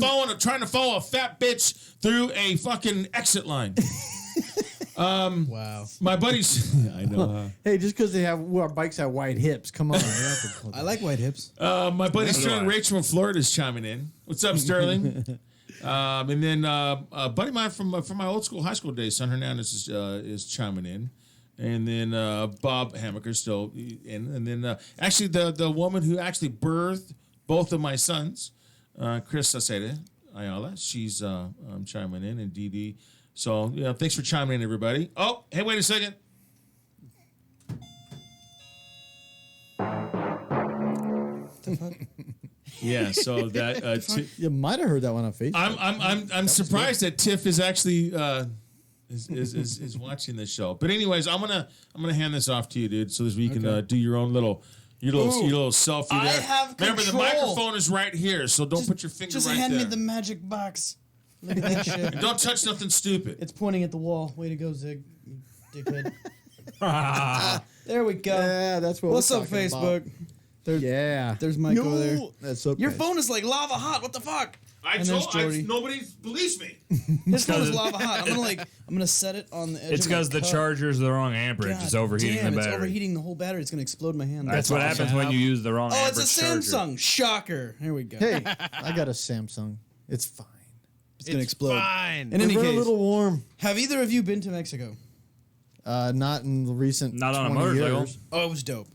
trying to follow a fat bitch through a fucking exit line. Wow. My buddies, I know. Hey, just because our bikes have wide hips, come on. I like white hips. My buddy Sterling Rachel from Florida is chiming in. What's up, Sterling? And then a buddy of mine from my old school, high school days, Son Hernandez, is chiming in. And then Bob Hammaker still in. And then actually the woman who actually birthed both of my sons, Chris Saceda Ayala, she's chiming in, and Dee Dee. So, thanks for chiming in, everybody. Oh, hey, wait a second. Yeah, so that You might have heard that one on Facebook. I'm surprised that Tiff is actually is watching this show. But anyways, I'm gonna hand this off to you, dude, so that we can do your little selfie there. I have Remember, control. the microphone is right here, so don't put your finger Just right hand there. me the magic box. Look at that shit. And don't touch nothing stupid. It's pointing at the wall. Way to go, Zig. You dickhead. There we go. Yeah, that's what What's we're up, talking Facebook? about. There's Mike over there. That's okay. Your phone is like lava hot. What the fuck? Nobody believes me. His phone is lava hot. I'm gonna set it on the edge. It's because the charger's the wrong amperage. It's overheating the battery. It's overheating the whole battery. It's gonna explode my hand. That's what happens when you use the wrong Oh, amperage it's a Samsung. Shocker. Here we go. Hey, I got a Samsung. It's fine. It's gonna explode. Fine. In any We're a case, little warm. have either of you been to Mexico? Not in the recent Not on a 20 motorcycle. years. Oh, it was dope.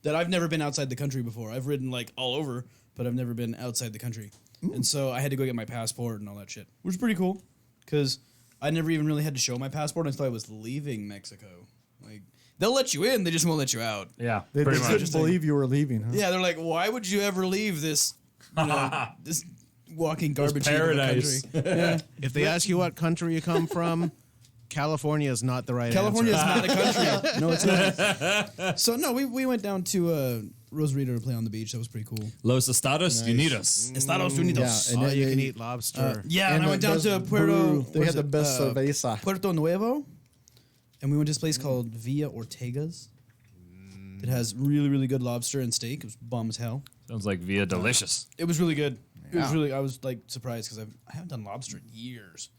That I've never been outside the country before. I've ridden like all over, but I've never been outside the country. And so I had to go get my passport and all that shit, which was pretty cool because I never even really had to show my passport until I was leaving Mexico. Like, they'll let you in, they just won't let you out. Yeah, They pretty just much. couldn't believe you were leaving, huh? Yeah, they're like, why would you ever leave this, this walking garbage heap of a paradise. country? Yeah. If they ask you what country you come from, California is not the right California is answer. not a country. No, it's not. So no, we went down to Rosarito to play on the beach. That was pretty cool. Los Estados Nice. Unidos. Estados Unidos. Yeah, and All then you they- can eat lobster. Yeah, and I went down best to Puerto. brew. They what had is the it? best cerveza. Puerto Nuevo, and we went to this place called Villa Ortega's. It has really, really good lobster and steak. It was bomb as hell. Sounds like Via Delicious. It was really good. It was Yeah. really. I was like surprised because I haven't done lobster in years.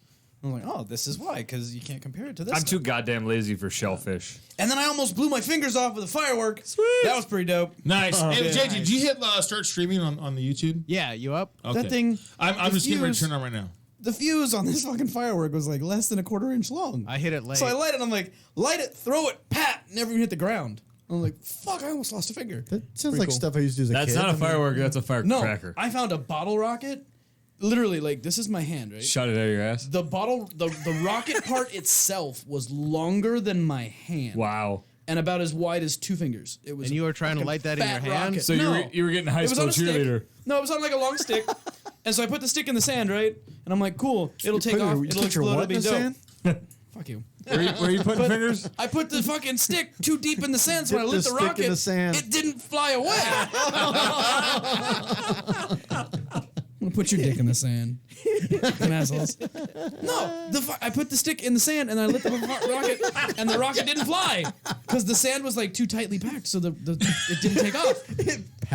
I'm like, oh, this is why, because you can't compare it to this. I'm stuff. too goddamn lazy for shellfish. And then I almost blew my fingers off with a firework. Sweet. That was pretty dope. Nice. Hey, yeah. JJ, did you hit start streaming on the YouTube? Yeah, you up? Okay. That thing. I'm the just getting ready to fuse- turn on right now. The fuse on this fucking firework was like less than a quarter-inch long. I hit it late. So I light it. I'm like, light it, throw it, pat, never even hit the ground. I'm like, fuck! I almost lost a finger. That sounds Pretty like cool. stuff I used to do as a That's kid. not I a mean, firework. That's a No, firecracker. I found a bottle rocket. Literally, like this is my hand, right? Shot it out of your ass. The bottle, the rocket part itself was longer than my hand. Wow. And about as wide as two fingers. It was. And you a were trying to fucking light that in your fat hand? rocket. So No. you were getting high It was school on a stick. cheerleader. No, it was on like a long stick. And so I put the stick in the sand, right? And I'm like, cool, it'll take off, You it'll put your explode, what it'll be in the dope. sand? Fuck you. Were you putting fingers? I put the fucking stick too deep in the sand, so when I Dip lit the the stick in rocket, the sand. it didn't fly away. I'm gonna put your dick in the sand. Fucking assholes. No, I put the stick in the sand and I lit the rocket, and the rocket didn't fly because the sand was like too tightly packed, so it didn't take off.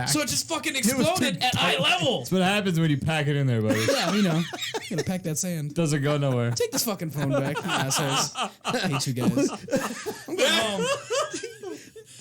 So it just fucking exploded at eye level. That's what happens when you pack it in there, buddy. Yeah, you know, gonna pack that sand. Doesn't go nowhere. Take this fucking phone back, you assholes. I hate you guys. I'm going home.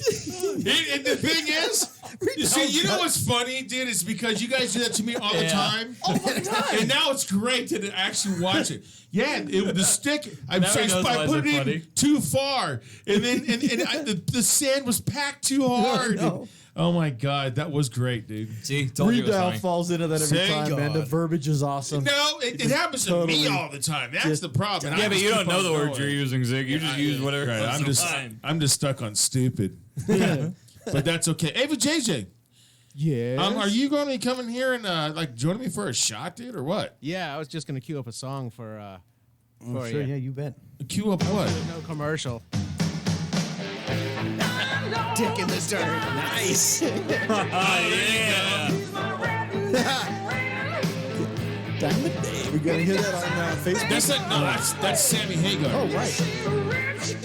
And the thing is, you see, you know what's funny, dude? It's because you guys do that to me all the time. All the time. And now it's great to actually watch it. Yeah, the stick. I'm Now sorry, he knows why I put they're it funny. in too far, and then the sand was packed too hard. know. Oh my god, that was great, dude. See, told you it was Redial funny. falls into that every Thank time, man. The God. verbiage is awesome. No, it happens to me Totally. all the time. That's the problem. And Yeah, I but just you don't keep know on the words going. you're using, Zig. You just use whatever. Right, comes to mind. I'm just stuck on stupid. But that's okay. Hey, but JJ, Yeah. are you going to be coming here and like joining me for a shot, dude, or what? Yeah, I was just going to queue up a song for Sure, you. yeah, you bet. Queue up what? No commercial. Dick in the dirt. Nice. Oh, yeah. Damn it, Dave. We gotta hear that on Facebook. That's Sammy Hagar. Oh, right.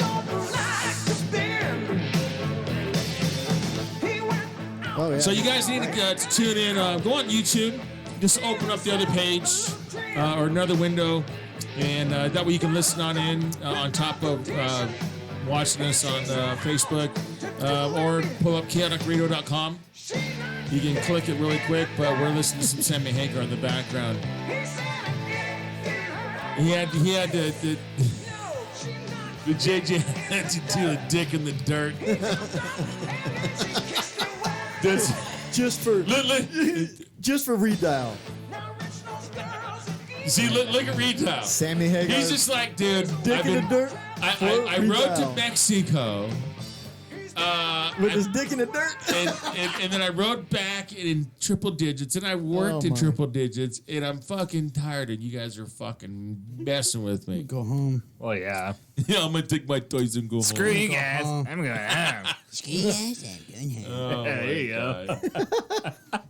Oh, yeah. So you guys need to tune in. Go on YouTube, just open up the other page or another window, and that way you can listen on top of watching us on Facebook, or pull up chaoticradio.com. You can click it really quick, but we're listening to some Sammy Hagar in the background. He had the JJ had to do a dick in the dirt. That's Just for redial. see, look at Retail. Sammy Hagar. He's just like, dude. dick in the dirt. I rode to Redial. Mexico. With his dick in the dirt. and then I rode back in triple digits, and I worked Oh, in my. triple digits, and I'm fucking tired, and you guys are fucking messing with me. Go home. Well, yeah. Yeah, I'm gonna take my toys and go Screw home. you guys. I'm gonna. Oh, There my you go. God.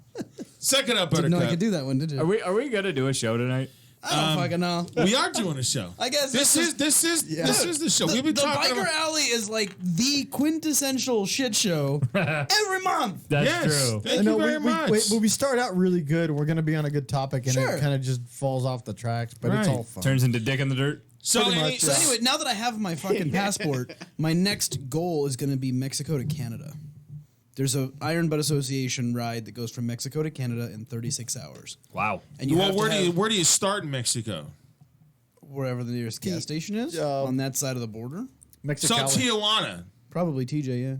Second up, Didn't know I Buttercup. could do that one, did you? Are we gonna do a show tonight? I don't fucking know. We are doing a show. I guess This is the show. We've been the talking Biker about. Alley is like the quintessential shit show every month. That's Yes. true. Thank you very much. We start out really good. We're gonna be on a good topic, and Sure. it kind of just falls off the tracks. But it's Right. all fun. Turns into dick in the dirt. So, Pretty any- much, So anyway, now that I have my fucking passport, my next goal is going to be Mexico to Canada. There's a Iron Butt Association ride that goes from Mexico to Canada in 36 hours. Wow. And you well, have to have where do you start in Mexico? wherever the nearest gas station is on that side of the border. So Mexicali. Tijuana. Probably TJ, yeah.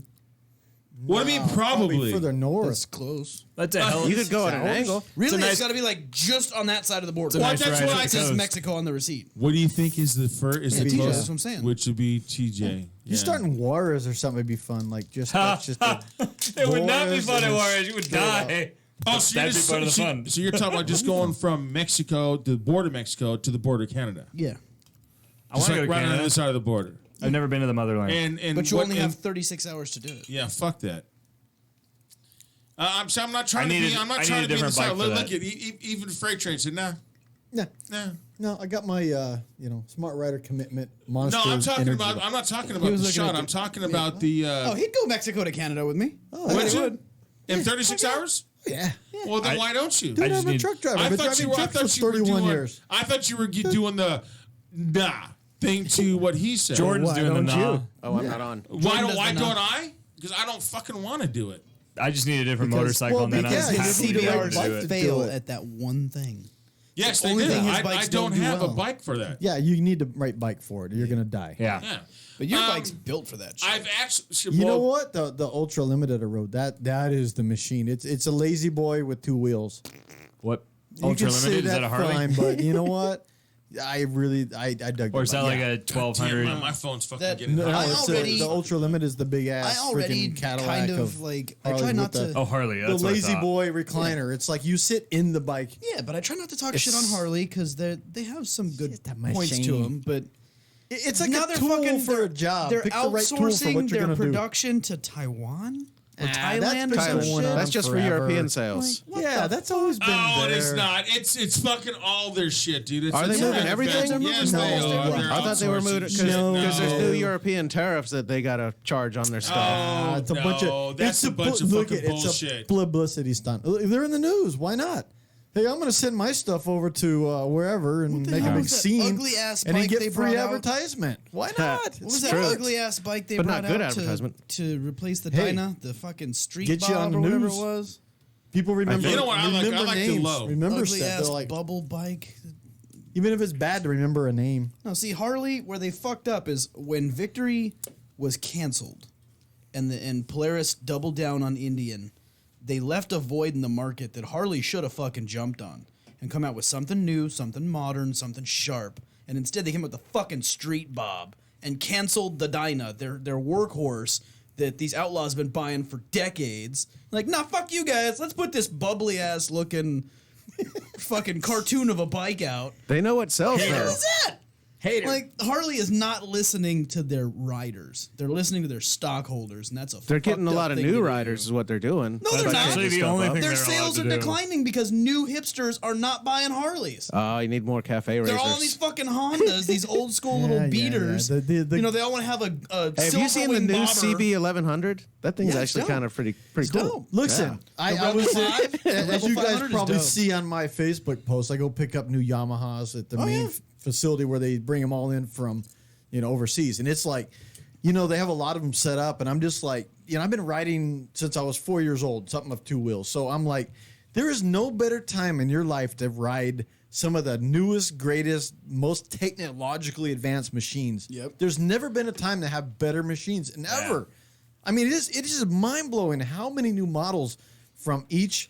What do you mean probably? further north. That's close. That's a hell. You could go at an angle. Really, nice- it's got to be like just on that side of the border. Well, nice that's ride what up I It the says coast. Mexico on the receipt. What do you think is the first? Is the TJ, closest? that's what I'm saying. Which would be TJ. You start in Juarez or something would be fun. Like just that's just a, It would not be Juarez fun at is Juarez. You would straight up. die. Oh, so you're, That'd be just, part of the so, fun. so you're talking about just going from Mexico to the border of Mexico to the border of Canada. Yeah. I Just want to like go to right on the Canada. other side of the border. I've never been to the motherland. And But you what- only and- have 36 hours to do it. Yeah, fuck that. I'm not trying I to need be. a- I'm not I trying need to a be this different out. bike for Look that. at even freight train said nah. no. I got my Smart Rider commitment monster. No, I'm talking energy. about. I'm not talking about was the looking shot. at I'm the- talking about the. Oh, he'd go Mexico to Canada with me. Oh, would yeah. you? In 36 hours? Yeah. Well, then why don't you? Dude, I I'm just a need- truck driver. I I've been thought driving you were. I trucks for thought you were 31 doing. years. I thought you were doing the nah thing to what he said. Jordan's Why doing the don't nah. you? Oh, I'm not on. Why does don't the nah. I? Because I don't fucking want to do it. I just need a different Because- motorcycle, well, and then I'm because happy his to be able CBRs to bike do to it. do fail it. at that one thing. Yes, The they only do. thing his I bikes don't don't do have a well. bike for that. Yeah, you need the right bike for it. Or you're gonna die. Yeah. Yeah. But your Um, bike's built for that shit. I've actually. You know well, what? The Ultra Limited I rode that is the machine. It's a lazy boy with two wheels. What? You Ultra can say limited? Is that a Harley? fine, but you know what? I dug. Or is that like a Damn, 1200? my phone's fucking That- getting No, hot. I it's already- the Ultra Limit is the big ass I already freaking Cadillac kind of like. I Harley try not with to. Oh, Harley. the That's what I lazy thought. boy recliner. It's like you sit in the bike. Yeah, but I try not to talk shit on Harley because they have some good just a points to machine. them. But It's like now a they're tool fucking for a job. They're Pick the right tool for outsourcing what you're their gonna do. production to Taiwan or that's Thailand been or some going shit. on That's just for forever. European sales. Yeah, that's always been Oh, there. it's not. It's fucking all their shit, dude. It's, Are they it's moving manufactured- everything? Yes, No. they are. I They're I thought they were outsourcing moving shit. because there's new No. European tariffs that they got to charge on their stuff. Oh, It's a no, bunch of. that's it's a bunch of look fucking it, It's bullshit. a publicity stunt. They're in the news. Why not? Hey, I'm going to send my stuff over to wherever and make a hell big is that scene, ugly ass and then big get they free brought out? advertisement. Why not? What was It's that true. ugly ass bike they But brought not good out advertisement. to replace the Hey, Dyna, the fucking Street get you Bob on the or whatever news. it was? People remember. You know what I like? I remember like the names. low. Remember Ugly stuff. ass They're like, bubble bike. even if it's bad to remember a name. No, see Harley, where they fucked up is when Victory was canceled, and Polaris doubled down on Indian. They left a void in the market that Harley should have fucking jumped on and come out with something new, something modern, something sharp. And instead, they came out with the fucking Street Bob and canceled the Dyna, their workhorse that these outlaws have been buying for decades. Like, nah, fuck you guys. Let's put this bubbly ass looking fucking cartoon of a bike out. They know what sells What though. is that? Hater. Like Harley is not listening to their riders; they're listening to their stockholders, and that's a. They're getting a fucked up lot of thing new to do. riders, is what they're doing. No, they're That's not. actually the only thing Their they're sales are allowed to do. declining because new hipsters are not buying Harleys. Oh, you need more cafe racers. They're all in these fucking Hondas, these old school Yeah, little yeah, beaters. yeah. The- You know, they all want to have a Hey, have you seen the silver-wing new bobber. CB 1100? That thing's Yeah, it's actually dope. kind of pretty It's cool. dope. Listen, I Rebel was 5? The as Rebel you guys 500 is probably dope. see on my Facebook post, I go pick up new Yamahas at the main yeah. facility where they bring them all in from, overseas, and it's like, they have a lot of them set up, and I'm just like, I've been riding since I was 4 years old, something of two wheels, so I'm like, there is no better time in your life to ride some of the newest, greatest, most technologically advanced machines. Yep. There's never been a time to have better machines, and ever. I mean, it is mind blowing how many new models from each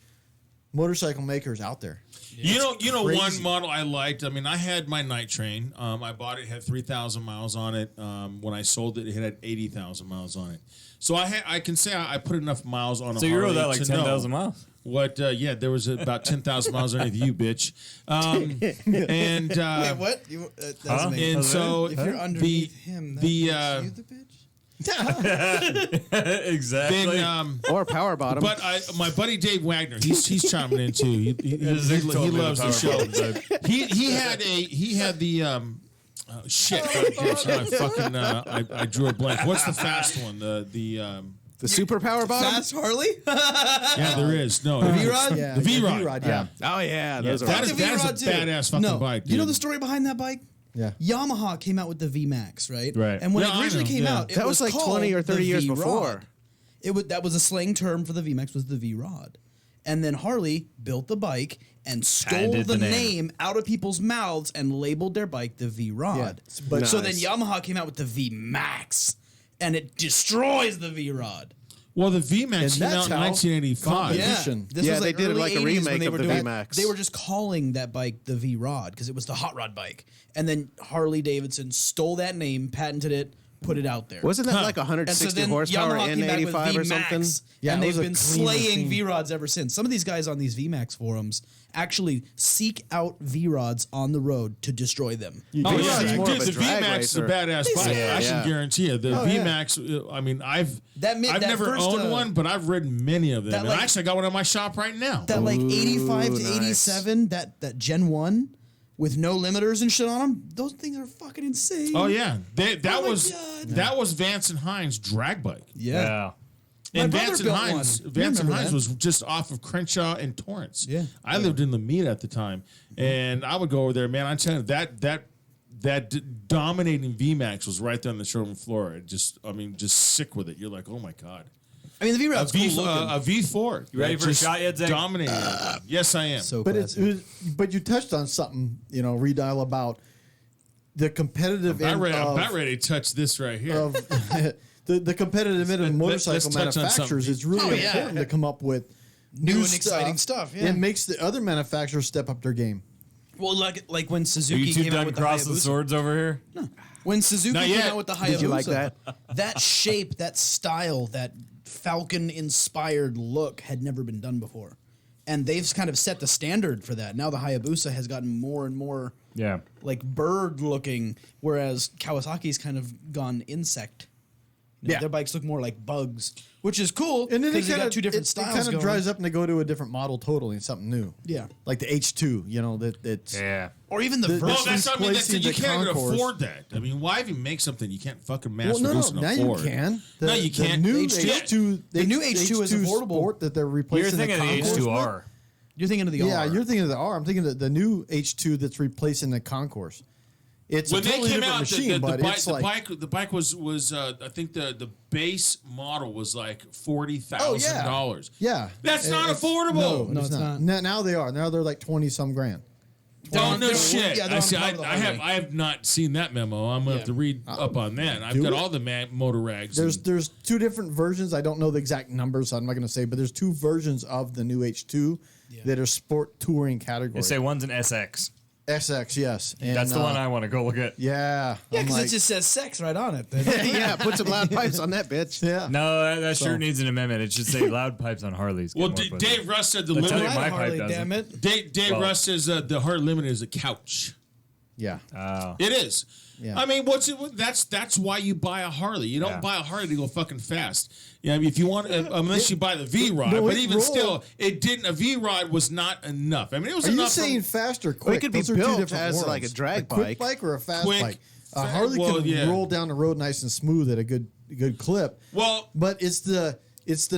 motorcycle maker is out there. You know, crazy. one model I liked. I mean, I had my night train. I bought it, had 3,000 miles on it. When I sold it, it had 80,000 miles on it. So I can say I put enough miles on a So you Harley rode that like to 10,000 know miles? What? Yeah, there was about 10,000 miles underneath you, bitch. And Wait, what? That doesn't make and sense. so If you're underneath him, that the, makes you the bitch? Exactly. then Or power bottom. but my buddy Dave Wagner, he's chiming in too. He loves the show. He had the shit. I drew a blank. What's the fast one? the super power bottom? Fast Harley? Yeah, there is no V-Rod? Yeah, The V-Rod. yeah. Oh, yeah. Those are That awesome. is The a V-Rod, too. badass fucking No. bike. You know dude. the story behind that bike? Yeah. Yamaha came out with the VMAX, right? Right. And when Yeah, it I originally know, came yeah. out, it That was like called 20 or the 30 years V-Rod. before. That was a slang term for the VMAX was the V-Rod. And then Harley built the bike and stole Patented the the name. name. out of people's mouths and labeled their bike the V-Rod. Yeah, but- So then Nice. Yamaha came out with the VMAX and it destroys the V-Rod. Well, the VMAX And came that's out in how 1985. Yeah, Competition. this Yeah, was they like did it early like a 80s when remake they of were the doing- VMAX. They were just calling that bike the V-Rod because it was the hot rod bike. And then Harley Davidson stole that name, patented it, put it out there. Wasn't that like And 160 so then horsepower Yamaha in came back with 85 or something? VMAX, Yeah, and it they've was a been clean slaying machine. V-Rods ever since. Some of these guys on these VMAX forums actually seek out V-Rods on the road to destroy them. Oh V-Rod's yeah, more of dude, a the drag VMAX is a racer. badass bike. Yeah, I can yeah. guarantee you. The Oh, yeah. VMAX. I mean, I've That never first, owned one, but I've ridden many of them. that, And like- actually, I got one in my shop right now. That like 85 to nice. 87, that Gen 1 with no limiters and shit on them, those things are fucking insane. Oh yeah, that Oh my was God. that was Vance and Hines drag bike. Yeah. My And brother Vance and built Hines, one. You Vance and remember Hines that. was just off of Crenshaw and Torrance. Yeah. I lived in Lameda at the time, and I would go over there. Man, I'm telling you, that dominating VMAX was right there on the showroom floor. Just sick with it. You're like, oh my god. I mean, the A V-Rod's V cool looking. a V4. You ready that for a just shot yet, Zach? Dominating. everything. Yes, I am. So But classy. but you touched on something, Redial, about the competitive I'm end about ready to touch this right here. of the competitive end of Let's motorcycle touch on manufacturers. something. It's really Oh, yeah. important to come up with New and exciting stuff, yeah. It makes the other manufacturers step up their game. Well, like when Are Suzuki you two came out done with the crossing Hayabusa. swords over here? When Suzuki Not came yet. out with the Hayabusa, Did you like that? that shape, that style, that Falcon-inspired look had never been done before. And they've kind of set the standard for that. Now the Hayabusa has gotten more and more Yeah. like bird-looking, whereas Kawasaki's kind of gone insect. Yeah. Their bikes look more like bugs, which is cool And then because they kind got of two different it styles kind of going. dries up and they go to a different model totally and something new. Yeah. Like the H2, that's Yeah. Or even the The- Versa. Well, that's I mean, displacing you the can't even concourse. afford that. I mean, why even make something you can't fucking mass well, produce no, and now afford? you can. No, you can't. The new H2 H2, the new H2 is affordable. Sport that they're You're replacing. thinking of the Concourse with. H2R. You're thinking of the Yeah, R. you're thinking of the R. I'm thinking of the new H2 that's replacing the Concourse. It's When a totally they came different out, machine, but it's like the bike was I think the base model was like $40,000. yeah, That's not It's- affordable. No, it's not. Now they are. Now they're like 20 some grand. Oh no They're- shit! yeah, they're I on see. par with the I have Harley. I have not seen that memo. I'm gonna have to read up on that. I've got it? all the motor rags. There's two different versions. I don't know the exact numbers, so I'm not going to say, but there's two versions of the new H2 that are sport touring category. They say one's an SX. SX, yes. And, That's the one I want to go look at. Yeah. Yeah, I'm because like, it just says sex right on it. Yeah, put some loud pipes on that bitch. yeah. No, that shirt needs an amendment. It should say loud pipes on Harleys. well, Get more pussy. Dave Russ said the That's limit. how my Right, pipe Harley, doesn't. damn it. Dave Well- Russ says the hard limit is a couch. Yeah. It is. Yeah. I mean, that's why you buy a Harley. You don't buy a Harley to go fucking fast. Yeah, I mean, if you want, unless you buy the V Rod, No, but it even rolled. still, it didn't. A V Rod was not enough. I mean, it was Are you enough. saying fast or quick? it could be Those are two built different as worlds. like a drag quick bike. bike or a fast Quick, bike. A Harley can yeah. roll down the road nice and smooth at a good clip. Well, But it's the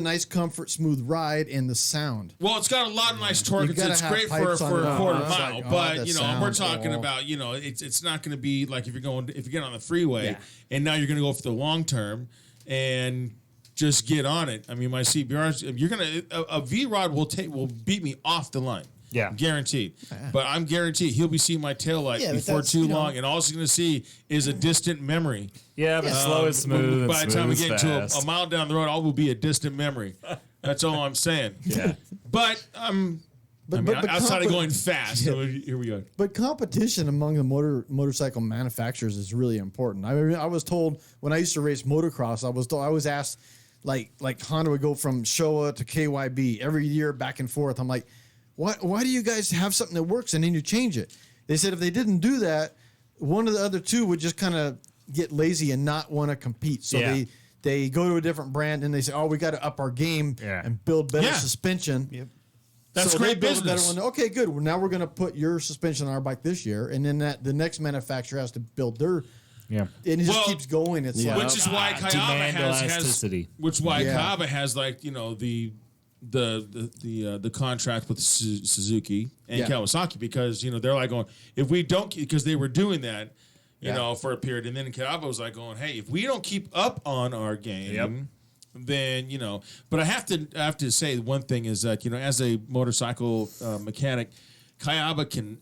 nice comfort, smooth ride and the sound. it's got a lot of nice torque. You gotta It's have great for pipes on a it. quarter It's mile, like, but the we're sound, talking about it's not going to be like if you get on the freeway and now you're going to go for the long term and just get on it. I mean, my CBRs, you're gonna a V Rod will beat me off the line. Yeah. Guaranteed. But I'm guaranteed he'll be seeing my taillight Yeah, but before that's, too long, and all he's going to see is a distant memory. Yeah, but slow is smooth. And By the time we get to fast. a mile down the road, all will be a distant memory. That's all I'm saying. Yeah. But outside of going fast, so here we go. But competition among the motorcycle manufacturers is really important. I was told when I used to race motocross, I was asked like Honda would go from Showa to KYB every year back and forth. I'm like, why do you guys have something that works and then you change it? They said if they didn't do that, one of the other two would just kind of get lazy and not want to compete. So they go to a different brand and they say, oh, we got to up our game and build better suspension. Yep. That's So great they build a better business. one. Okay, good. Well, now we're going to put your suspension on our bike this year, and then the next manufacturer has to build their. Yeah. And it just Well, keeps going. It's like Which is why Kayaba demand has elasticity. which is why Yeah. Kayaba has like the contract with Suzuki and Yeah. Kawasaki because they're like going, if we don't, because they were doing that for a period, and then Kayaba was like going, hey, if we don't keep up on our game, then but I have to say one thing is that as a motorcycle mechanic, Kayaba can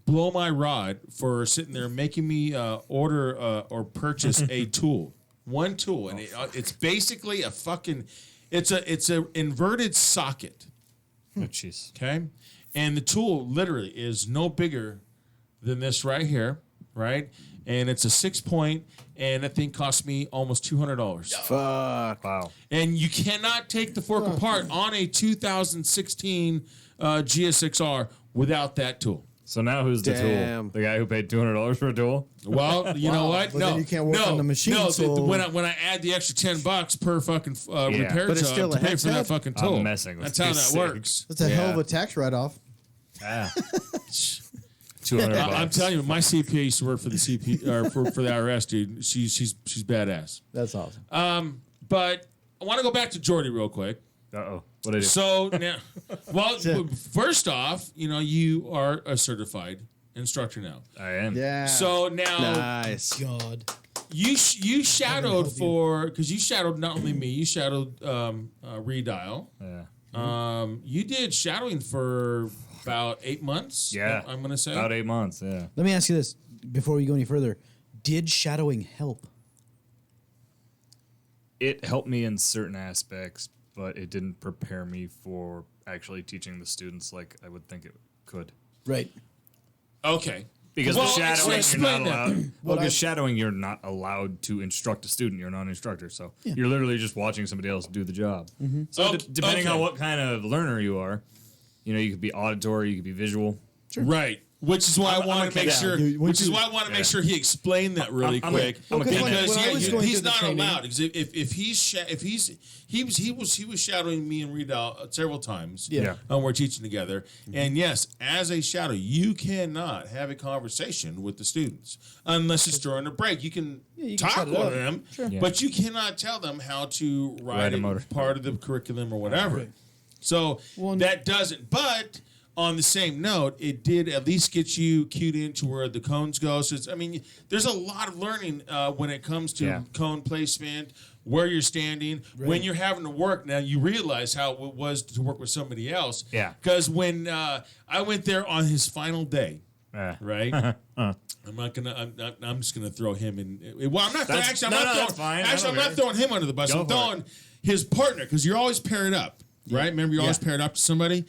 blow my rod for sitting there making me order or purchase a tool, one tool, and it's basically a fucking, it's a inverted socket, Oh, jeez. okay, and the tool literally is no bigger than this right here, right, and it's a 6-point, and that thing cost me almost $200. Fuck. Wow. And you cannot take the fork apart on a 2016 GSX-R without that tool. So now who's the Damn. tool? The guy who paid $200 for a tool? Well, you know what? But no, then you can't work on the machine, No, so- when I add the extra $10 per fucking repair But it's job still to a pay head's for that head. fucking I'm tool, messing with that's how you, that sick. works. That's a hell of a tax write-off. Ah. $200. I'm telling you, my CPA used to work for the CP or for the IRS, dude. She's badass. That's awesome. But I want to go back to Jordy real quick. Uh-oh. What did I do? So now, well, first off, you are a certified instructor now. I am. Yeah. So now Nice. God. you shadowed because you shadowed not only me, you shadowed Redial. Yeah. You did shadowing for about 8 months. Yeah. I'm gonna say About 8 months, yeah. Let me ask you this before we go any further. Did shadowing help? It helped me in certain aspects, but it didn't prepare me for actually teaching the students like I would think it could. Right. Okay. Because Well, with shadowing, you're explain not that. allowed. Well, because shadowing, you're not allowed to instruct a student. You're not an instructor, so you're literally just watching somebody else do the job. So depending on what kind of learner you are, you could be auditory, you could be visual. Right. Which is why I want to make sure. Which is why I want to make sure he explained that really quick I'm a because candidate. when I was going he's through the not training- allowed. Because he was shadowing me and Rita several times. Yeah. We're teaching together, and yes, as a shadow, you cannot have a conversation with the students unless it's during a break. You can you can talk set it with up. them, Yeah. but you cannot tell them how to ride a it, motor. part of the curriculum or whatever. So that doesn't, but on the same note, it did at least get you cued into where the cones go. So there's a lot of learning when it comes to cone placement, where you're standing, when you're having to work. Now you realize how it was to work with somebody else. Yeah. Because when I went there on his final day, right? I'm just gonna throw him in. Well, I'm not. That's fine. Actually, I'm not throwing him under the bus. Go I'm for throwing his partner because you're always paired up, right? Remember, you're always paired up to somebody.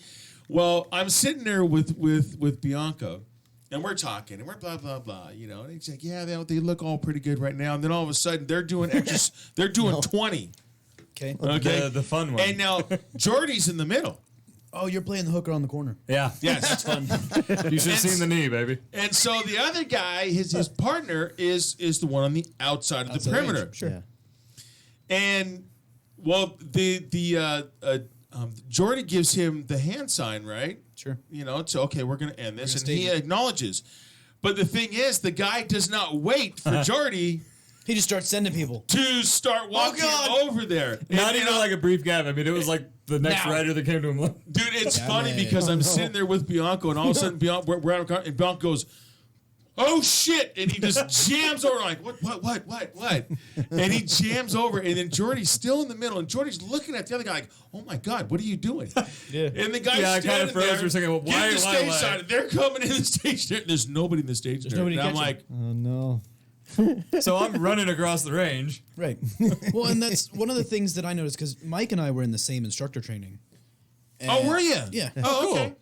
Well, I'm sitting there with Bianca, and we're talking, and we're blah blah blah, And he's like, "Yeah, they look all pretty good right now." And then all of a sudden, they're doing extra. They're doing 20. Okay. Okay, The fun one. And now Jordy's in the middle. Oh, you're playing the hooker on the corner. Yeah. Yes, that's fun. You should have seen the knee, baby. And so the other guy, his partner, is the one on the outside of the perimeter. Sure. Yeah. And well, Jordy gives him the hand sign, right? Sure. You know, so okay, we're gonna end this, and stage he it. acknowledges. But the thing is, the guy does not wait for Jordy He just starts sending people. to start walking God. over there. Not And even like a brief gap. I mean, it was like the next Now. rider that came to him. dude, it's funny man. because I'm sitting there with Bianco, and all of a sudden, Bianco, we're out of car, and Bianco goes, "Oh shit!" And he just jams over, like, what? And he jams over, and then Jordy's still in the middle, and Jordy's looking at the other guy like, "Oh my god, what are you doing?" Yeah. And the guy's Yeah, I standing kinda froze there, for a second. Well, getting why- the why- stage why? side. They're coming in the stage there. There's nobody in the stage there. nobody And I'm catching. like, Oh no. So I'm running across the range. Right. Well, and that's one of the things that I noticed because Mike and I were in the same instructor training. "Oh, And- were you?" Yeah. Oh, okay.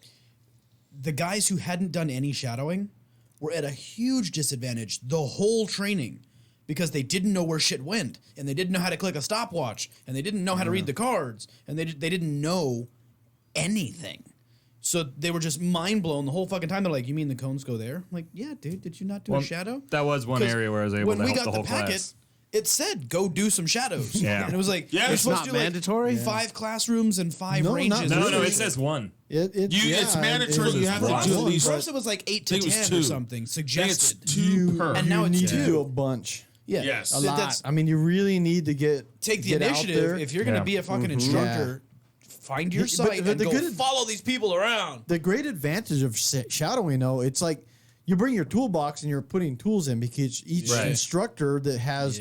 The guys who hadn't done any shadowing were at a huge disadvantage the whole training because they didn't know where shit went and they didn't know how to click a stopwatch and they didn't know how to read the cards and they didn't know anything. So they were just mind blown the whole fucking time. They're like, "You mean the cones go there?" I'm like, "Yeah, dude. Did you not do a shadow?" That was one 'Cause area where I was able when to we help got the whole packet, class. it said go do some shadows. Yeah. And it was like, Yeah, you're it's supposed not to do, like, mandatory? 5 classrooms and 5 No, ranges. not No, no, really. it says one. It's mandatory. You have to one. do at least. For us, it was like 8 to think it was 10 two. or something I think it's suggested. 2 per. And now you it's need 2. to do a bunch. Yeah. Yes. A Th- lot. I mean, you really need to Take the get out initiative. there. If you're going to Yeah. be a fucking instructor, find your But- site but and the go good- follow these people around. The great advantage of shadowing, though, it's like you bring your toolbox and you're putting tools in because each Right. instructor that has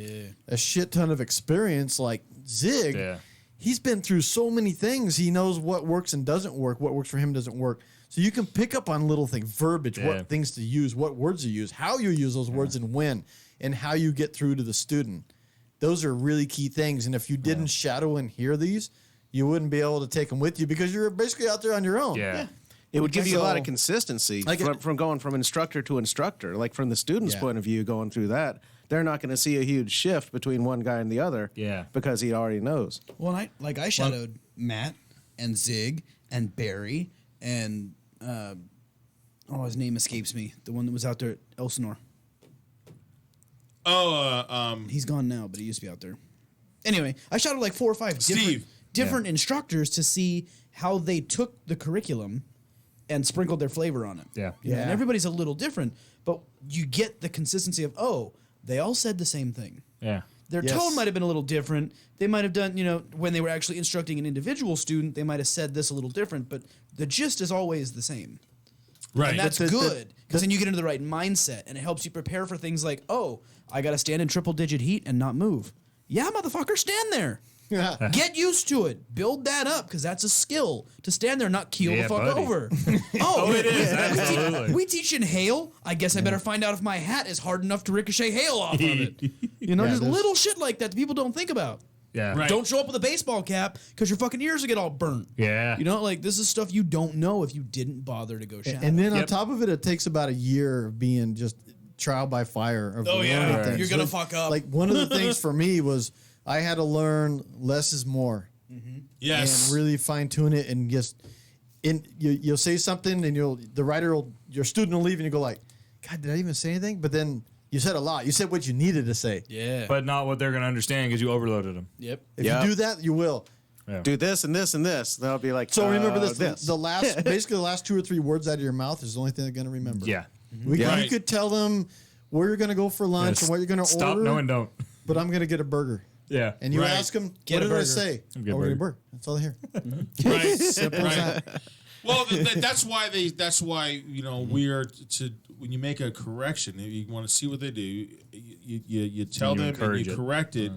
a shit ton of experience, like Zig, Yeah. he's been through so many things. He knows what works and doesn't work, what works for him doesn't work. So you can pick up on little things, verbiage, Yeah. what things to use, what words to use, how you use those words and when, and how you get through to the student. Those are really key things. And if you didn't shadow and hear these, you wouldn't be able to take them with you because you're basically out there on your own. Yeah. It would give you a lot So- of consistency Like from going from instructor to instructor. Like from the student's Yeah. point of view, going through that, they're not going to see a huge shift between one guy and the other. Yeah. Because he already knows. Well, I shadowed Matt and Zig and Barry and his name escapes me. The one that was out there at Elsinore. He's gone now, but he used to be out there. Anyway, I shadowed like 4 or 5 Steve. different instructors to see how they took the curriculum and sprinkled their flavor on it. Yeah. You know, and Yeah. everybody's a little different, but you get the consistency of, they all said the same thing. Yeah. Their Yes. tone might have been a little different. They might have done, when they were actually instructing an individual student, they might have said this a little different, but the gist is always the same. Right. And that's the- good because then you get into the right mindset and it helps you prepare for things like, I got to stand in triple digit heat and not move. Yeah, motherfucker, stand there. Get used to it. Build that up because that's a skill to stand there and not keel Yeah, the fuck buddy. over. It is, absolutely. We teach in hail. I guess I better find out if my hat is hard enough to ricochet hail off of it. Just there's- little shit like that people don't think about. Yeah. Right. Don't show up with a baseball cap because your fucking ears will get all burnt. Yeah. This is stuff you don't know if you didn't bother to go shadow. And then on Yep. top of it, it takes about a year of being just trial by fire. Of learning Right. things. You're gonna Like- fuck up. Like one of the things for me was I had to learn less is more. Yes. And really fine tune it and just you'll say something and your student will leave and you go like, God, did I even say anything? But then you said a lot. You said what you needed to say. Yeah. But not what they're going to understand because you overloaded them. Yep. If Yeah. you do that, you will. Yeah. Do this and this and this. They'll be like, So remember this: this. the last, basically the last 2 or 3 words out of your mouth is the only thing they're going to remember. Yeah. Yeah. You could tell them where you're going to go for lunch and what you're going to Stop, order. no, and don't. But I'm going to get a burger. Yeah. And you Right. ask them, Get what a did I burger. say? Get a we're getting a burger. burger. That's all I hear. Right. Right. Well, that's why we are to when you make a correction, if you want to see what they do, you tell You them and encourage you it. correct it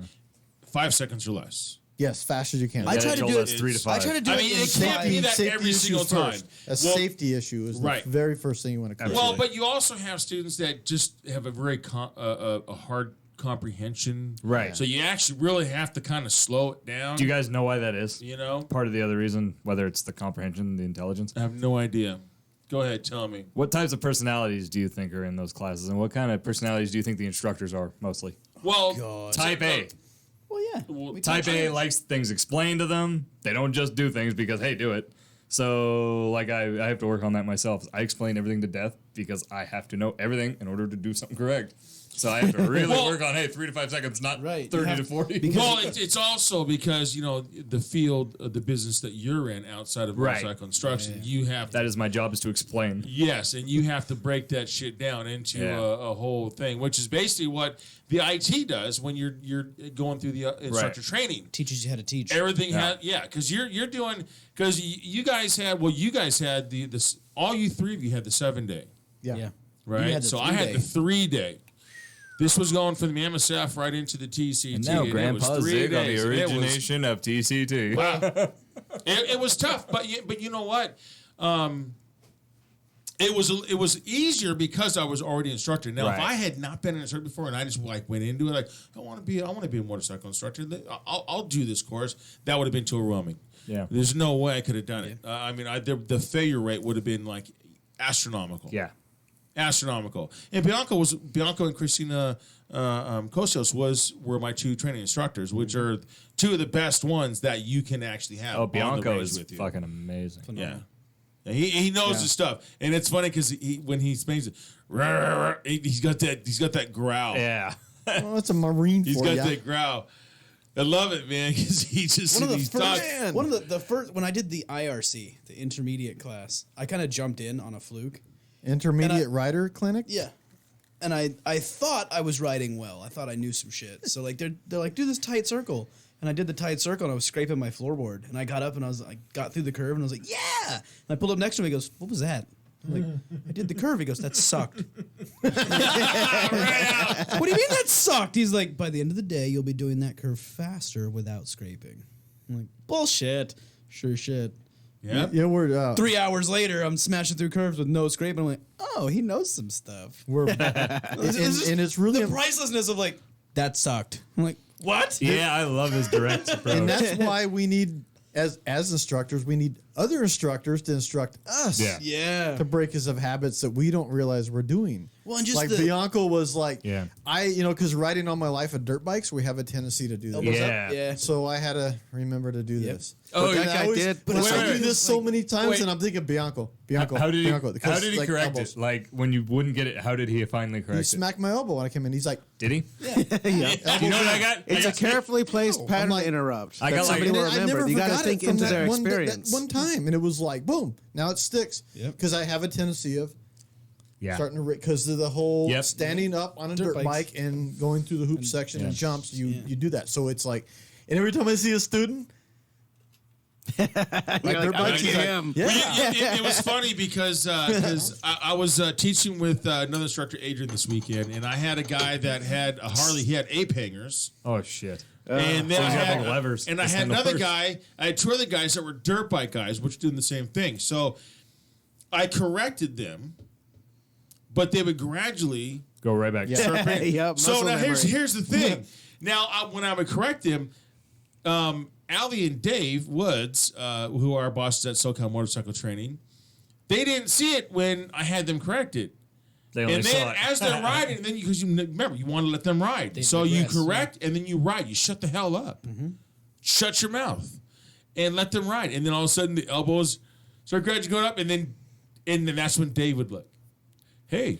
5 seconds or less. Yes, fast as you can. I Yeah, try they to told do us it. 3 to 5. I try to do I it. mean, in it can't be five. that every issues single time. first. A Well, safety issue is right. the very first thing you want to correct. Well, but you also have students that just have a very a hard comprehension. Right. So you actually really have to kind of slow it down. Do you guys know why that is? Part of the other reason, whether it's the comprehension, the intelligence. I have no idea. Go ahead, tell me. What types of personalities do you think are in those classes, and what kind of personalities do you think the instructors are mostly? Well, Type A. Well, yeah. Well, We Type touched A on it. likes things explained to them. They don't just do things because, hey, do it. So, like, I have to work on that myself. I explain everything to death because I have to know everything in order to do something correct. So I have to really work on, 3 to 5 seconds, not 30 to 40. Well, it's also because, the field of the business that you're in outside of motorcycle instruction, you have That is my job, is to explain. Yes, and you have to break that shit down into a whole thing, which is basically what the IT does when you're going through the instructor training. Teaches you how to teach. Everything because you're doing, because you guys had the all you three of you had the 7-day, Yeah. right? So I had the 3-day. This was going from the MSF right into the TCT. And now Grandpa's zig on the days, origination of TCT. Wow. it was tough, but you know what? It was easier because I was already an instructor. Now, if I had not been an instructor before and I just went into it like I want to be a motorcycle instructor, I'll do this course. That would have been too overwhelming. Yeah, there's no way I could have done it. The failure rate would have been like astronomical. Yeah. Astronomical. And Bianco and Christina Kosios were my two training instructors, which are two of the best ones that you can actually have. Oh, Bianco is fucking amazing. Yeah. He knows the stuff, and it's funny because when he explains it, he's got that growl. Yeah, well, that's a Marine. He's got that growl. I love it, man, because he's One of the first when I did the IRC, the intermediate class, I kind of jumped in on a fluke. Intermediate rider clinic. Yeah. And I thought I was riding well. I thought I knew some shit. So like they're like, do this tight circle. And I did the tight circle and I was scraping my floorboard. And I got up and I got through the curve and I was like, yeah. And I pulled up next to him. He goes, what was that? I'm like, I did the curve. He goes, that sucked. What do you mean that sucked? He's like, by the end of the day, you'll be doing that curve faster without scraping. I'm like, bullshit. Sure shit. Yeah. Yeah, we're 3 hours later, I'm smashing through curves with no scraping. I'm like, oh, he knows some stuff. and it's really the pricelessness of like, that sucked. I'm like, what? Yeah, I love his direct approach. and that's why we need as instructors, we need other instructors to instruct us. Yeah. To break us of habits that we don't realize we're doing. Well, and just like Bianco was like, Yeah. because riding all my life on dirt bikes, we have a tendency to do that. Yeah. So I had to remember to do this. Oh, But that I guy did. But I do this so many times, wait. and I'm thinking Bianco. How did he because, correct elbows. it? Like when you wouldn't get it, how did he finally He correct it? smacked my elbow when I came in. He's like, Did he? Yeah. You know what I got? It's a carefully placed I'm pattern like- interrupt. I that got like- somebody will I never remember. You got to forgot think it from into that their one, experience. That one time, and it was like, boom, now it sticks. Yep. Because I have a tendency of Yeah. starting to because of the whole Yep. standing up on a dirt bikes. bike and going through the hoop section and jumps. You Yeah. you do that. So it's like, and every time I see a student, like dirt bikes, he's like, It was funny because I was teaching with another instructor, Adrian, this weekend, and I had a guy that had a Harley. He had ape hangers. Oh shit. And then So I he's got had big levers. and I That's had the another worst. guy. I had two other guys that were dirt bike guys, which were doing the same thing. So I corrected them, but they would gradually Go right back. start paying. Yep, So muscle now memory. here's the thing. Now when I would correct them, Allie and Dave Woods, who are our bosses at SoCal Motorcycle Training, they didn't see it when I had them corrected. They only And saw then it. as they're riding, then because you remember you want to let them ride, so you digress, correct and then you ride. You shut the hell up, shut your mouth, and let them ride. And then all of a sudden the elbows start gradually going up, and then that's when Dave would look. Hey,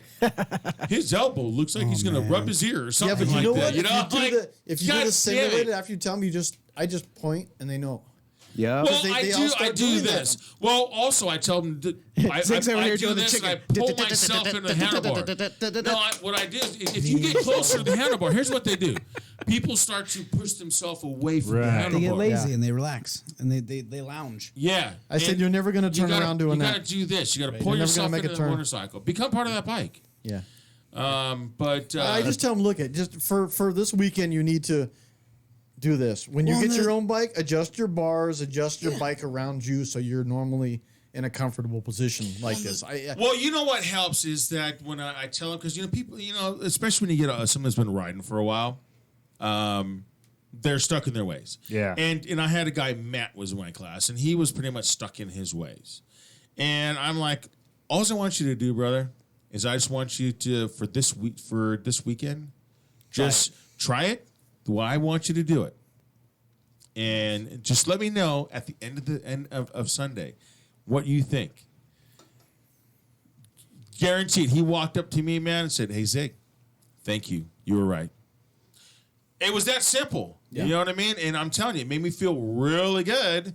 his elbow looks like he's gonna rub his ear or yeah, something but you like know that. what? If you do God the damn simulated it. after you tell them, I just point and they know. Yeah. Well, they all I start do doing this. that. Well, also I tell them I Zig's over here do doing the this and I chicken. pull myself into the handlebar. No, what I do is if you get closer to the handlebar, here's what they do. People start to push themselves away from the Right. They get handlebar. lazy and they relax and they lounge. Yeah. I said And you're never going to turn around doing You got that. to do this. You got to You're pull never yourself gonna make into a the turn. motorcycle. Become part of that bike. Yeah. But I just tell them, look, just for this weekend, you need to do this. When you Well, get and your the- own bike, adjust your bars, adjust your bike around you so you're normally in a comfortable position like this. well, you know what helps is that when I tell them, because people, especially when you get someone that's been riding for a while, they're stuck in their ways. Yeah. And I had a guy, Matt, was in my class, and he was pretty much stuck in his ways. And I'm like, all I want you to do, brother, is I just want you to for this weekend, just try it the way I want you to do it, and just let me know at the end of Sunday what you think. Guaranteed. He walked up to me, man, and said, "Hey, Zig, thank you. You were right." It was that simple. Yeah. You know what I mean? And I'm telling you, it made me feel really good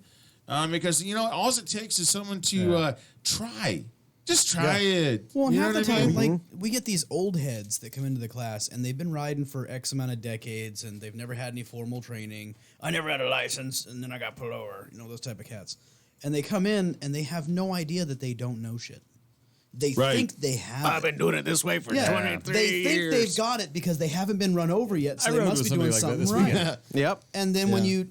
because, all it takes is someone to try. Just try it. Well, and You know half the what I time, mean? like, we get these old heads that come into the class, and they've been riding for X amount of decades, and they've never had any formal training. I never had a license, and then I got pulled over. Those type of cats. And they come in, and they have no idea that they don't know shit. They Right. think they have I've it. been doing it this way for 23 They years. think they've got it because they haven't been run over yet, so I they rode must with be doing somebody like that something this right. weekend. Yep. And then when Yeah. you...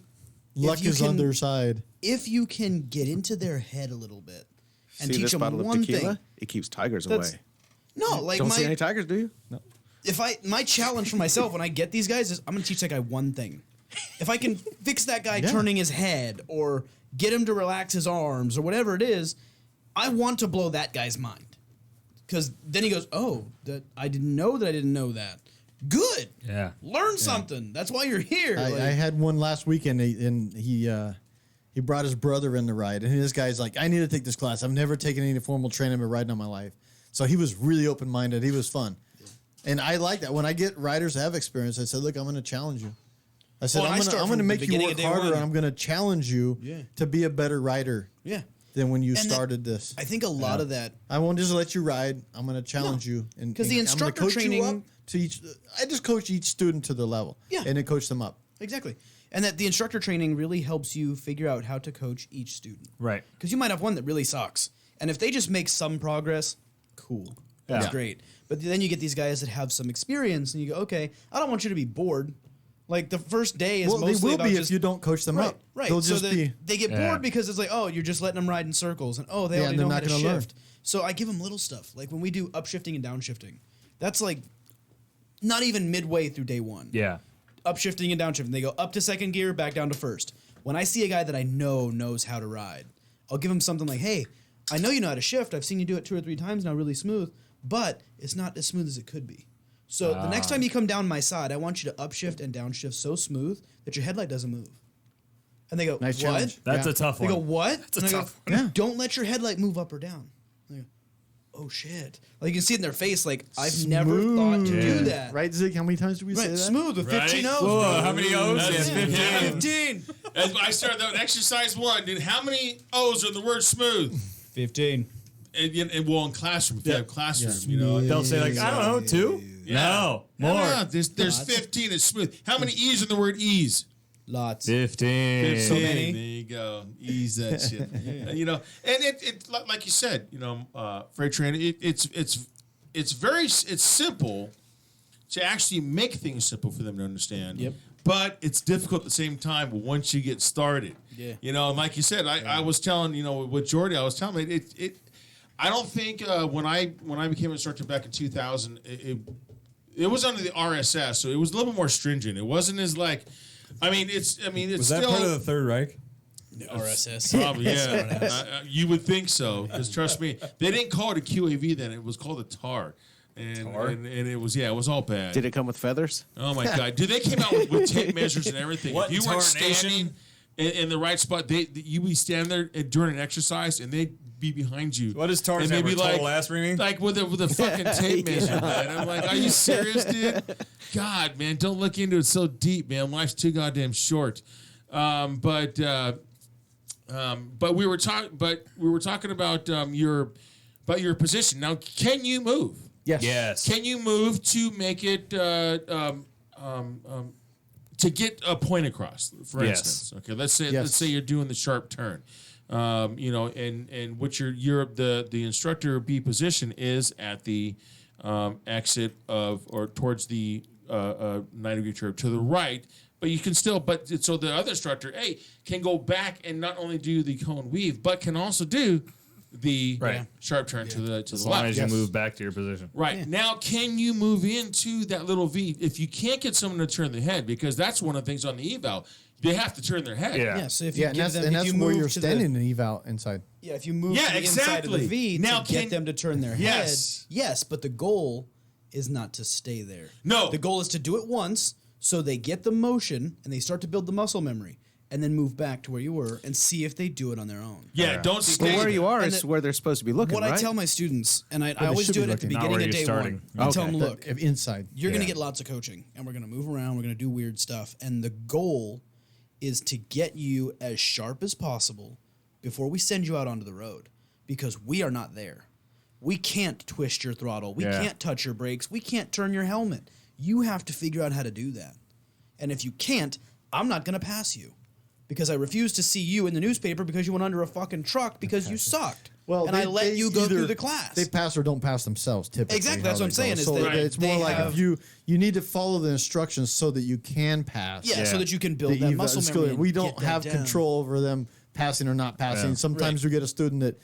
Luck if you is can- on their side. If you can get into their head a little bit and See teach this them bottle one of tequila? thing... It keeps tigers That's- away. No, like Don't see my... any tigers, do you? No. My challenge for myself when I get these guys is I'm going to teach that guy one thing. If I can fix that guy Yeah. turning his head or get him to relax his arms or whatever it is, I want to blow that guy's mind. Because then he goes, "Oh, that I didn't know that I didn't know that." Good. Yeah. Learn something. That's why you're here. I Like, had one last weekend, and he brought his brother in to ride, and this guy's like, "I need to take this class. I've never taken any formal training or riding in my life." So he was really open minded. He was fun, and I like that. When I get riders that have experience, I said, "Look, I'm going to challenge you." I said, Well, and I "I'm start going to from the make you beginning work of day harder, one. and I'm going to challenge you Yeah. to be a better rider yeah. than when you And that- started this. I think a lot of that... I won't just let you ride. I'm going to challenge you, and 'Cause the and I'm gonna instructor coach you training- up to each. I just coach each student to their level, Yeah. and then coach them up. Exactly. And that the instructor training really helps you figure out how to coach each student. Right. Because you might have one that really sucks. And if they just make some progress, cool. That's Yeah. great. But then you get these guys that have some experience and you go, okay, I don't want you to be bored. Like the first day is Well, they mostly will about be just, if you don't coach them right, up. right. They'll so just that be. they get Yeah. bored because it's like, oh, you're just letting them ride in circles and oh, they Yeah, already and they're know how not to gonna learn. shift. So I give them little stuff. Like when we do upshifting and downshifting, that's like not even midway through day one. Yeah. Upshifting and downshifting. They go up to second gear, back down to first. When I see a guy that I know knows how to ride, I'll give him something like, hey, I know you know how to shift. I've seen you do it 2 or 3 times now really smooth, but it's not as smooth as it could be. So the next time you come down my side, I want you to upshift and downshift so smooth that your headlight doesn't move. And they go, Nice what? challenge. That's Yeah. a tough They one. go, what? That's a And I go, tough one. Yeah. don't let your headlight move up or down. And they go, oh shit. Like you can see it in their face, like, I've never thought to do Yeah. that. Right, Zig? How many times did we say Right, that? smooth with 15 O's. Whoa, bro. how many O's? That's Yeah, 15. 15. As I started that exercise 1, dude, how many O's are in the word smooth? 15. And well, in classroom, if you Yeah. have classroom, Yeah. They'll say like, I don't know, 2? No, more. No, there's 15 is smooth. How many E's in the word ease? Lots. 15. So many. There you go. Ease that shit. And it like you said, freight training. It's simple to actually make things simple for them to understand. Yep. But it's difficult at the same time once you get started. Yeah. And like you said, I was telling with Jordy, I was telling him it. I don't think when I became an instructor back in 2000, it was under the RSS, so it was a little bit more stringent. It wasn't as like, it's Was still that part of the Third Reich? RSS. probably yeah. You would think so, because trust me, they didn't call it a QAV then. It was called a TAR. And it was it was all bad. Did it come with feathers? Oh my god, dude! They came out with tape measures and everything. What If you weren't tarnation? standing in the right spot, you be standing there during an exercise, and they'd be behind you. What is TAR And stand they'd for? Total ass reaming? like with a fucking tape measure, man. I'm like, are you serious, dude? God, man, don't look into it so deep, man. Life's too goddamn short. But we were talking about your position. Now, can you move? Yes. Can you move to make it to get a point across? For Yes. instance, okay. Let's Yes. say you're doing the sharp turn, and what the instructor B position is at the exit of or towards the 90-degree turn to the right. But you can still, so the other instructor A can go back and not only do the cone weave, but can also do the Right. sharp turn to the As long left. as you move back to your position. Right. Now, can you move into that little V if you can't get someone to turn their head? Because that's one of the things on the eval. They have to turn their head. Yeah. Yeah, so if you Yeah, and give that's, them, and if that's you where move you're to standing in eval inside. if you move Yeah, to the inside of the exactly. V Now, to get can- them to turn their Yes. head, yes, but the goal is not to stay there. No. The goal is to do it once so they get the motion and they start to build the muscle memory. and then move back to where you were and see if they do it on their own. Yeah, don't But stay where you are And is the- where they're supposed to be looking, What right? I tell my students, and I they always should do be it at the looking. Not beginning where of you're day starting. one. I tell them, The- look, inside. you're going to get lots of coaching, and we're going to move around. We're going to do weird stuff. And the goal is to get you as sharp as possible before we send you out onto the road, because we are not there. We can't twist your throttle. We can't touch your brakes. We can't turn your helmet. You have to figure out how to do that. And if you can't, I'm not going to pass you, because I refuse to see you in the newspaper because you went under a fucking truck because you sucked. Well, and I let you go through the class. They pass or don't pass themselves, typically. Exactly, how that's what I'm they saying, go. is So they- it's more they like have- if you need to follow the instructions so that you can pass. Yeah, so that you can build the that eva- muscle skill. memory. and We get don't that have down. control over them passing or not passing. Yeah. Sometimes Right. you get a student that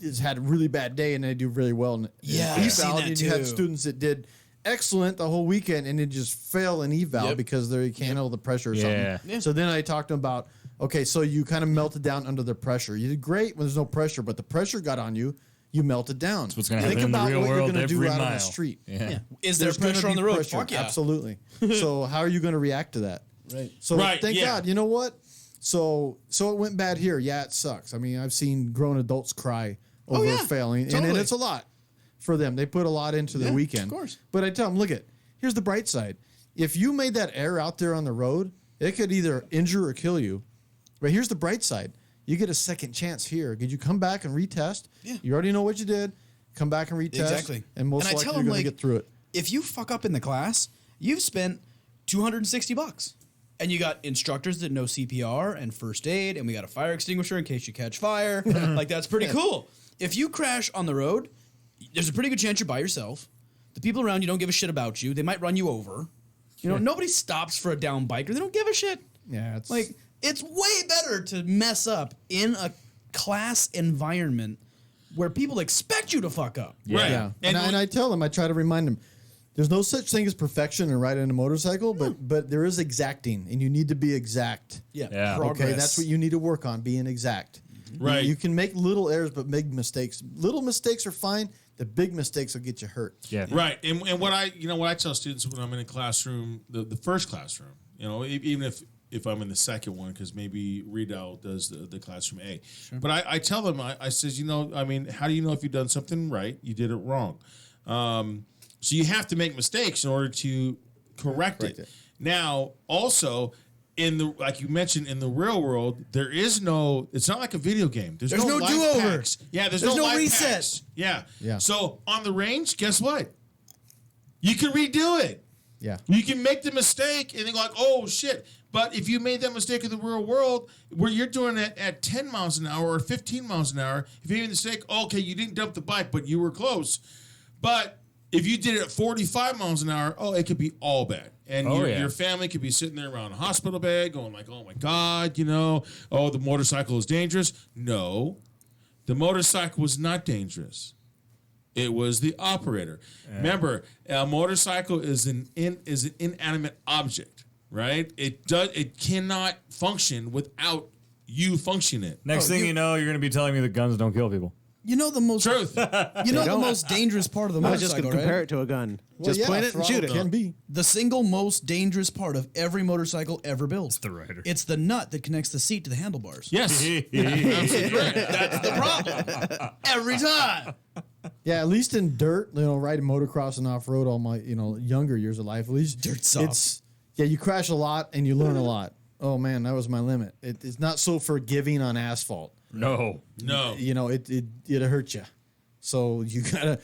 has had a really bad day and they do really well. In Yeah, in I've seen eval, that and you had too. students that did excellent the whole weekend and then just fail in eval Yep. because they can't handle the pressure or Yeah. something. Yeah. So then I talked to them about, okay, so you kind of melted down under the pressure. You did great when there's no pressure, but the pressure got on you. You melted down. That's what's gonna Think happen in the about real what you're world gonna do every out on the mile. street. Yeah. Is there There's gonna pressure on be the road? pressure. Fuck yeah. Absolutely. So how are you going to react to that? Right. So Right, thank yeah. God. You know what? So it went bad here. Yeah, it sucks. I mean, I've seen grown adults cry over yeah, failing, and totally. it's a lot for them. They put a lot into the Yeah, weekend. of course. But I tell them, look, here's the bright side. If you made that error out there on the road, it could either injure or kill you. But here's the bright side. You get a second chance here. Could you come back and retest? Yeah. You already know what you did. Come back and retest. Exactly. And most I likely tell you're them, going to like, get through it. if you fuck up in the class, you've spent $260, and you got instructors that know CPR and first aid, and we got a fire extinguisher in case you catch fire. Like, that's pretty cool. If you crash on the road, there's a pretty good chance you're by yourself. The people around you don't give a shit about you. They might run you over. You know, nobody stops for a down biker. They don't give a shit. Yeah, it's Like, it's way better to mess up in a class environment where people expect you to fuck up. Right. Yeah, And and I tell them, I try to remind them, there's no such thing as perfection in riding a motorcycle, but there is exacting, and you need to be exact. Yeah. Yeah. Progress. Okay, that's what you need to work on, being exact. Right. You can make little errors, but big mistakes. Little mistakes are fine. The big mistakes will get you hurt. Yeah. Right, and what I tell students when I'm in a classroom, the first classroom, even if I'm in the second one, because maybe Redell does the classroom A, but I tell them, I says, how do you know if you've done something right? You did it wrong, so you have to make mistakes in order to correct it. Now, also. Like you mentioned, in the real world, there is no. It's not like a video game. There's no no life do-over. packs. Yeah, there's no life reset. packs. Yeah. Yeah. So on the range, guess what? You can redo it. Yeah. You can make the mistake and then go like, oh shit. But if you made that mistake in the real world where you're doing it at 10 miles an hour or 15 miles an hour, if you made a mistake, okay, you didn't dump the bike, but you were close. But if you did it at 45 miles an hour, it could be all bad. And your family could be sitting there around a hospital bed going like, oh my God, the motorcycle is dangerous. No, the motorcycle was not dangerous. It was the operator. Remember, a motorcycle is an inanimate object, right? It cannot function without you functioning it. Next thing you know, you're going to be telling me that guns don't kill people. You know the most Truth. the most dangerous part of the I was just motorcycle, going to compare right? it to a gun. Well, Just yeah, point it and shoot throttle it. Can be. The single most dangerous part of every motorcycle ever built. The rider. It's the nut that connects the seat to the handlebars. Yes. That's the problem. Every time. Yeah, at least in dirt, riding motocross and off road all my younger years of life. At least Dirt's soft. you crash a lot and you learn a lot. Oh man, that was my limit. It's not so forgiving on asphalt. No. No. It'll hurt you. So you gotta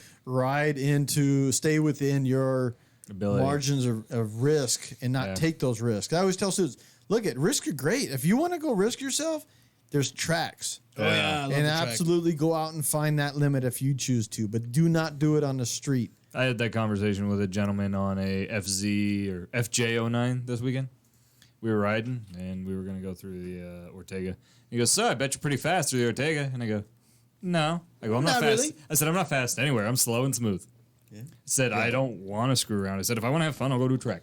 stay within your Ability. margins of risk and not take those risks. I always tell students, look, risks are great. If you want to go risk yourself, there's tracks. Oh yeah, I love And the track. absolutely go out and find that limit if you choose to, but do not do it on the street. I had that conversation with a gentleman on a FZ or FJ09 this weekend. We were riding, and we were going to go through the Ortega. He goes, so I bet you're pretty fast through the Ortega. And I go, no. I go, I'm not fast. really. I said, I'm not fast anywhere. I'm slow and smooth. I said, I don't want to screw around. I said, if I want to have fun, I'll go to a track.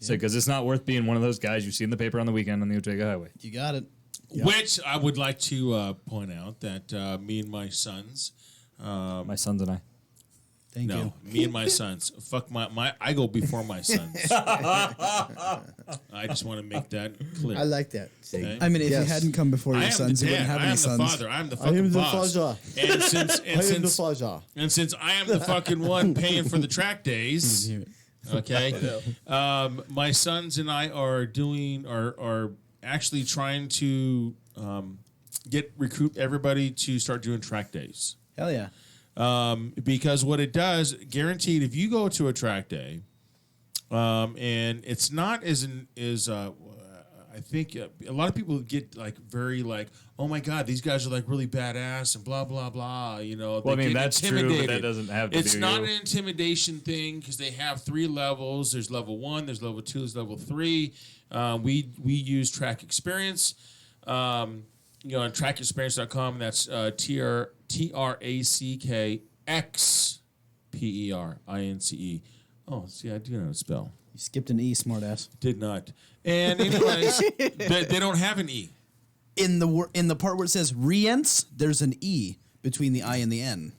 I said, because it's not worth being one of those guys you see in the paper on the weekend on the Ortega Highway. You got it. Which I would like to point out that me and my sons, My sons and I. Thank No, you. me and my sons. Fuck my. I go before my sons. I just want to make that clear. I like that. See? Okay? I mean, if you Yes. hadn't come before I your am sons, the you wouldn't dad. have I any am sons. the father. I'm the I am fucking the boss. father. And since I am the father. and since I am the fucking one paying for the track days, okay, my sons and I are actually trying to recruit everybody to start doing track days. Hell yeah. Because what it does, guaranteed, if you go to a track day, and it's not I think a lot of people get like very like, oh my God, these guys are like really badass and blah blah blah. You know, Well, I they mean, get that's true, but intimidated. that doesn't have to It's be not you. an intimidation thing because they have 3 levels. There's level 1, there's level 2, there's level 3. We use Track Experience. On trackexperience.com. That's TRACKXPERINCE. Oh, see, I do know how to spell. You skipped an E, smartass. Did not. And anyways, they don't have an E. In the part where it says rience, there's an E between the I and the N.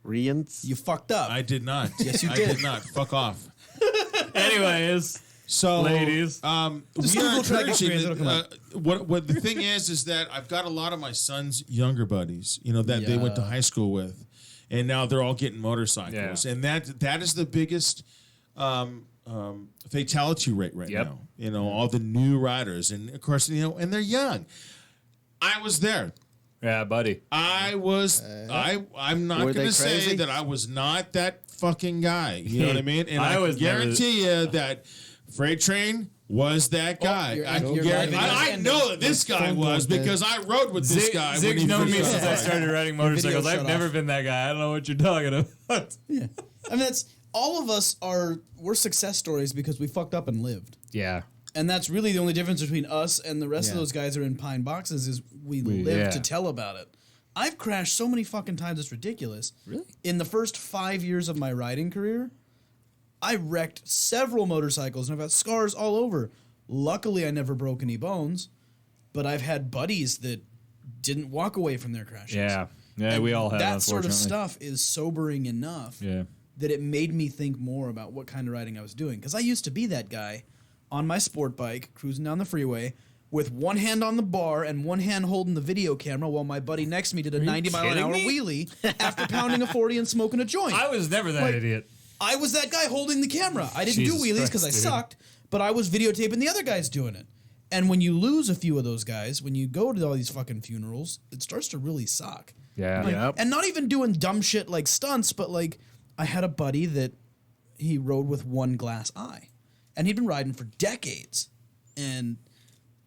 Rience. You fucked up. I did not. Yes, you I did. did not. Fuck off. Anyways, So, ladies. we are Google Track encouraging. Experience, it'll come up. What the thing is that I've got a lot of my son's younger buddies, that they went to Yeah. high school with, and now they're all getting motorcycles, Yeah. and that is the biggest fatality rate right Yep. now. All the new riders, and of course, and they're young. I was there. Yeah, buddy. I was. I'm not Were going they to say crazy? that I was not that fucking guy. You know what I mean? And I I was can guarantee you that Freight Train was that guy. you're- I can you're guarantee. driving I in know that this guy phone was call, because I rode with this guy. when Zig's he known first me got since I hired. started riding motorcycles. shut I've never off. been that guy. I don't know what you're talking about. Yeah. I mean, that's all of us we're success stories because we fucked up and lived. Yeah. And that's really the only difference between us and the rest of Yeah. those guys who are in pine boxes is we live yeah. to tell about it. I've crashed so many fucking times, it's ridiculous. Really? In the first 5 years of my riding career, I wrecked several motorcycles and I've got scars all over. Luckily, I never broke any bones, but I've had buddies that didn't walk away from their crashes. Yeah. Yeah, And we all have, that sort of unfortunately. stuff is sobering enough Yeah. that it made me think more about what kind of riding I was doing. Because I used to be that guy on my sport bike, cruising down the freeway, with one hand on the bar and one hand holding the video camera while my buddy next to me did a 90-mile-an-hour kidding me? wheelie after pounding a 40 and smoking a joint. I was never that Like, idiot. I was that guy holding the camera. I didn't Jesus do wheelies because I Christ, dude. sucked, but I was videotaping the other guys doing it. And when you lose a few of those guys, when you go to all these fucking funerals, it starts to really suck. Yeah. Like, Yep. And not even doing dumb shit like stunts, but like I had a buddy that he rode with one glass eye. And he'd been riding for decades. And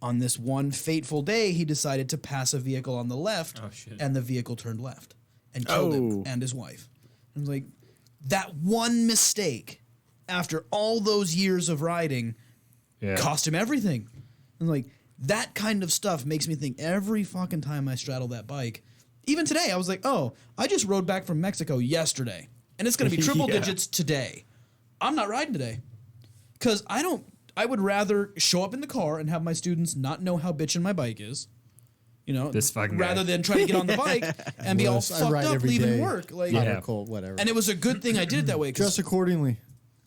on this one fateful day, he decided to pass a vehicle on the left. Oh, shit. And the vehicle turned left and killed him Oh. and his wife. I was like, that one mistake after all those years of riding Yeah. cost him everything. And like that kind of stuff makes me think every fucking time I straddle that bike. Even today, I was like, oh, I just rode back from Mexico yesterday, and it's going to be triple Yeah. digits today. I'm not riding today because I would rather show up in the car and have my students not know how bitchin' my bike is. This fucking guy. rather than try to get on the bike and be all Yes, I fucked ride up every leaving day. work. Like, Hot Yeah. or cold, whatever. and it was a good thing I did it that way. 'Cause Dress accordingly.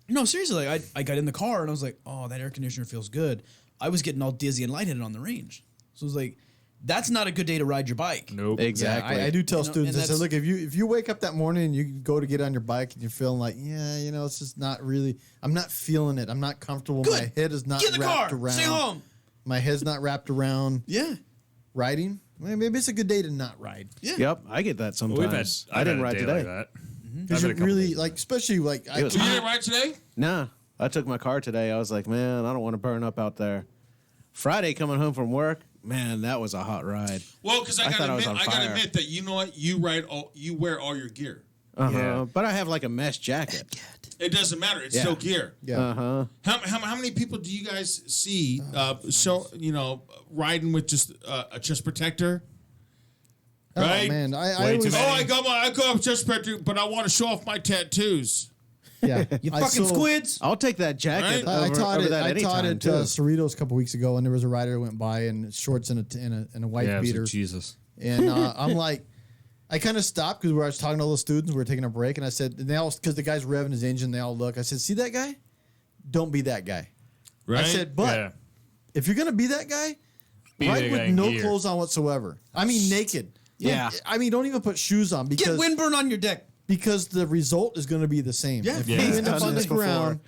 no, seriously, like I got in the car and I was like, oh, that air conditioner feels good. I was getting all dizzy and lightheaded on the range. So it was like, that's not a good day to ride your bike. Nope. Exactly. Yeah, I do tell You know, students, and I said, that's- look, if you wake up that morning and you go to get on your bike and you're feeling like, it's just not really, I'm not feeling it. I'm not comfortable. Good. My head is not Get in the wrapped car. around. Stay home. My head's not wrapped around Yeah. riding. Well, maybe it's a good day to not ride. Yeah. Yep, I get that sometimes. We've had. I didn't ride a day today. like that. Because I've you're had a couple really, days. like, especially like, I, was So you didn't ride today? Nah, I took my car today. I was like, man, I don't want to burn up out there. Friday coming home from work, man, that was a hot ride. Well, because I I gotta thought I was admit, on I gotta fire. admit that you know what, you wear all your gear. Yeah. But I have like a mesh jacket. It doesn't matter. It's Yeah. still gear. yeah. How many people do you guys see riding with just a chest protector? Oh, Right? man. I Way too always, many. I got a chest protector, but I want to show off my tattoos. yeah. You I fucking saw- squids. I'll take that jacket Right? over, I taught over it. that I taught anytime it too. Cerritos a couple weeks ago, and there was a rider that went by in shorts and a wife Yeah, I was beater, like, Jesus. and I'm like, I kind of stopped because I was talking to all the students. We were taking a break, and I said, and they all, because the guy's revving his engine, they all look. I said, see that guy? Don't be that guy. Right? I said, but if you're going to be that guy, ride with no clothes on whatsoever. I mean, naked. Yeah. I mean, don't even put shoes on because Get windburn on your deck. because the result is going to be the same. Yeah. If Yeah. you end up Done on the this before. ground,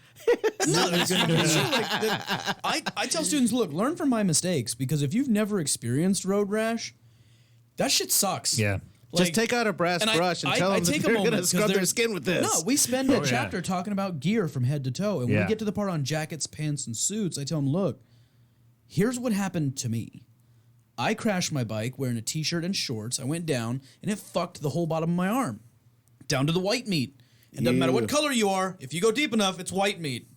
No, it's true. I tell students, look, learn from my mistakes because if you've never experienced road rash, that shit sucks. Yeah. Just take out a brass brush and tell them that they're going to scrub their skin with this. No, we spend a chapter talking about gear from head to toe. And when we get to the part on jackets, pants, and suits, I tell them, look, here's what happened to me. I crashed my bike wearing a t-shirt and shorts. I went down, and it fucked the whole bottom of my arm. Down to the white meat. And doesn't matter what color you are, if you go deep enough, it's white meat.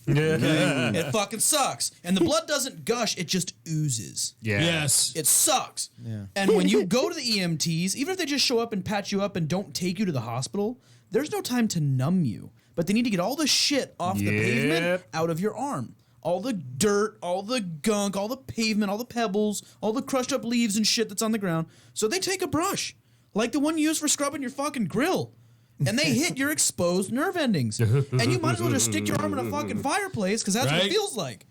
Okay? It fucking sucks. And the blood doesn't gush, it just oozes. Yeah. Yes. It sucks. Yeah. And when you go to the EMTs, even if they just show up and patch you up and don't take you to the hospital, there's no time to numb you. But they need to get all the shit off the pavement out of your arm. All the dirt, all the gunk, all the pavement, all the pebbles, all the crushed up leaves and shit that's on the ground. So they take a brush, like the one you use for scrubbing your fucking grill. And they hit your exposed nerve endings. And you might as well just stick your arm in a fucking fireplace because that's what it feels like.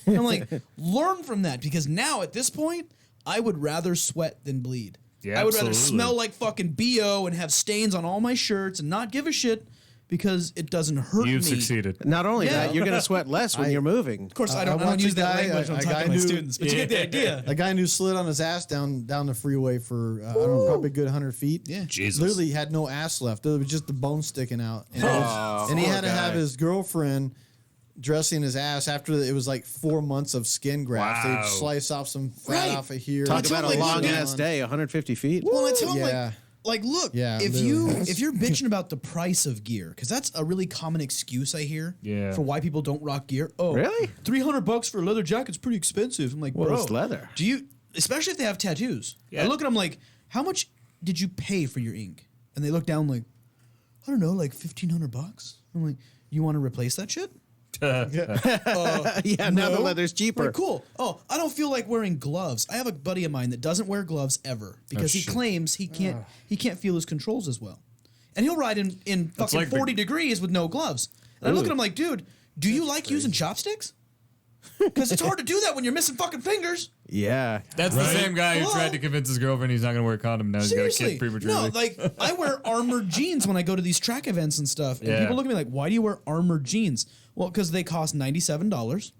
And I'm like, learn from that because now at this point, I would rather sweat than bleed. Yeah, I would rather absolutely. smell like fucking BO and have stains on all my shirts and not give a shit because it doesn't hurt me. You've succeeded. Not only Yeah. that, you're going to sweat less when you're moving. Of course, I I don't watched use a that guy- language when a I'm guy talking to my who- students, but you get the idea. a guy who slid on his ass down the freeway for I don't know, probably a good 100 feet. Yeah. Jesus. Literally had no ass left. There was just the bone sticking out. And, and he poor had to have guy. his girlfriend dressing his ass after it was like 4 months of skin grafts. Wow. They'd slice off some fat Right. off of here. Talk tell about a him, like, long look, ass day, 150 feet. Well, I tell them Yeah. like, look, Yeah, if literally. you're bitching about the price of gear, because that's a really common excuse I hear for why people don't rock gear. Oh, Really? $300 for a leather jacket's pretty expensive. I'm like, Well, bro, it's leather. do you? Especially if they have tattoos. Yeah. I look at them like, how much did you pay for your ink? And they look down like, I don't know, like $1,500. I'm like, you want to replace that shit? Yeah, now the No. leather's cheaper. Like, cool. Oh, I don't feel like wearing gloves. I have a buddy of mine that doesn't wear gloves ever because he claims he can't feel his controls as well. And he'll ride in fucking like the- 40 degrees with no gloves. And I look at him like, dude, do you like using chopsticks? Because it's hard to do that when you're missing fucking fingers. Yeah. That's the same guy who Hello? tried to convince his girlfriend he's not going to wear a condom. Now he's got a Seriously. kid prematurely. No, like, I wear armored jeans when I go to these track events and stuff. And Yeah. people look at me like, why do you wear armored jeans? Well, because they cost $97.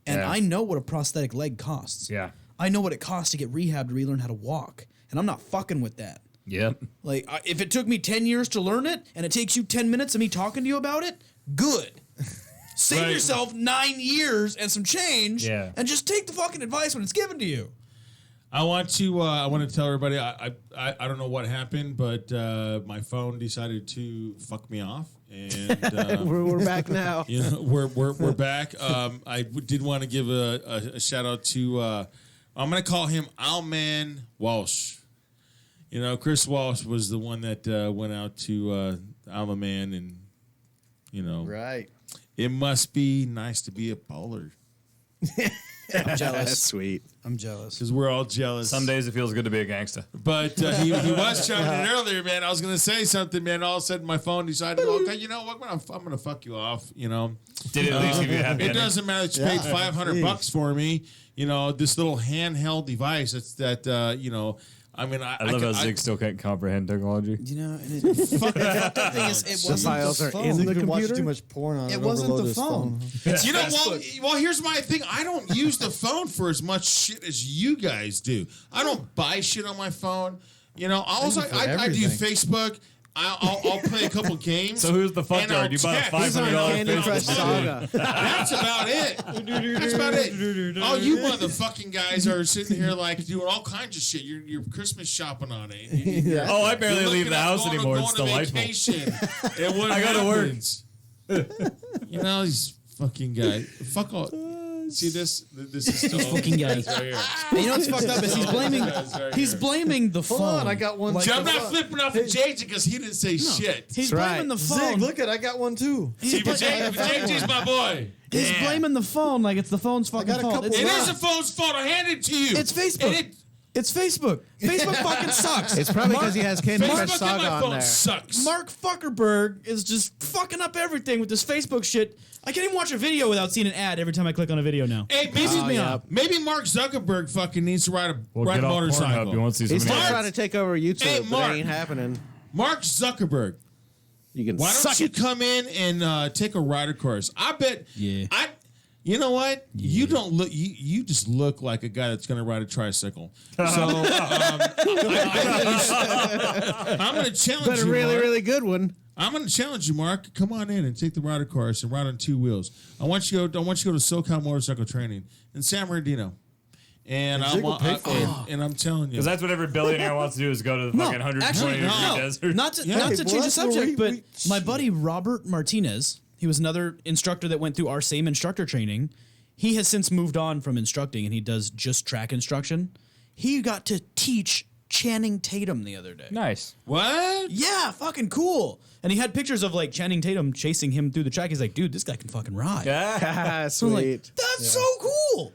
And Yeah. I know what a prosthetic leg costs. Yeah. I know what it costs to get rehabbed to relearn how to walk. And I'm not fucking with that. Yep. Like, if it took me 10 years to learn it and it takes you 10 minutes of me talking to you about it, good. Save Right. yourself 9 years and some change and just take the fucking advice when it's given to you. I want to tell everybody I don't know what happened, but my phone decided to fuck me off, and We're back now. you know, we're back. I did want to give a shout out to I'm gonna call him Owlman Walsh. You know, Chris Walsh was the one that went out to Owlman, and you know, Right. it must be nice to be a baller I'm That's jealous. sweet. I'm jealous. because we're all jealous. Some days it feels good to be a gangster. But he was chiming in earlier, man. I was gonna say something, man. All of a sudden, my phone decided, okay, you know what? I'm gonna fuck you off. You know, Did it at least give you a happy it ending? doesn't matter that you paid $500 for me. You know, this little handheld device. It's that you know. I mean, I love how Zig still can't comprehend technology. You know, and it, fuck, the fucked up thing is, it The wasn't files the are phone. in He's the been watching computer? too much porn on it. It wasn't overloaded the his phone. You know, Facebook. well, here's my thing. I don't use the phone for as much shit as you guys do. I don't buy shit on my phone. You know, I do everything. Facebook. I'll play a couple games. So who's the fuck and dog? I'll You bought a text. He's on $500 Candy Facebook Crush Saga. That's about it. That's about it. All you motherfucking guys are sitting here like doing all kinds of shit. You're Christmas shopping on it. Yeah. Oh, I barely You're leave looking the at house going anymore. on It's delightful. vacation. And what I gotta work. happens? You know, these fucking guys. Fuck all. See this? This is still fucking guys. right here. And you know what's fucked up is he's blaming the phone. Hold on, I got one. Like See, I'm the not phone. flipping off at JJ because he didn't say shit. He's That's blaming right. the phone. Zig, look at, I got one too. See, but JJ's my boy. He's blaming the phone like it's the phone's fucking got a fault. couple It's It not. is the phone's fault. I handed it to you. It's Facebook. And It's Facebook. Facebook fucking sucks. It's probably because he has Candy Crush Facebook on Saga my on phone there. sucks. Mark Zuckerberg is just fucking up everything with this Facebook shit. I can't even watch a video without seeing an ad every time I click on a video now. Hey, maybe Mark Zuckerberg fucking needs to ride a Get off motorcycle. Pornhub. You won't see He's somebody still else. trying to take over YouTube, Hey, but Mark. it ain't happening. Mark Zuckerberg, You can why suck don't you it. come in and take a rider course? I bet. Yeah. You know what? You don't look. You just look like a guy that's going to ride a tricycle. So I'm going to challenge But a you. really, Mark. really good one. I'm going to challenge you, Mark. Come on in and take the rider course and ride on 2 wheels. I want you to go to SoCal Motorcycle Training in San Bernardino. And Zig will pay for it. and I'm telling you, Because that's what every billionaire wants to do is go to the fucking 120 actually, degree no. desert. Not to Yeah. not Hey, to well, change the that's where subject, we- but my buddy Robert Martinez, he was another instructor that went through our same instructor training. He has since moved on from instructing and he does just track instruction. He got to teach Channing Tatum the other day. Nice. what? Yeah, fucking cool. And he had pictures of like Channing Tatum chasing him through the track. He's like, dude, this guy can fucking ride. So I'm like, Sweet. that's so cool.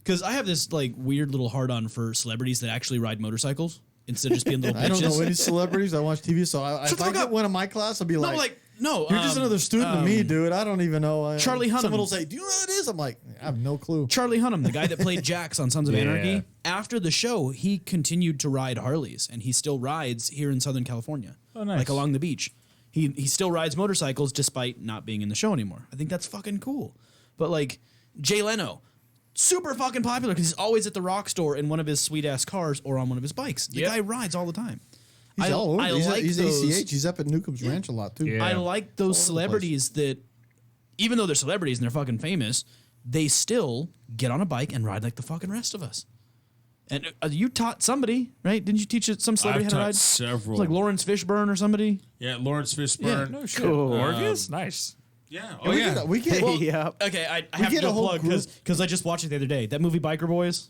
Because I have this like weird little hard on for celebrities that actually ride motorcycles instead of just being little bitches. I don't know any celebrities. I watch TV, so Shut if the I fuck get up. one in my class, I'll be No, like, like, no. you're just another student to me, dude. I don't even know. Charlie Hunnam. Someone will say, do you know what it is? I'm like, I have no clue. Charlie Hunnam, the guy that played Jax on Sons of Yeah. Anarchy, after the show, he continued to ride Harleys, and he still rides here in Southern California. Oh, nice. Like along the beach. He still rides motorcycles despite not being in the show anymore. I think that's fucking cool. But like, Jay Leno, super fucking popular because he's always at the rock store in one of his sweet-ass cars or on one of his bikes. The Yep. guy rides all the time. He's all over. He's those- ACH. He's up at Newcomb's Ranch a lot, too. Yeah. I like those All over the celebrities that, even though they're celebrities and they're fucking famous, they still get on a bike and ride like the fucking rest of us. And you taught somebody, right? Didn't you teach some celebrity I've how to taught ride? several. It was like Lawrence Fishburne or somebody. Yeah, Lawrence Fishburne. Yeah, No shit. Cool. Morpheus? Nice. Yeah. And Oh, yeah. We get Well, Yep. Okay, I have to get do a a whole plug group- because I just watched it the other day. That movie Biker Boys.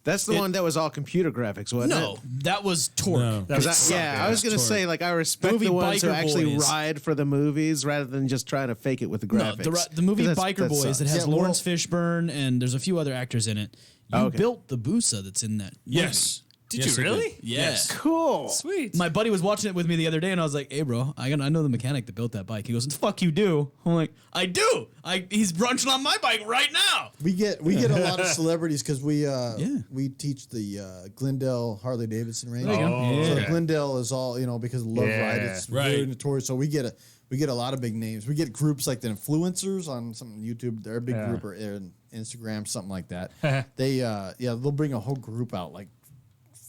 That's the one that was all computer graphics, wasn't No, it? that was Torque. No. That I was gonna Torque. say, like, I respect Movie the ones who Biker actually Boys. ride for the movies rather than just trying to fake it with the No, graphics. the movie 'Cause Biker Boys sucks. that has Yeah, well- Lawrence Fishburne and there's a few other actors in it. You Okay. built the Busa that's in that. movie. Yes. Did Yes, you I really? Yeah. Cool. Sweet. My buddy was watching it with me the other day, and I was like, "Hey, bro, I know the mechanic that built that bike." He goes, "The fuck you do?" I'm like, "I do. He's running on my bike right now." We get a lot of celebrities because we teach the Glendale Harley Davidson range. There you go. Oh, So okay. Glendale is all because of Love Yeah. Ride. It's Right. very notorious. So we get a lot of big names. We get groups like the influencers on some YouTube. They're a big Yeah. group or Instagram, something like that. They they'll bring a whole group out like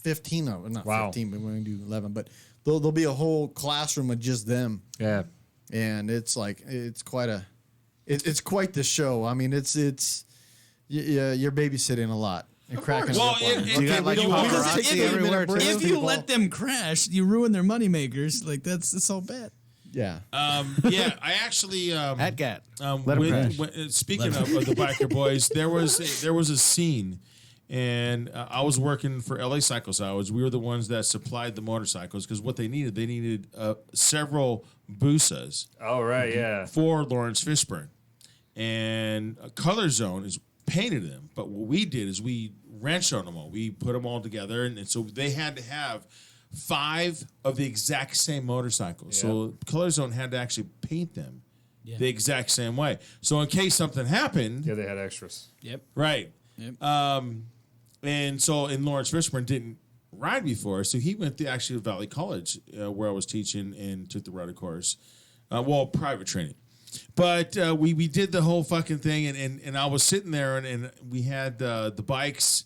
15 of them, not Wow. 15, but we're gonna do 11. But there'll be a whole classroom of just them, Yeah. and it's quite the show. I mean, you're babysitting a lot and cracking. Well, up on them. You got, like, we paparazzi just take a everywhere, minute break. too? If you People- let them crash, you ruin their moneymakers. Like that's so bad. yeah. Yeah, I actually Hat Gat. Um, Let 'em crash. speaking of the Biker Boys, there was a scene, and I was working for LA Cycles Hours. We were the ones that supplied the motorcycles because what they needed several Busas Oh, right. Yeah. for Lawrence Fishburne, and Color Zone is painted them. But what we did is we wrenched on them all. We put them all together, and so they had to have 5 of the exact same motorcycles. So Color Zone had to actually paint them the exact same way. So in case something happened, Yeah, they had extras. Yep. right? Yep. And Lawrence Fishburne didn't ride before, so he went to actually Valley College where I was teaching and took the rider course, private training. But we did the whole fucking thing, and I was sitting there, and we had the bikes,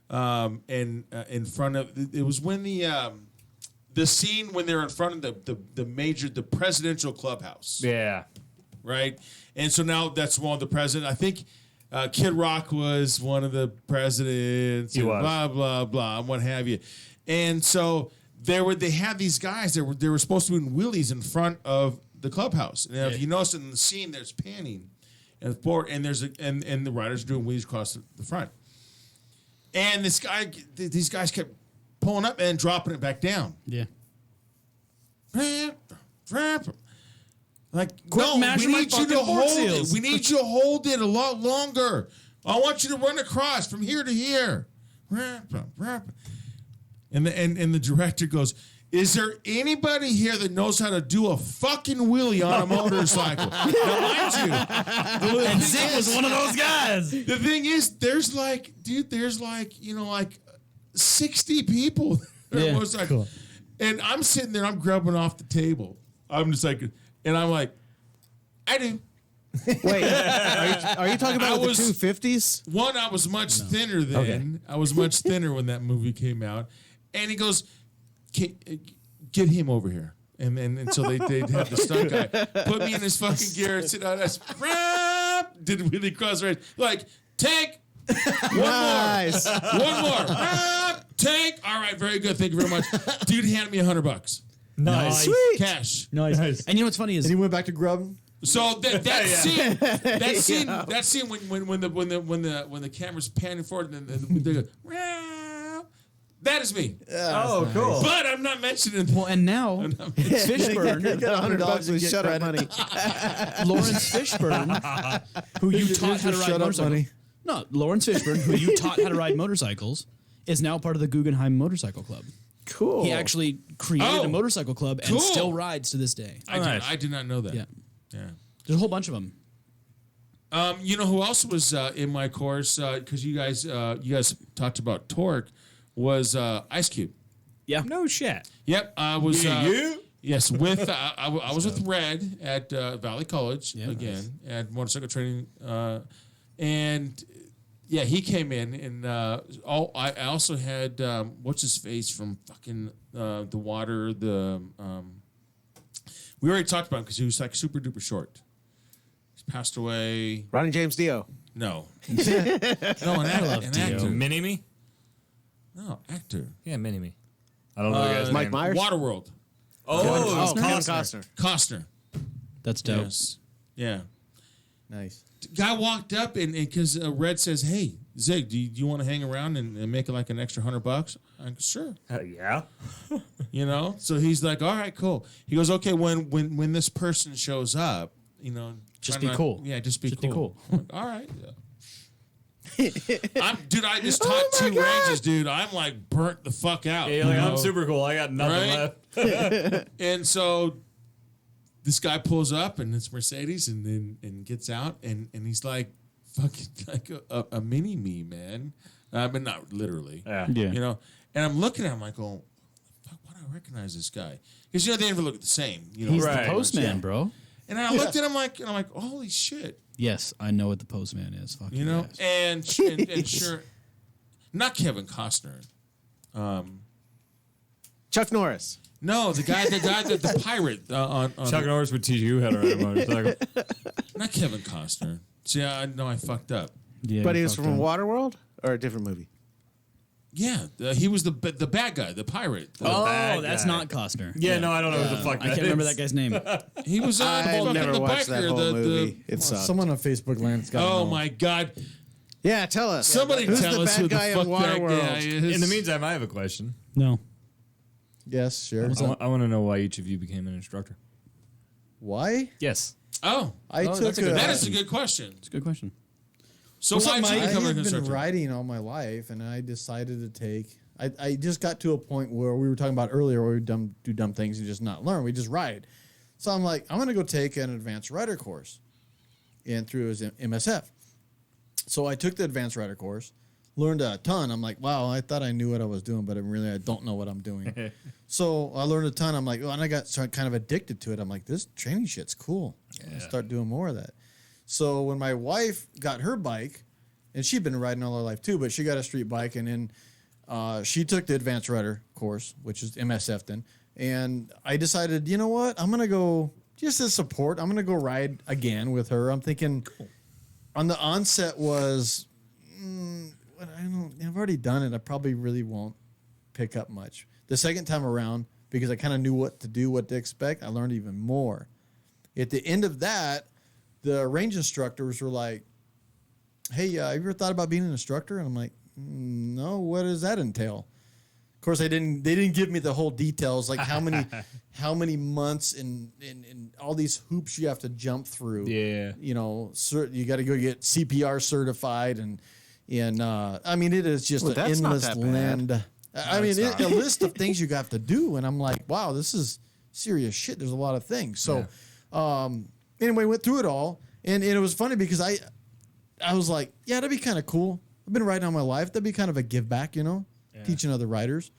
and in front of it was when the scene when they're in front of the presidential clubhouse, Yeah. right? And so now that's one of the president. I think Kid Rock was one of the presidents. He and was. blah blah blah, and what have you. And so they had these guys that were supposed to be doing wheelies in front of the clubhouse. And if you notice in the scene, there's panning and forward, and and the riders are doing wheelies across the front. And these guys kept pulling up and dropping it back down. Yeah. Like, Quit no, we mashing my need you to fucking fork hold it. seals. We need you to hold it a lot longer. I want you to run across from here to here. And the director goes, is there anybody here that knows how to do a fucking wheelie on a motorcycle? Now, mind you, And Zig was one of those guys. the thing is, there's like 60 people. Yeah, Cool. And I'm sitting there, I'm grubbing off the table. I'm just like, and I'm like, I do. Wait, are you talking about the 250s? One, I was much thinner then. Okay. I was much thinner when that movie came out. And he goes, get him over here. And so they'd have the stunt guy put me in his fucking gear and sit on us. Did really cross right. Like, take Nice. one more. Take. All right, very good. Thank you very much. Dude handed me $100. Nice. Sweet. Cash. Nice. And you know what's funny is And he went back to grubbing. So that scene when the camera's panning forward and they go, that is me. Oh, cool. But I'm not mentioning. well, and now Fishburne, Got $100 with shut up money. Lawrence Fishburne, who you taught how to ride shut up motorcycles. money. No, Lawrence Fishburne, who you taught how to ride motorcycles, is now part of the Guggenheim Motorcycle Club. Cool. He actually created a motorcycle club and cool. still rides to this day. I did not know that. Yeah. Yeah. There's a whole bunch of them. You know who else was in my course? Because you guys talked about torque. Was Ice Cube. Yeah. No shit. Yep, I was. You? Yes, with I was with Red at Valley College again at motorcycle training, and yeah, he came in and I also had what's his face from fucking the water we already talked about him because he was like super duper short. He's passed away. Ronnie James Dio. No, no, an actor. Mini-Me? No, actor. Yeah, Mini-Me. I don't know the guy's Mike name. Myers? Waterworld. Oh, Kevin Costner. Costner. Costner. That's dope. Yes. Yeah. Nice. Guy walked up and because Red says, "Hey, Zig, do you want to hang around and make like an extra $100?" I'm like, "Sure." Yeah. You know. So he's like, "All right, cool." He goes, "Okay, when this person shows up, you know, Just try be not- cool. Yeah, just be Just be cool. cool. I'm like, all right. Dude, I just taught two ranges, dude. I'm like burnt the fuck out. Yeah, like, you I'm know? super cool. I got nothing Right? left. And so this guy pulls up and it's Mercedes and gets out and he's like fucking like a mini me, man. But not literally. Yeah. You know, and I'm looking at him like, oh, fuck, why do I recognize this guy? Because you know they never look the same. You know, He's Right. the postman, Yeah. bro. And I looked at him like, and I'm like, holy shit. Yes, I know what the postman is. Fuck You know, guys. and sure, not Kevin Costner. Chuck Norris. No, the guy, the pirate on Chuck Norris would teach you how to ride a motorcycle. not Kevin Costner. See, I know I fucked up. Yeah, But he you was fucked from up. Waterworld or a different movie? Yeah, he was the bad guy, the pirate. Oh, bad that's guy. not Costner. Yeah, no, I don't know what the fuck I that can't remember is. that guy's name. He was I fucking never the watched biker. that whole movie. It sucked. Someone on Facebook land's got. Oh my god! Yeah, tell us. Somebody Who's tell the us bad who the guy in fuck that Waterworld? guy is. In the meantime, I have a question. No. Yes, sure. I want to know why each of you became an instructor. Why? Yes. Oh, I took that's a good- that is a good question. It's a good question. So What's up, why did Mike? you I become an had been instructor? riding all my life, and I decided to take. I just got to a point where we were talking about earlier, where we do dumb things and just not learn. We just ride. So I'm like, I'm going to go take an advanced rider course, and through his MSF. So I took the advanced rider course, learned a ton. I'm like, wow, I thought I knew what I was doing, but I don't know what I'm doing. So I learned a ton. I'm like, oh, and I got kind of addicted to it. I'm like, this training shit's cool. I'm gonna start doing more of that. So when my wife got her bike, and she'd been riding all her life too, but she got a street bike, and then she took the advanced rider course, which is MSF then. And I decided, you know what? I'm going to go just as support. I'm going to go ride again with her. I'm thinking on the onset was, I've already done it. I probably really won't pick up much. The second time around, because I kind of knew what to do, what to expect, I learned even more. At the end of that, the range instructors were like, hey, have you ever thought about being an instructor? And I'm like, no, what does that entail? Of course, they didn't give me the whole details, like how many months and all these hoops you have to jump through. Yeah. You know, you got to go get CPR certified, and And I mean, it is just Well, an that's not endless that bad. land. I mean, a list of things you have to do, and I'm like, wow, this is serious shit. There's a lot of things. So, anyway, went through it all, and it was funny because I was like, yeah, that'd be kind of cool. I've been writing all my life. That'd be kind of a give back, teaching other writers.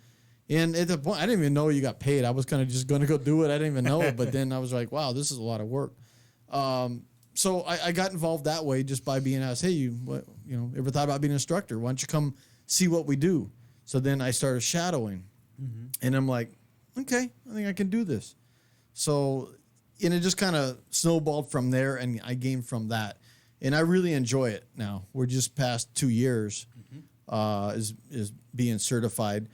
And at the point, I didn't even know you got paid. I was kind of just going to go do it. I didn't even know. But then I was like, wow, this is a lot of work. So I got involved that way just by being asked, hey, you ever thought about being an instructor? Why don't you come see what we do? So then I started shadowing. And I'm like, okay, I think I can do this. So, and it just kind of snowballed from there, and I gained from that. And I really enjoy it now. We're just past 2 years is being certified.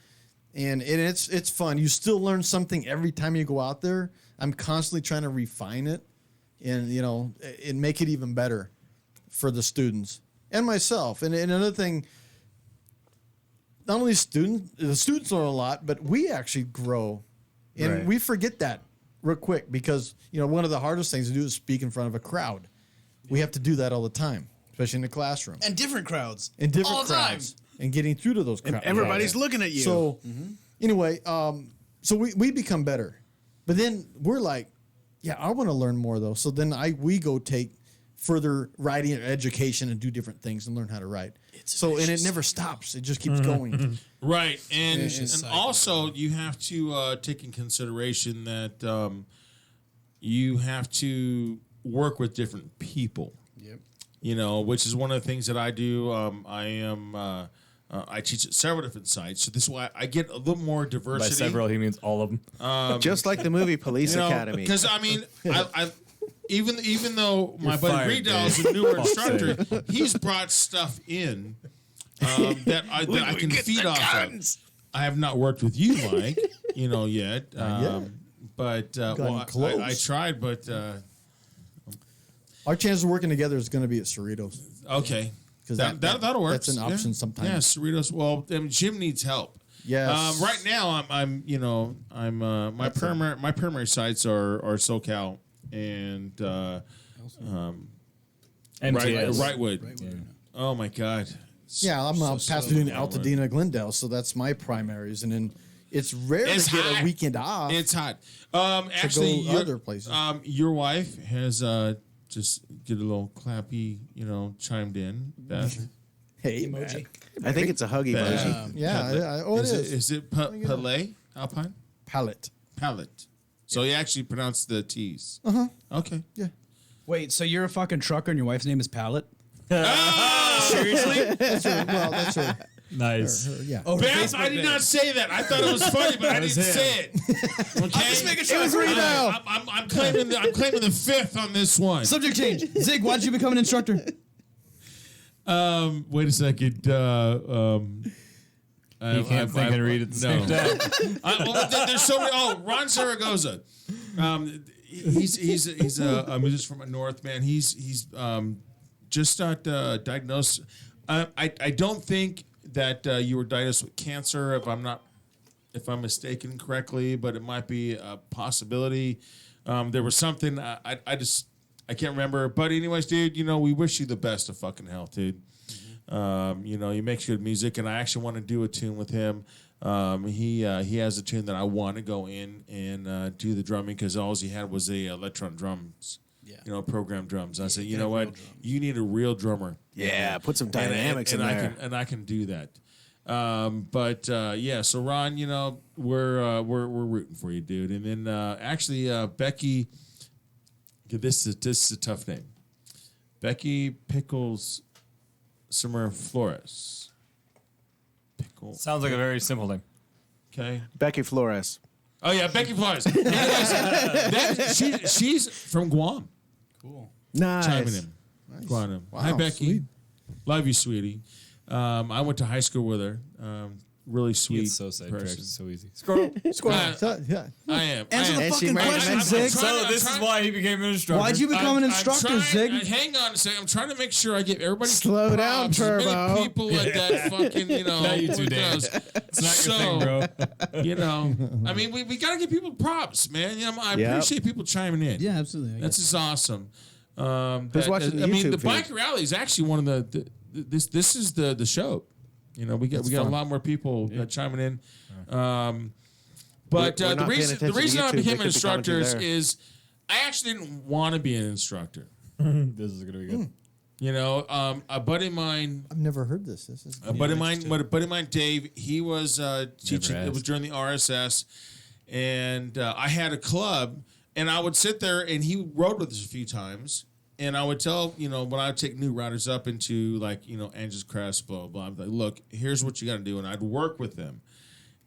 And it's fun. You still learn something every time you go out there. I'm constantly trying to refine it and, and make it even better for the students and myself. And another thing, not only the students learn a lot, but we actually grow. And we forget that real quick because, one of the hardest things to do is speak in front of a crowd. We have to do that all the time, especially in the classroom. And different crowds. And different all crowds. Time. And getting through to those crowds. And everybody's looking at you. So, anyway, so we become better. But then we're like, yeah, I want to learn more, though. So then we go take further writing or education and do different things and learn how to write. And it never stops. It just keeps going. Right. And also you have to take in consideration that you have to work with different people. Yep. Which is one of the things that I do. I teach at several different sites, so this is why I get a little more diversity. By several, he means all of them. Just like the movie Police Academy. Because I mean, I even though my buddy Riedel is a newer instructor, he's brought stuff in that I can feed off of. I have not worked with you, Mike, yet. But I tried, but our chance of working together is going to be at Cerritos. Okay. Because that'll work. That's an option sometimes. Yeah, Cerritos. Well, Jim needs help. Yes. Right now, my primary sites are SoCal and Wrightwood. Yeah. Oh my God. Yeah, I'm Pasadena, Altadena, Glendale, so that's my primaries, and then it's rare to get a weekend off. It's hot. Actually, other places. Your wife has just get a little clappy, chimed in. Beth. Hey, emoji. I think it's a hug emoji. It is. Is it Palais? Alpine? Palette. So you actually pronounce the T's. Okay. Yeah. Wait, so you're a fucking trucker and your wife's name is Pallet? Seriously? That's her. Nice. Yeah. Oh, Beth, I did not say that. I thought it was funny, but I didn't say it. Okay? I'm just making sure. I'm claiming the fifth on this one. Subject change. Zig, why did you become an instructor? Wait a second. You can't think and read at the same time. There's so many. Oh, Ron Zaragoza. He's a musician from the North, man. He's just not diagnosed. I don't think that you were diagnosed with cancer, if I'm mistaken correctly, but it might be a possibility. There was something I can't remember. But anyways, dude, we wish you the best of fucking health, dude. He makes good music, and I actually want to do a tune with him. He has a tune that I want to go in and do the drumming because all he had was the electron drums. Yeah. Programmed drums. I said, you know what? You need a real drummer. Yeah, put some dynamics in there. I can do that. So Ron, we're rooting for you, dude. And then Becky, this is a tough name. Becky Pickles Summer Flores. Sounds like a very simple name. Okay. Becky Flores. Oh yeah, Becky Flores. She's from Guam. Cool. Nice. Chiming in. Guam. Wow, Hi Becky. sweet. Love you, sweetie. I went to high school with her. Really sweet. It's so sidetracked. person. It's so easy. Yeah. I am. Answer the And she fucking made- question, I'm Zig. So this is why he became an instructor. Why'd you become an instructor, Zig? Hang on a second. I'm trying to make sure I give everybody Slow down, props. As many Turbo. people at that fucking, Not you two, Dan. It's not your thing, bro. I mean, we got to give people props, man. I Yep. appreciate people chiming in. Yeah, absolutely. That's just awesome. Who's watching the I mean, YouTube the feed? bike rally is actually one of this is the show. You know, we got a lot more people chiming in. But We're the not paying reason attention to I YouTube. became They an could be instructor commenting there. is I actually didn't want to be an instructor. This is gonna be good. You know, a buddy of mine. I've never heard this. This is A buddy of mine, Dave. He was teaching. It was asked. during the RSS, and I had a club, and I would sit there, and he rode with us a few times, and I would tell when I would take new riders up into Angels Crest, blah blah. I'd be like, look, here's what you got to do, and I'd work with them,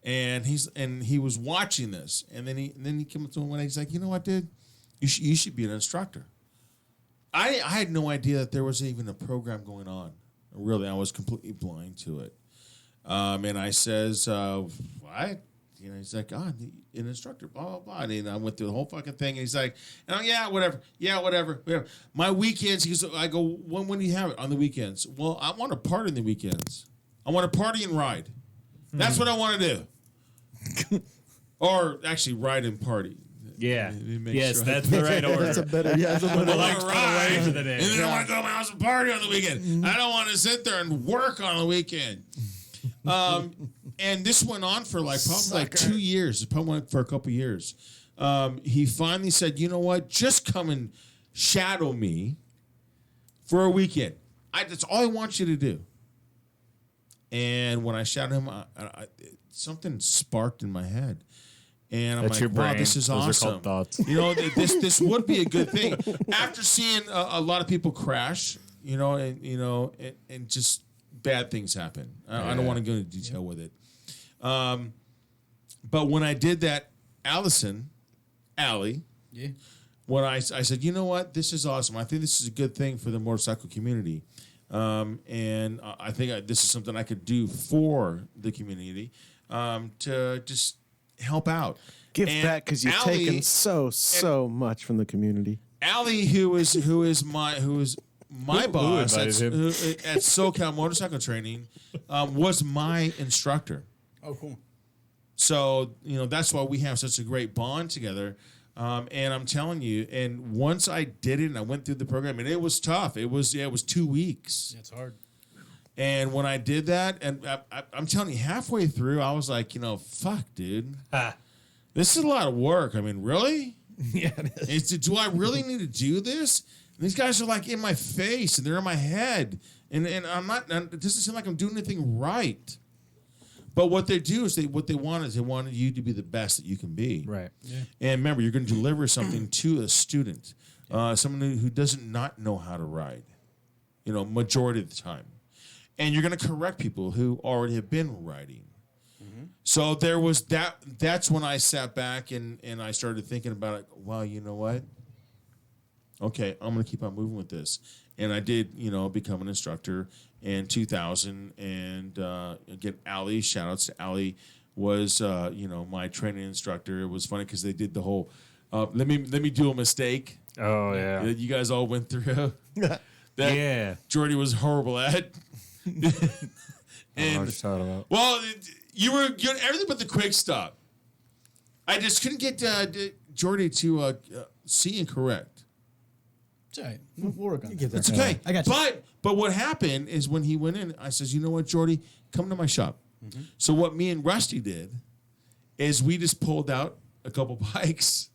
and he was watching this, and then he came up to me one day. He's like, you know what, dude, you should be an instructor. I had no idea that there was even a program going on. Really, I was completely blind to it. And I says, what? He's like, an instructor, blah, blah, blah. And I went through the whole fucking thing. And he's like, yeah, whatever. My weekends, I go, when do you have it? On the weekends. Well, I want to party on the weekends. I want to party and ride. That's what I want to do. Or actually ride and party. Yeah. Make Yes, sure. that's the right order. That's a better. Yeah, that's a I better. want to ride, for the day. and then I want to go to my house and party on the weekend. I don't want to sit there and work on the weekend. And this went on for probably 2 years. It probably went for a couple years. He finally said, you know what? Just come and shadow me for a weekend. That's all I want you to do. And when I shadowed him, something sparked in my head. And I'm That's like, your wow, brain. this is Those are awesome. called thoughts. This would be a good thing. After seeing a lot of people crash, and just bad things happen. I don't want to go into detail with it. But when I did that, Allie, when I said, you know what, this is awesome. I think this is a good thing for the motorcycle community. And I think this is something I could do for the community to just help out. Give And back because you've Allie- taken so much from the community. Allie, who is my boss at invited him? at SoCal Motorcycle Training, was my instructor. Oh, cool. So that's why we have such a great bond together. And I'm telling you, and once I did it, and I went through the program, and it was tough. It was 2 weeks. That's hard. And when I did that, and I'm telling you, halfway through, I was like, fuck, dude, this is a lot of work. I mean, really? Yeah, it is. Do I really need to do this? And these guys are like in my face and they're in my head, and I'm not. It doesn't seem like I'm doing anything right. But what they do is they want you to be the best that you can be. Right. Yeah. And remember, you're going to deliver something to a student, someone who doesn't not know how to ride. Majority of the time, and you're going to correct people who already have been riding. So there was that. That's when I sat back and I started thinking about it. Well, you know what? Okay, I'm going to keep on moving with this. And I did, become an instructor in 2000. And again, Allie, shout outs to Allie, was my training instructor. It was funny because they did the whole let me do a mistake Oh yeah. that you guys all went through. that Yeah. Jordy was horrible at. I don't know what And you're talking about. well, you were everything but the quick stop. I just couldn't get Jordy to see and correct. It's all right. We'll work on it. It's okay. I got you. But what happened is when he went in, I says, you know what, Jordy, come to my shop. So what me and Rusty did is we just pulled out a couple bikes,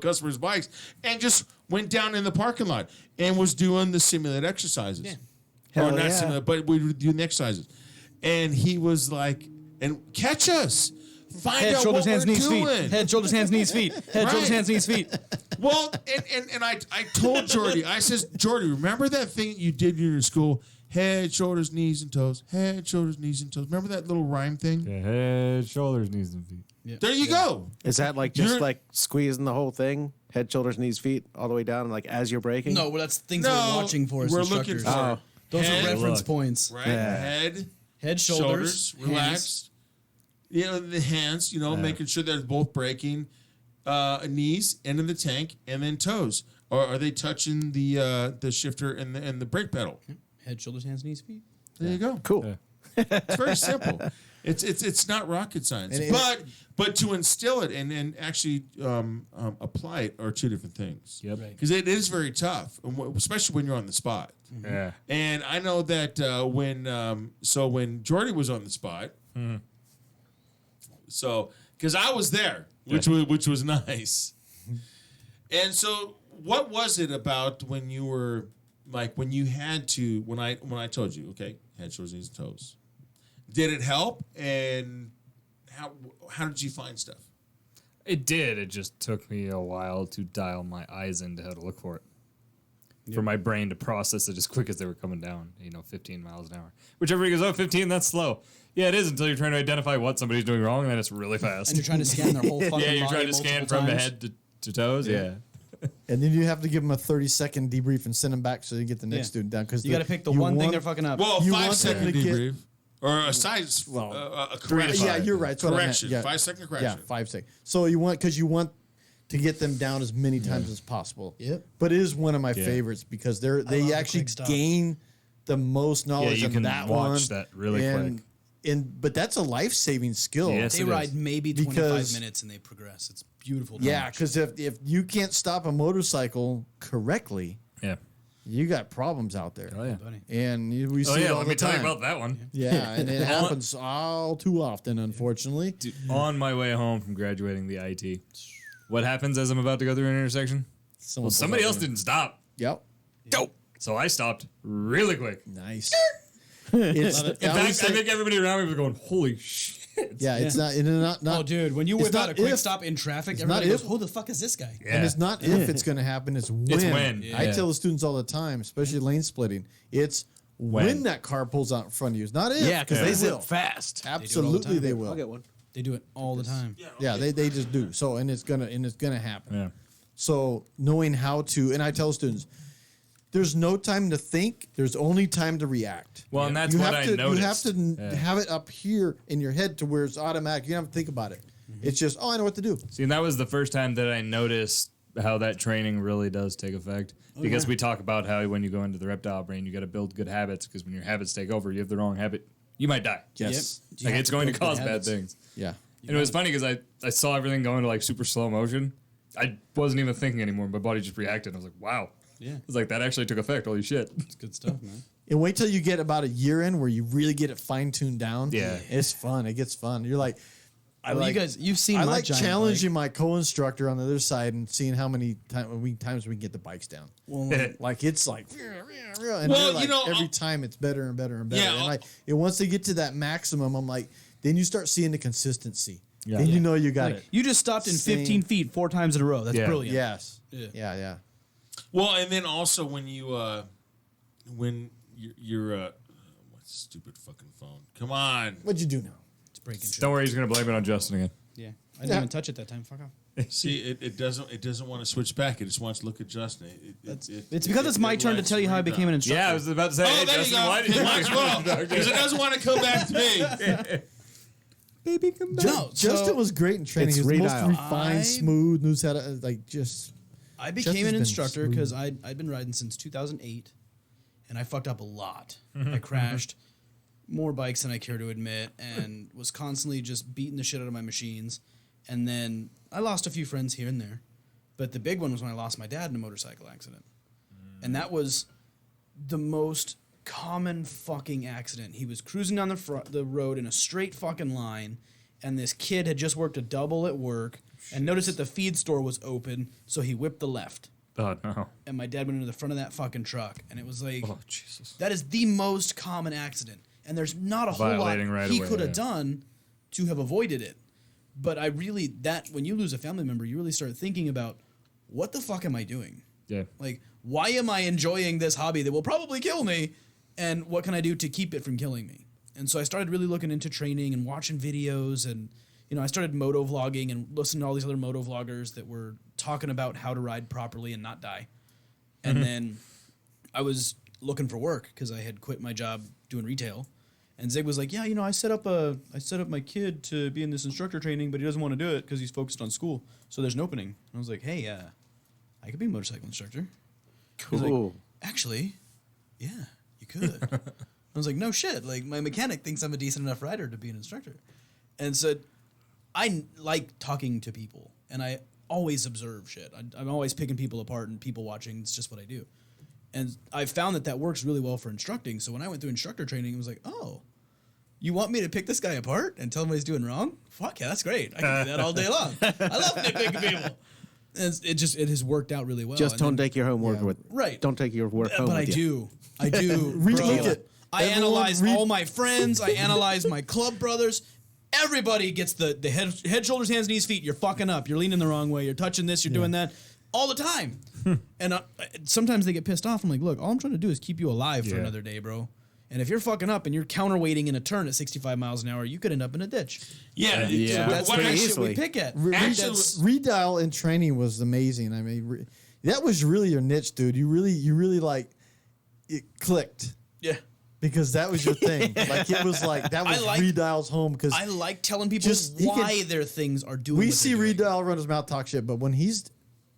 customers' bikes, and just went down in the parking lot and was doing the simulated exercises. Yeah. Hell Or not yeah. simulated, but we were doing the exercises. And he was like, and catch us. Find Head, out shoulders, what hands, we're knees, doing. feet. Head, shoulders, hands, knees, feet. Head, Right. shoulders, hands, knees, feet. Well, and I told Jordy, I says, Jordy, remember that thing you did in your school? Head, shoulders, knees, and toes. Head, shoulders, knees, and toes. Remember that little rhyme thing? Yeah, head, shoulders, knees, and feet. There you go. Is that like You're- squeezing the whole thing? Head, shoulders, knees, feet, all the way down, like as you're braking? No, well, that's things No, we're watching for as we're instructors. looking for Oh. Those head, are reference look. points. right? Yeah. Head, Head, shoulders, shoulders, relaxed. The hands, making sure they're both braking. Knees, end of the tank, and then toes. Or are they touching the shifter and the brake pedal? Head, shoulders, hands, knees, feet. There you go. Cool. Yeah. It's very simple. It's not rocket science, but to instill it and actually apply it are two different things. Yep. Because it is very tough, especially when you're on the spot. Yeah. And I know that when Jordy was on the spot, so because I was there, which was nice. And so, what was it about when you were like when you had to when I told you, okay, head, shoulders, knees, toes? Did it help? And how did you find stuff? It did. It just took me a while to dial my eyes into how to look for it. For my brain to process it as quick as they were coming down, 15 miles an hour. Which everybody goes, 15, that's slow. Yeah, it is until you're trying to identify what somebody's doing wrong, and then it's really fast. And you're trying to scan their whole fucking body. Yeah, you're trying to scan from the head to toes. Yeah. And then you have to give them a 30-second debrief and send them back so you get the next student down. Because you got to pick the one thing they're fucking up. Well, You 5-second want them to get- debrief. Or a size, a correction. Yeah, you're right. That's what I meant. Correction. Yeah. 5-second correction. Yeah, 5 seconds. So you want to get them down as many times as possible. Yep. But it is one of my favorites because they love actually the quick stop. gain the most knowledge you in can that watch one. that really quick. But that's a life-saving skill. Yes. They it ride is. maybe 25 Because- minutes and they progress. It's beautiful to Yeah, watch. because if you can't stop a motorcycle correctly, Yeah. you got problems out there. Oh, yeah. Buddy. And we see Oh, it yeah, all let the me tell time. you about that one. Yeah, and it happens all too often, unfortunately. Dude, on my way home from graduating the IT, what happens as I'm about to go through an intersection? Someone Well, pulls somebody up else there. didn't stop. Yep. Dope. So I stopped really quick. Nice. It's, Love it. In I would fact, I say- think everybody around me was going, "Holy shit!" yeah, it's not. It's not. Oh, dude, when you it's whip out not a quick if- stop in traffic, it's everybody not goes, if- who the fuck is this guy? Yeah. And it's not if it's going to happen. It's when. when. I Yeah. tell the students all the time, especially lane splitting. It's when that car pulls out in front of you. It's not if. Yeah, because they they will. zip fast. Absolutely, they I'll will. get one. They do it all the time. Yeah, they just do. So and it's gonna happen. Yeah. So knowing how to, and I tell students, there's no time to think. There's only time to react. Well, and that's you what have I to, noticed. You have to Yeah. have it up here in your head to where it's automatic. You don't have to think about it. It's just, oh, I know what to do. See, and that was the first time that I noticed how that training really does take effect. Because we talk about how when you go into the reptile brain, you got to build good habits. Because when your habits take over, you have the wrong habit, you might die. Yes. Yep. You Like have it's to going to build good cause bad habits. things. Yeah. And it was funny because I saw everything going to like super slow motion. I wasn't even thinking anymore. My body just reacted. I was like, wow. Yeah. It's like that actually took effect. Holy shit. It's good stuff, man. And wait till you get about a year in where you really get it fine tuned down. Yeah. It's fun. It gets fun. You're like, Well, you guys, you've seen I my like giant challenging my co-instructor on the other side and seeing how many times we can get the bikes down. Well, Like it's like, and Well, they're like, you know, every time it's better and better and better. Yeah, and like, and once they get to that maximum, I'm like, then you start seeing the consistency. Yeah. Then you know you got it. you just stopped in Same. 15 feet 4 times in a row. That's Yeah. brilliant. Yes. Yeah. Yeah. Well, and then also when you're what's the stupid fucking phone? Come on. What'd you do now? It's breaking shit. Don't worry, he's going to blame it on Justin again. Yeah. I didn't even touch it that time. Fuck off. See, it doesn't want to switch back. It just wants to look at Justin. It's because it's my turn to tell you how I became an instructor. Yeah, I was about to say, Oh, hey, there Justin, you go. why did It you might as well because it doesn't want to come back to me. Baby, come back. No, Justin so was great in training. It's He was the most redial. refined, I- smooth, knows how to like just. I became Justin's an been instructor smooth. because I'd been riding since 2008, and I fucked up a lot. I crashed more bikes than I care to admit, and was constantly just beating the shit out of my machines. And then I lost a few friends here and there, but the big one was when I lost my dad in a motorcycle accident, and that was the most common fucking accident. He was cruising down the road in a straight fucking line, and this kid had just worked a double at work and noticed that the feed store was open, so he whipped the left. Oh, no. And my dad went into the front of that fucking truck, and it was like, Oh, Jesus. that is the most common accident. And there's not a whole lot Violating right he away, could have yeah. done to have avoided it. But I really, when you lose a family member, you really start thinking about, what the fuck am I doing? Yeah. Like, why am I enjoying this hobby that will probably kill me? And what can I do to keep it from killing me? And so I started really looking into training and watching videos. And, I started moto vlogging and listening to all these other moto vloggers that were talking about how to ride properly and not die. And then I was looking for work because I had quit my job doing retail. And Zig was like, yeah, I set up my kid to be in this instructor training, but he doesn't want to do it because he's focused on school. So there's an opening. And I was like, hey, I could be a motorcycle instructor. He was like, Cool. actually, yeah, you could. I was like, no shit. Like, my mechanic thinks I'm a decent enough rider to be an instructor. And said, I like talking to people, and I always observe shit. I'm always picking people apart and people watching. It's just what I do. And I found that works really well for instructing. So when I went through instructor training, it was like, oh, you want me to pick this guy apart and tell him what he's doing wrong? Fuck yeah, that's great. I can do that all day long. I love nitpicking people. And it has worked out really well. Just don't take your homework with. Right. Don't take your work home. But with you. I do. Relook it. I analyze all my friends. I analyze my club brothers. Everybody gets the head, shoulders, hands, knees, feet. You're fucking up. You're leaning the wrong way. You're touching this. You're doing that all the time. And sometimes they get pissed off. I'm like, look, all I'm trying to do is keep you alive for another day, bro. And if you're fucking up and you're counterweighting in a turn at 65 miles an hour, you could end up in a ditch. Yeah. Yeah. That's What the actually- shit we pick at. Redial in training was amazing. I mean, that was really your niche, dude. You really like it clicked Yeah. because that was your thing. Like it was like that was Redial's home because I like telling people he why their things are doing. we what see they're doing. Redial run his mouth talk shit, but when he's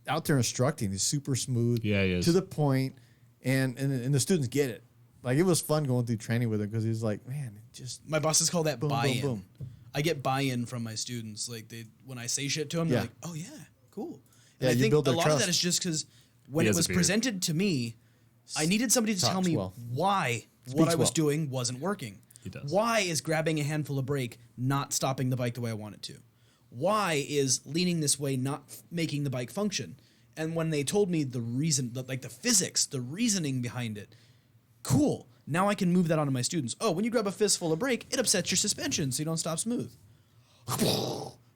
out there instructing, he's super smooth. Yeah, he is. To the point, and the students get it. Like it was fun going through training with him because he's like, man, it just My bosses call that boom, buy-in. boom, boom. I get buy-in from my students. Like when I say shit to them, Yeah. they're like, "Oh yeah, cool." Yeah, And I you think build a their lot of that trust. is just because when He it has a was beard. presented to me, I needed somebody to tell Talks me well. why what I was well. doing wasn't working. He does. Why is grabbing a handful of brake not stopping the bike the way I want it to? Why is leaning this way not making the bike function? And when they told me the reason, like the physics, the reasoning behind it, cool. Now I can move that onto my students. Oh, when you grab a fistful of brake, it upsets your suspension so you don't stop smooth.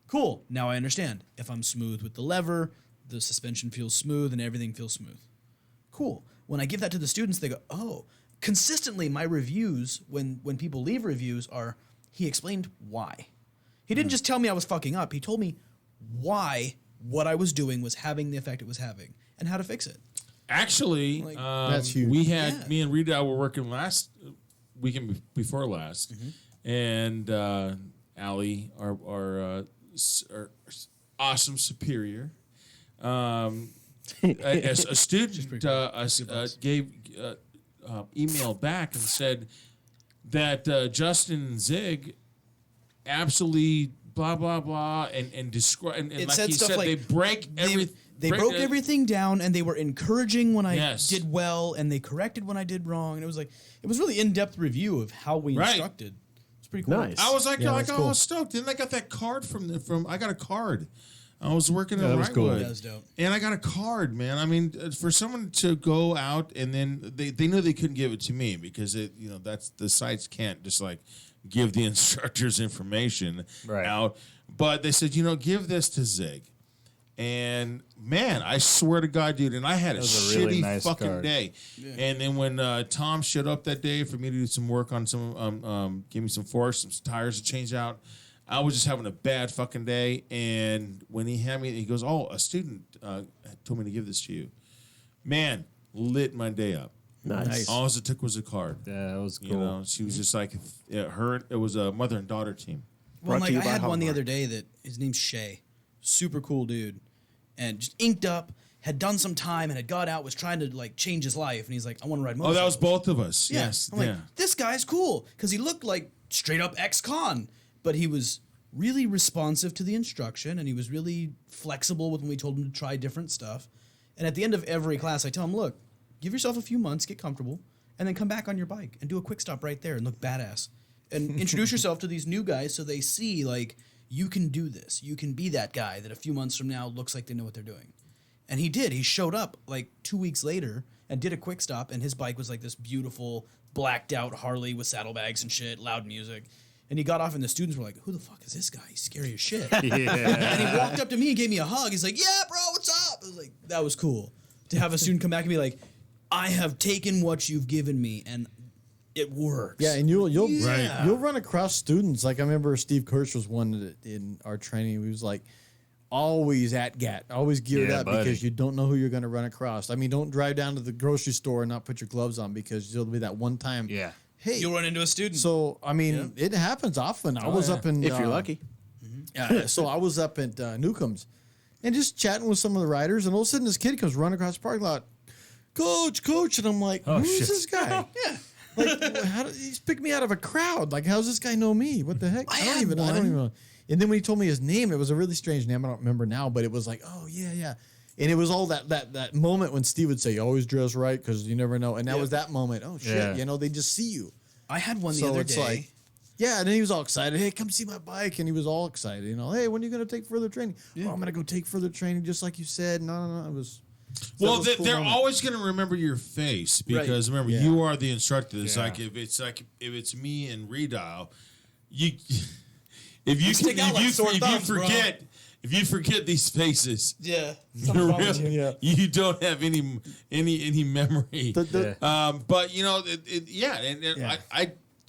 Cool. Now I understand. If I'm smooth with the lever, the suspension feels smooth and everything feels smooth. Cool. When I give that to the students, they go, oh. Consistently, my reviews, when people leave reviews, are he explained why. He didn't just tell me I was fucking up. He told me why what I was doing was having the effect it was having and how to fix it. Actually, That's huge. we had Yeah. me and Rita were working last weekend before last, and Allie, our awesome superior, a student gave emailed back and said that Justin Zig absolutely blah blah blah and describe and It like said he stuff said like they break everything. They broke everything down, and they were encouraging when I Yes. did well, and they corrected when I did wrong. And it was really in-depth review of how we Right. instructed. It's pretty cool. Nice. I was like, Yeah, I that's cool. was stoked. Then I got that card from I got a card. I was working in that was cool. Wrightwood, That was dope. and I got a card, man. I mean, for someone to go out and then they knew they couldn't give it to me because that's the sites can't just like give the instructors information Right. out. But they said, give this to Zig. And man, I swear to God, dude, and I had a was a really shitty nice fucking card. day. And then when Tom showed up that day for me to do some work on some, give me some force, some tires to change out, I was just having a bad fucking day. And when he had me, he goes, "Oh, a student told me to give this to you." Man, lit my day up. Nice. All it took was a card. Yeah, that was cool. You know, she was just like, it was a mother and daughter team. Well, Brought like to you I by had one the Hallmark. other day that his name's Shay, super cool dude, and just inked up, had done some time, and had got out, was trying to like change his life, and he's like, I want to ride Oh, motorcycles. that was both of us. Yeah. Yes. I'm like, this guy's cool because he looked like straight up ex-con, but he was really responsive to the instruction, and he was really flexible with when we told him to try different stuff. And at the end of every class, I tell him, look, give yourself a few months, get comfortable, and then come back on your bike and do a quick stop right there and look badass. And introduce yourself to these new guys so they see, like, you can do this. You can be that guy that a few months from now looks like they know what they're doing. And he did. He showed up, like, 2 weeks later and did a quick stop, and his bike was, like, this beautiful, blacked-out Harley with saddlebags and shit, loud music. And he got off, and the students were like, who the fuck is this guy? He's scary as shit. Yeah. And he walked up to me and gave me a hug. He's like, yeah, bro, what's up? I was like, that was cool. To have a student come back and be like, I have taken what you've given me, and it works. Yeah, and you'll Yeah. you'll run across students. Like I remember Steve Kirsch was one that in our training. He was like always at GAT, always geared Yeah, up buddy. because you don't know who you're going to run across. I mean, don't drive down to the grocery store and not put your gloves on because there'll be that one time. Yeah. Hey, You'll run into a student. so I mean, it happens often. I was yeah. up in If you're lucky. so I was up at Newcomb's and just chatting with some of the riders, and all of a sudden this kid comes running across the parking lot. Coach, and I'm like, Oh, who's shit. this guy? Like, he's picked me out of a crowd. Like, how's this guy know me? What the heck? I I don't even know. And then when he told me his name, it was a really strange name. I don't remember now, but it was like, oh yeah. And it was all that moment when Steve would say, "You always dress right because you never know." And that was that moment. Oh shit, they just see you. I had one the other day. Like, yeah, and then he was all excited. Hey, come see my bike, and he was all excited. Hey, when are you gonna take further training? Yeah. Oh, I'm gonna go take further training, just like you said. No, it was. Well, they're always going to remember your face because remember you are the instructor. It's like if it's me and Redial, if you forget these faces, you don't have any memory. But I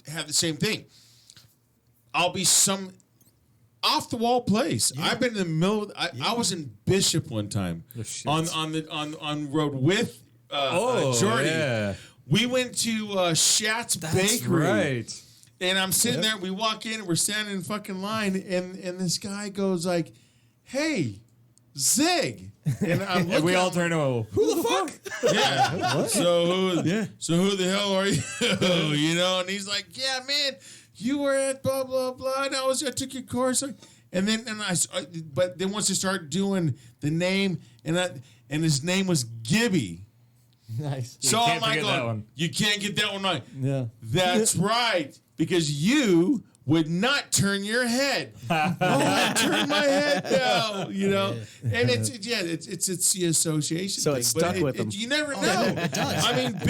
have the same thing. I'll be some off the wall place. Yeah. I've been in the middle. I was in Bishop one time on road with Jordy. Yeah. We went to Shat's Bakery. Right. And I'm sitting there. We walk in. And we're standing in fucking line, and this guy goes like, "Hey, Zig." And I'm looking. And we all turn to who the fuck? Yeah. What? So who the hell are you? And he's like, "Yeah, man. You were at blah blah blah, and I took your course, but then once they start doing the name, and his name was Gibby. Nice. So I'm like, you can't get that one right. Yeah, that's right, because you would not turn your head. I turn my head down, and it's the association. So thing. It's stuck with them. You never know. It does. I mean,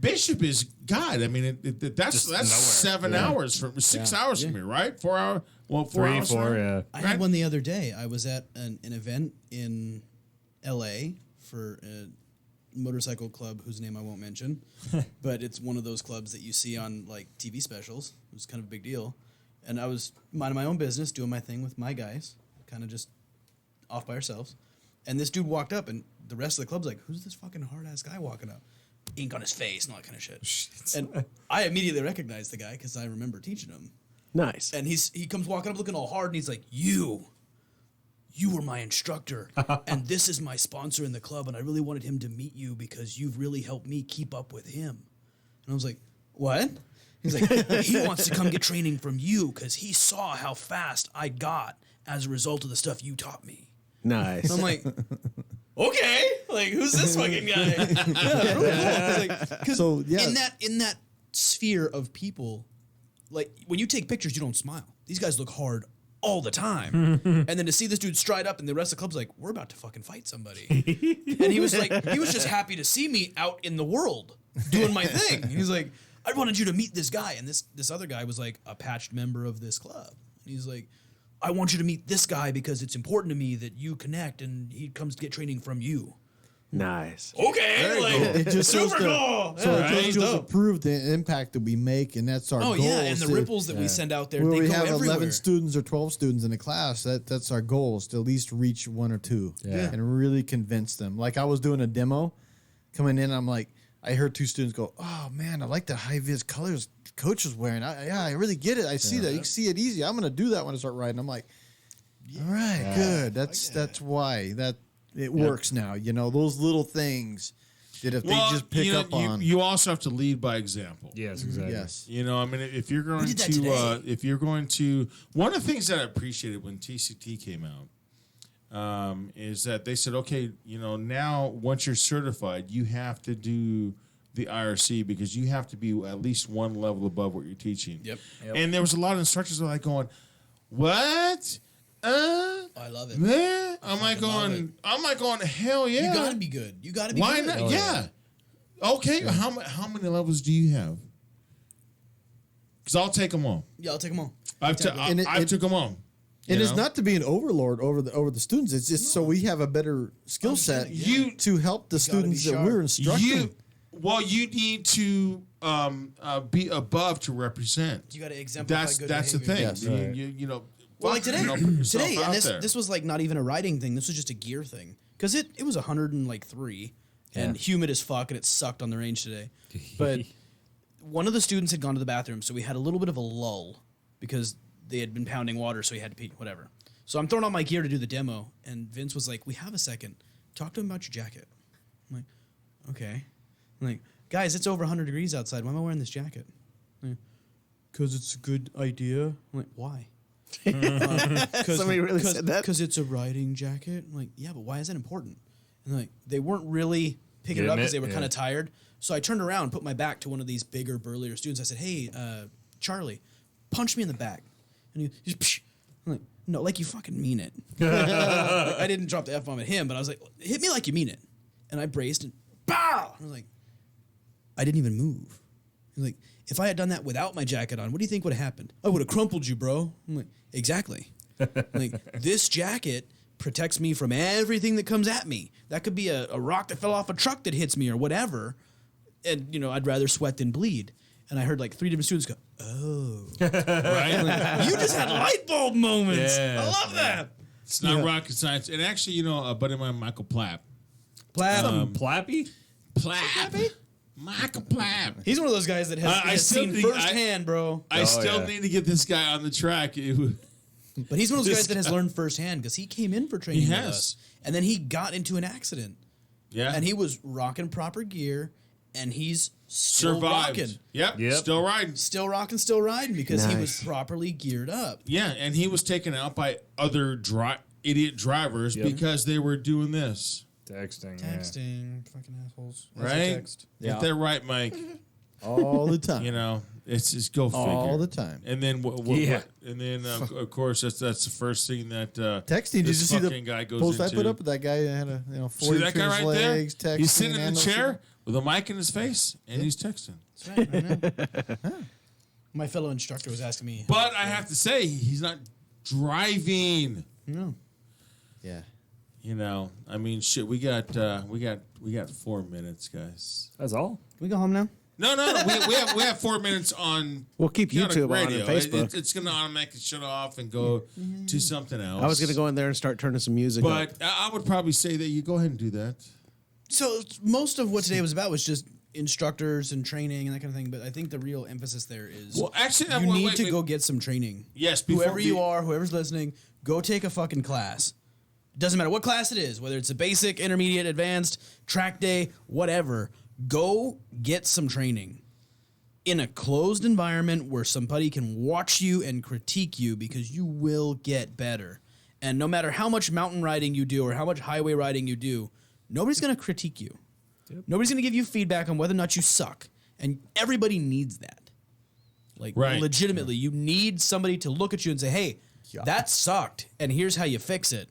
Bishop is God. I mean, that's 7 hours from 6 hours from me, right? 4 hours. Well, 4 hours. 4, yeah. I had one the other day. I was at an event in L.A. for a motorcycle club whose name I won't mention, but it's one of those clubs that you see on like TV specials. It was kind of a big deal, and I was minding my own business, doing my thing with my guys, kind of just off by ourselves. And this dude walked up, and the rest of the club's like, "Who's this fucking hard ass guy walking up?" Ink on his face and all that kind of shit. And I immediately recognized the guy because I remember teaching him. Nice. And he comes walking up looking all hard, and he's like, You were my instructor, and this is my sponsor in the club, and I really wanted him to meet you because you've really helped me keep up with him. And I was like, what? He's like, he wants to come get training from you because he saw how fast I got as a result of the stuff you taught me. Nice. So I'm like, okay, like who's this fucking guy? Yeah, really cool. In that sphere of people, like when you take pictures, you don't smile. These guys look hard all the time, and then to see this dude stride up, and the rest of the club's like, we're about to fucking fight somebody, and he was just happy to see me out in the world doing my thing. He's like, I wanted you to meet this guy, and this other guy was like a patched member of this club. And he's like, I want you to meet this guy because it's important to me that you connect, and he comes to get training from you. Nice. Okay, it just super cool. So it just to prove the impact that we make, and that's our goal. Oh yeah, and the ripples that we send out there. Where they we go have everywhere. 11 students or 12 students in a class, that's our goal, is to at least reach 1 or 2 and really convince them. Like I was doing a demo, coming in, I'm like, I heard 2 students go, "Oh man, I like the high vis colors Coach was wearing. I really get it. I see that. You can see it easy. I'm gonna do that when I start riding." I'm like, all right, good. That's why it works now. Those little things that if they just pick up on. You also have to lead by example. Yes, exactly. Yes. I mean, if you're going to, one of the things that I appreciated when TCT came out is that they said, okay, now once you're certified, you have to do the IRC because you have to be at least one level above what you're teaching. Yep. And there was a lot of instructors that were like going, what? I love it. Man, I'm like going, hell yeah. You gotta be good. You gotta be Why good. not? Oh, yeah. Okay, sure. How many levels do you have? Because I'll take them all. Yeah, I'll take them all. I've took them all. And it's not to be an overlord over the students. It's just so we have a better skill set to help the students that we're instructing. You need to be above to represent. You got to exemplify good That's the thing. Yes, right. Well, like today, and this was like not even a riding thing. This was just a gear thing because it was 103 and humid as fuck, and it sucked on the range today. But one of the students had gone to the bathroom, so we had a little bit of a lull because they had been pounding water, so he had to pee. Whatever. So I'm throwing on my gear to do the demo, and Vince was like, "We have a second. Talk to him about your jacket." I'm like, "Okay." I'm like, guys, it's over 100 degrees outside. Why am I wearing this jacket? Because it's a good idea. I'm like, why? Somebody really said that? Because it's a riding jacket. I'm like, yeah, but why is that important? And like, they weren't really picking it up because they were kind of tired. So I turned around, put my back to one of these bigger, burlier students. I said, hey, Charlie, punch me in the back. And he just, I'm like, no, like you fucking mean it. Like, I didn't drop the F-bomb at him, but I was like, hit me like you mean it. And I braced and bow! I was like, I didn't even move. He's like, if I had done that without my jacket on, what do you think would have happened? I would have crumpled you, bro. I'm like, exactly. Like, this jacket protects me from everything that comes at me. That could be a rock that fell off a truck that hits me or whatever. And, you know, I'd rather sweat than bleed. And I heard like 3 different students go, oh. Right? Like, you just had light bulb moments. Yeah. I love that. It's not rocket science. And actually, you know, a buddy of mine, Michael Plapp. Plappy? Plapp. Michael Plapp. He's one of those guys that has seen firsthand, bro. I still need to get this guy on the track. But he's one of those guys that has learned firsthand because he came in for training with us. And then he got into an accident. Yeah. And he was rocking proper gear. And he's still survived. rocking. Yep. Still riding. Still rocking, still riding because he was properly geared up. Yeah, and he was taken out by other idiot drivers because they were doing this. Texting, fucking assholes. Right? Text. Get that right, Mike. All the time. You know, it's just go figure. All the time. And then and then of course that's the first thing that texting. Did you see the guy goes post into. I put up with that guy that had a 40 See that guy right legs, there? texting, He's sitting in and the chair with a mic in his face and he's texting. That's right. I know. My fellow instructor was asking me. But I have to say, he's not driving. No. Yeah. You know, I mean, shit. We got 4 minutes, guys. That's all? Can we go home now? No. We have 4 minutes on. We'll keep YouTube on and Facebook. It's going to automatically shut off and go to something else. I was going to go in there and start turning some music up. But I would probably say that you go ahead and do that. So most of what today was about was just instructors and training and that kind of thing. But I think the real emphasis there is you need to go get some training. Yes, whoever you are, whoever's listening, go take a fucking class. Doesn't matter what class it is, whether it's a basic, intermediate, advanced, track day, whatever. Go get some training in a closed environment where somebody can watch you and critique you because you will get better. And no matter how much mountain riding you do or how much highway riding you do, nobody's going to critique you. Yep. Nobody's going to give you feedback on whether or not you suck. And everybody needs that. Like, legitimately, you need somebody to look at you and say, hey, that sucked, and here's how you fix it.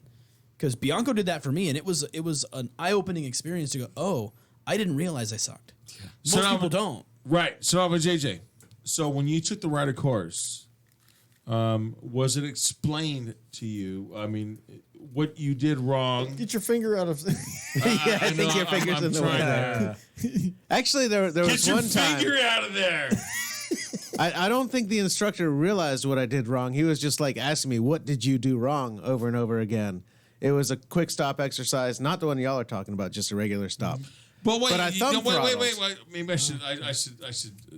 Because Bianco did that for me, and it was an eye-opening experience to go, oh, I didn't realize I sucked. Yeah. Most people don't. Right. So, JJ, so when you took the rider course, was it explained to you, I mean, what you did wrong? Get your finger out of... I think your finger's in the way. Actually, there was one time... Get your finger out of there! I don't think the instructor realized what I did wrong. He was just like asking me, what did you do wrong over and over again? It was a quick stop exercise, not the one y'all are talking about, just a regular stop. But wait, I wait. Maybe I should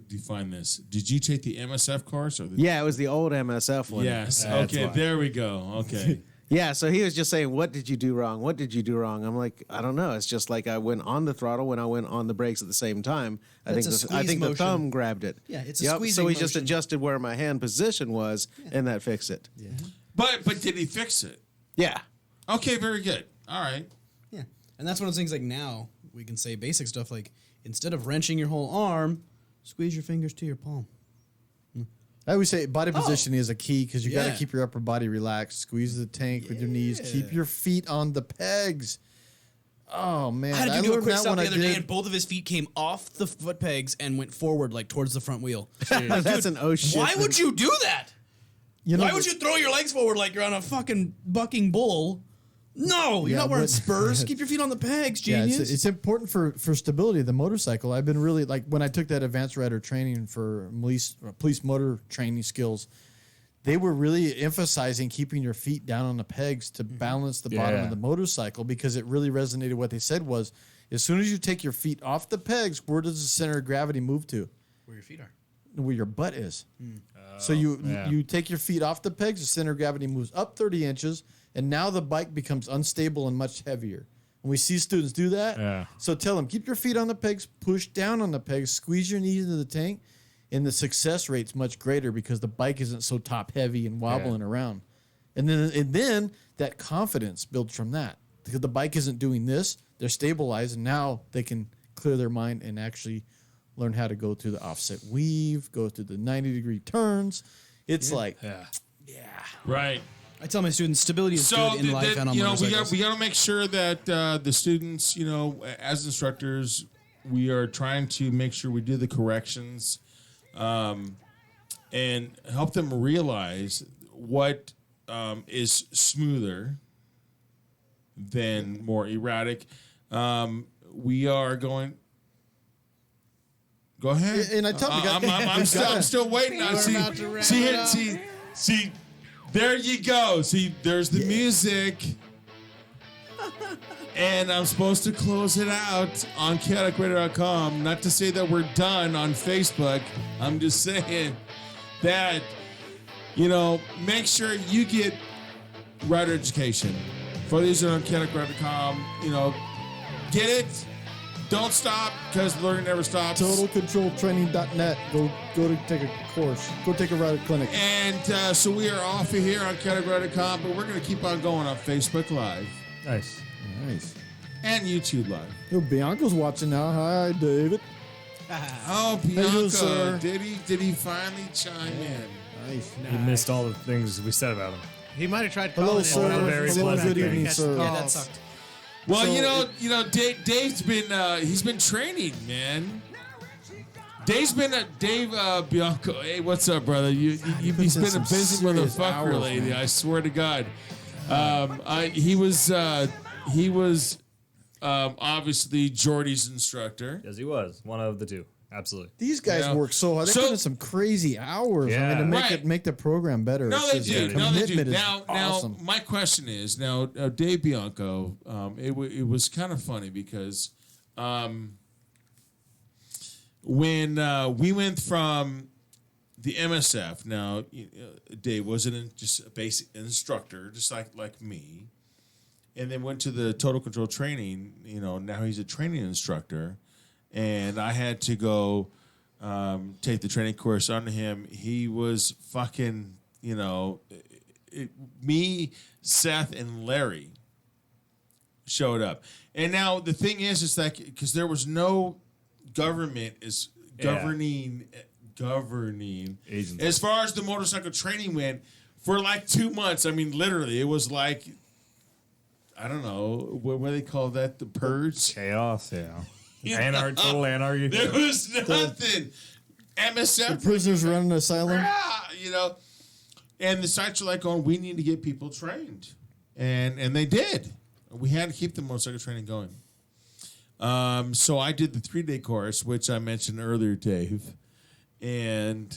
define this. Did you take the MSF course? Or yeah, it was the old MSF one. Yes. Okay, there we go. Okay. Yeah, so he was just saying, what did you do wrong? What did you do wrong? I'm like, I don't know. It's just like I went on the throttle when I went on the brakes at the same time. I think the thumb grabbed it. Yeah, it's a squeezing So he motion. just adjusted where my hand position was, and that fixed it. Yeah. But did he fix it? Yeah. Okay, very good. All right. Yeah, and that's one of the things like now we can say basic stuff like instead of wrenching your whole arm, squeeze your fingers to your palm. I always say body positioning is a key because you got to keep your upper body relaxed. Squeeze the tank with your knees. Keep your feet on the pegs. Oh, man. I had to do a quick stop the other day, and both of his feet came off the foot pegs and went forward, like towards the front wheel. That's an oh shit. Why would you do that? Why would you throw your legs forward like you're on a fucking bucking bull? No, you're not wearing spurs. Keep your feet on the pegs, genius. Yeah, it's important for stability of the motorcycle. I've been really, like, when I took that advanced rider training for police motor training skills, they were really emphasizing keeping your feet down on the pegs to balance the bottom of the motorcycle because it really resonated. What they said was, as soon as you take your feet off the pegs, where does the center of gravity move to? Where your feet are. Where your butt is. So you take your feet off the pegs, the center of gravity moves up 30 inches, and now the bike becomes unstable and much heavier. And we see students do that. Yeah. So tell them, keep your feet on the pegs, push down on the pegs, squeeze your knees into the tank, and the success rate's much greater because the bike isn't so top heavy and wobbling around. And then that confidence builds from that. Because the bike isn't doing this, they're stabilized, and now they can clear their mind and actually learn how to go through the offset weave, go through the 90-degree turns. It's Right. I tell my students stability is So good in life and on motorcycles. we got to make sure that the students, as instructors, we are trying to make sure we do the corrections, and help them realize what is smoother than more erratic. We are going. Go ahead. And I tell them, I'm still waiting. See. There you go. See, there's the music. And I'm supposed to close it out on chaoticradio.com. Not to say that we're done on Facebook. I'm just saying that, make sure you get rider education. For these that are on chaoticradio.com, get it. Don't stop, because learning never stops. TotalControlTraining.net. Go to take a course. Go take a rider clinic. And so we are off of here on chaoticradio.com, but we're going to keep on going on Facebook Live. Nice. Nice. And YouTube Live. Oh, Bianca's watching now. Hi, David. Oh, Bianca. sir. Did he finally chime in? Nice. He missed all the things we said about him. He might have tried Hello, calling sir. in. very Hello, pleasant good thing. evening, sir. Yeah, that sucked. Well, So- Dave's been he's been training, man. Dave Bianco. Hey, what's up, brother? He's been a some busy serious motherfucker hours, lately. man. I swear to God. He was obviously Jordy's instructor. Yes, he was. One of the two. Absolutely. These guys Yeah. work so hard. They So- put in some crazy hours. Yeah. to Right. make the program better. No, It's they just do. the No, they do. commitment is Now, awesome. my question is now, Dave Bianco. It was kind of funny because when we went from the MSF. Now, Dave wasn't just a basic instructor, just like me, and then went to the Total Control training. Now he's a training instructor, and I had to go take the training course under him. He was fucking, me, Seth, and Larry showed up. And now the thing is, it's like, because there was no government is governing Agents. as far as the motorcycle training went for like 2 months. I mean, literally, it was like, I don't know, what do they call that? The purge? Chaos, yeah. Total anarchy. There was nothing. MSF. The prisoners running an asylum. And the sites are like going, we need to get people trained. And they did. We had to keep the motorcycle training going. So I did the 3-day course, which I mentioned earlier, Dave. And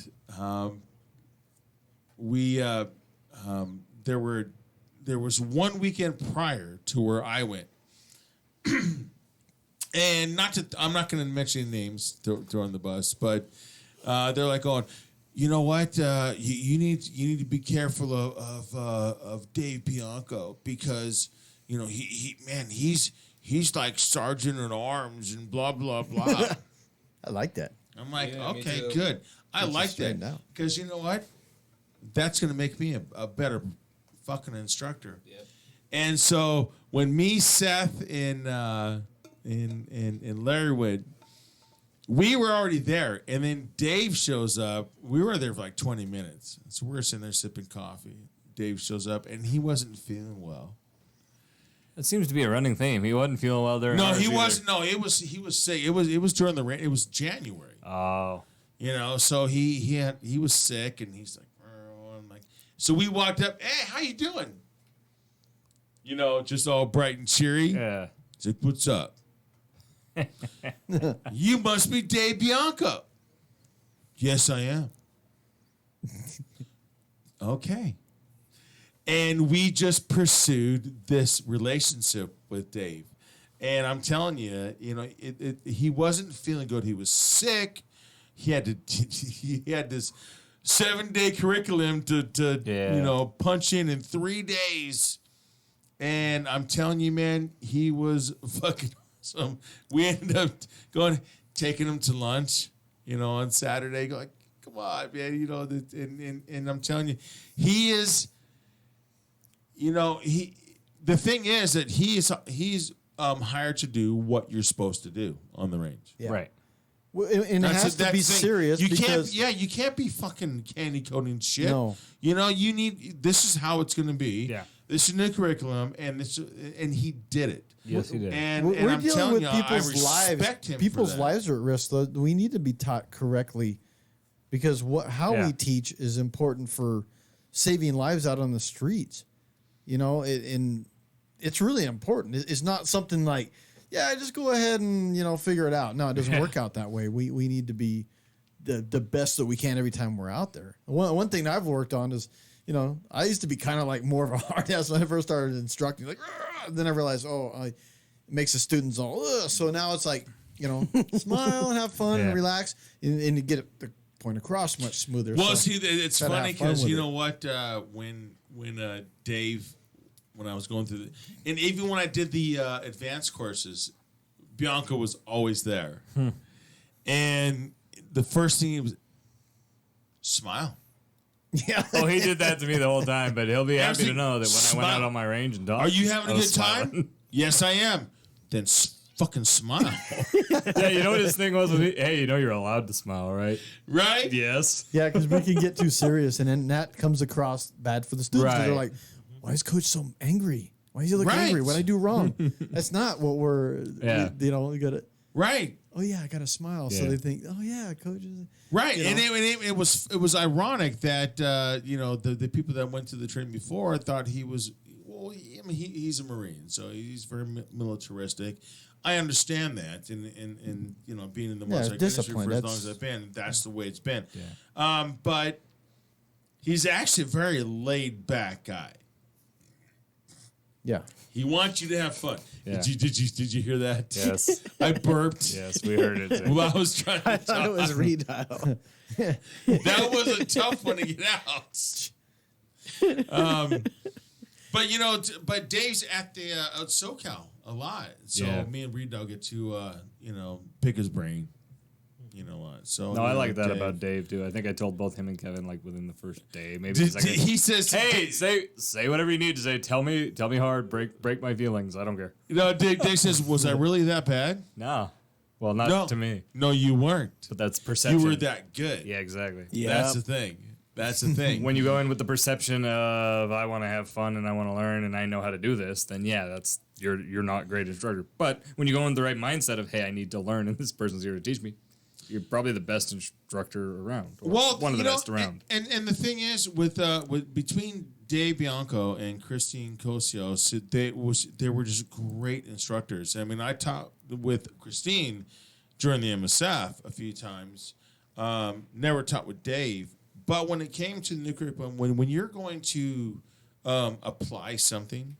there was one weekend prior to where I went. And I'm not going to mention any names throwing the bus, but they're like going, you know what? You need to be careful of Dave Bianco, because he's like sergeant at arms and blah blah blah. I like that. I'm like, Yeah, me okay, too. good. I Gets you like that, straightened out. because you know what? That's going to make me a better fucking instructor. Yep. And so when me, Seth, and Larry went, we were already there, and then Dave shows up. We were there for like 20 minutes, so we're sitting there sipping coffee. Dave shows up, and he wasn't feeling well. It seems to be a running theme. He wasn't feeling well during. No, ours he either. wasn't. No, he was sick. It was during the rain. It was January. Oh. So he was sick, and he's like, "Oh," I'm like, so we walked up. Hey, how you doing? Just all bright and cheery. Yeah. He's like, what's up? You must be Dave Bianco. Yes, I am. Okay. And we just pursued this relationship with Dave. And I'm telling you, he wasn't feeling good. He was sick. He had this 7-day curriculum to Yeah. punch in 3 days. And I'm telling you, man, he was fucking awesome. We ended up taking him to lunch, on Saturday. Going, come on, man, and I'm telling you, he is, the thing is that he's hired to do what you're supposed to do on the range. Yeah. Right. Well, and it has to be serious because you can't be fucking candy coating shit. No. You need. This is how it's going to be. Yeah. This is new curriculum, and he did it. Yes, he did. And we're I'm dealing telling with you, people's I respect lives. him. People's for that. lives are at risk. Though we need to be taught correctly, because how Yeah. we teach is important for saving lives out on the streets. And it's really important. It's not something like, yeah, just go ahead and figure it out. No, it doesn't work out that way. We need to be the best that we can every time we're out there. One thing I've worked on is, I used to be kind of like more of a hard ass when I first started instructing. Like, then I realized, it makes the students all. Ugh. So now it's like, smile and have fun and relax, and you get the point across much smoother. Well, So see, it's gotta funny have fun because with you it. know what? When Dave, when I was going through and even when I did the advanced courses, Bianca was always there, and the first thing he was smile. Yeah. Oh, he did that to me the whole time, but he'll be happy to know that when I went out on my range and talked, Are you having I a was good time? smiling. Yes, I am. Then fucking smile, Yeah, you know what his thing was with me? Hey, you're allowed to smile, right? right? Yes. Yeah, because we can get too serious, and then that comes across bad for the students. 'Cause Right. They're like, "Why is Coach so angry? Why does he look Right. angry? What I do wrong?" That's not what we're. Yeah. We got to. Right. Oh yeah, I got to smile. So Yeah. they think, "Oh yeah, Coach is." Right, You and know? it was ironic that the people that went to the training before thought he was he's a Marine, so he's very militaristic. I understand that, and being in the motorcycle industry discipline, for as long that's- as I've been, that's the way it's been. Yeah. But he's actually a very laid back guy. Yeah. He wants you to have fun. Yeah. Did you hear that? Yes. I burped. Yes, we heard it. Too. While I was trying to I thought it was talk. redial. That was a tough one to get out. But Dave's at the at SoCal a lot, so Yeah. me and Reed Dog get to pick his brain. So No, I like that about Dave too. I think I told both him and Kevin like within the first day, maybe. Did, the second. he says, Hey, say whatever you need to say. Tell me hard. Break my feelings. I don't care. Dave says, was I really that bad? No, well, not No, to me, No, you weren't. but that's perception. You were that good. Yeah, exactly. That's the thing. That's the thing. When you go in with the perception of I want to have fun and I want to learn and I know how to do this, then yeah, that's you're not a great instructor. But when you go in with the right mindset of hey, I need to learn and this person's here to teach me, you're probably the best instructor around. Or one of the best around. And the thing is with between Dave Bianco and Christine Cosios, they were just great instructors. I mean, I taught with Christine during the MSF a few times. Never taught with Dave. But when it came to the new curriculum, when you're going to apply something,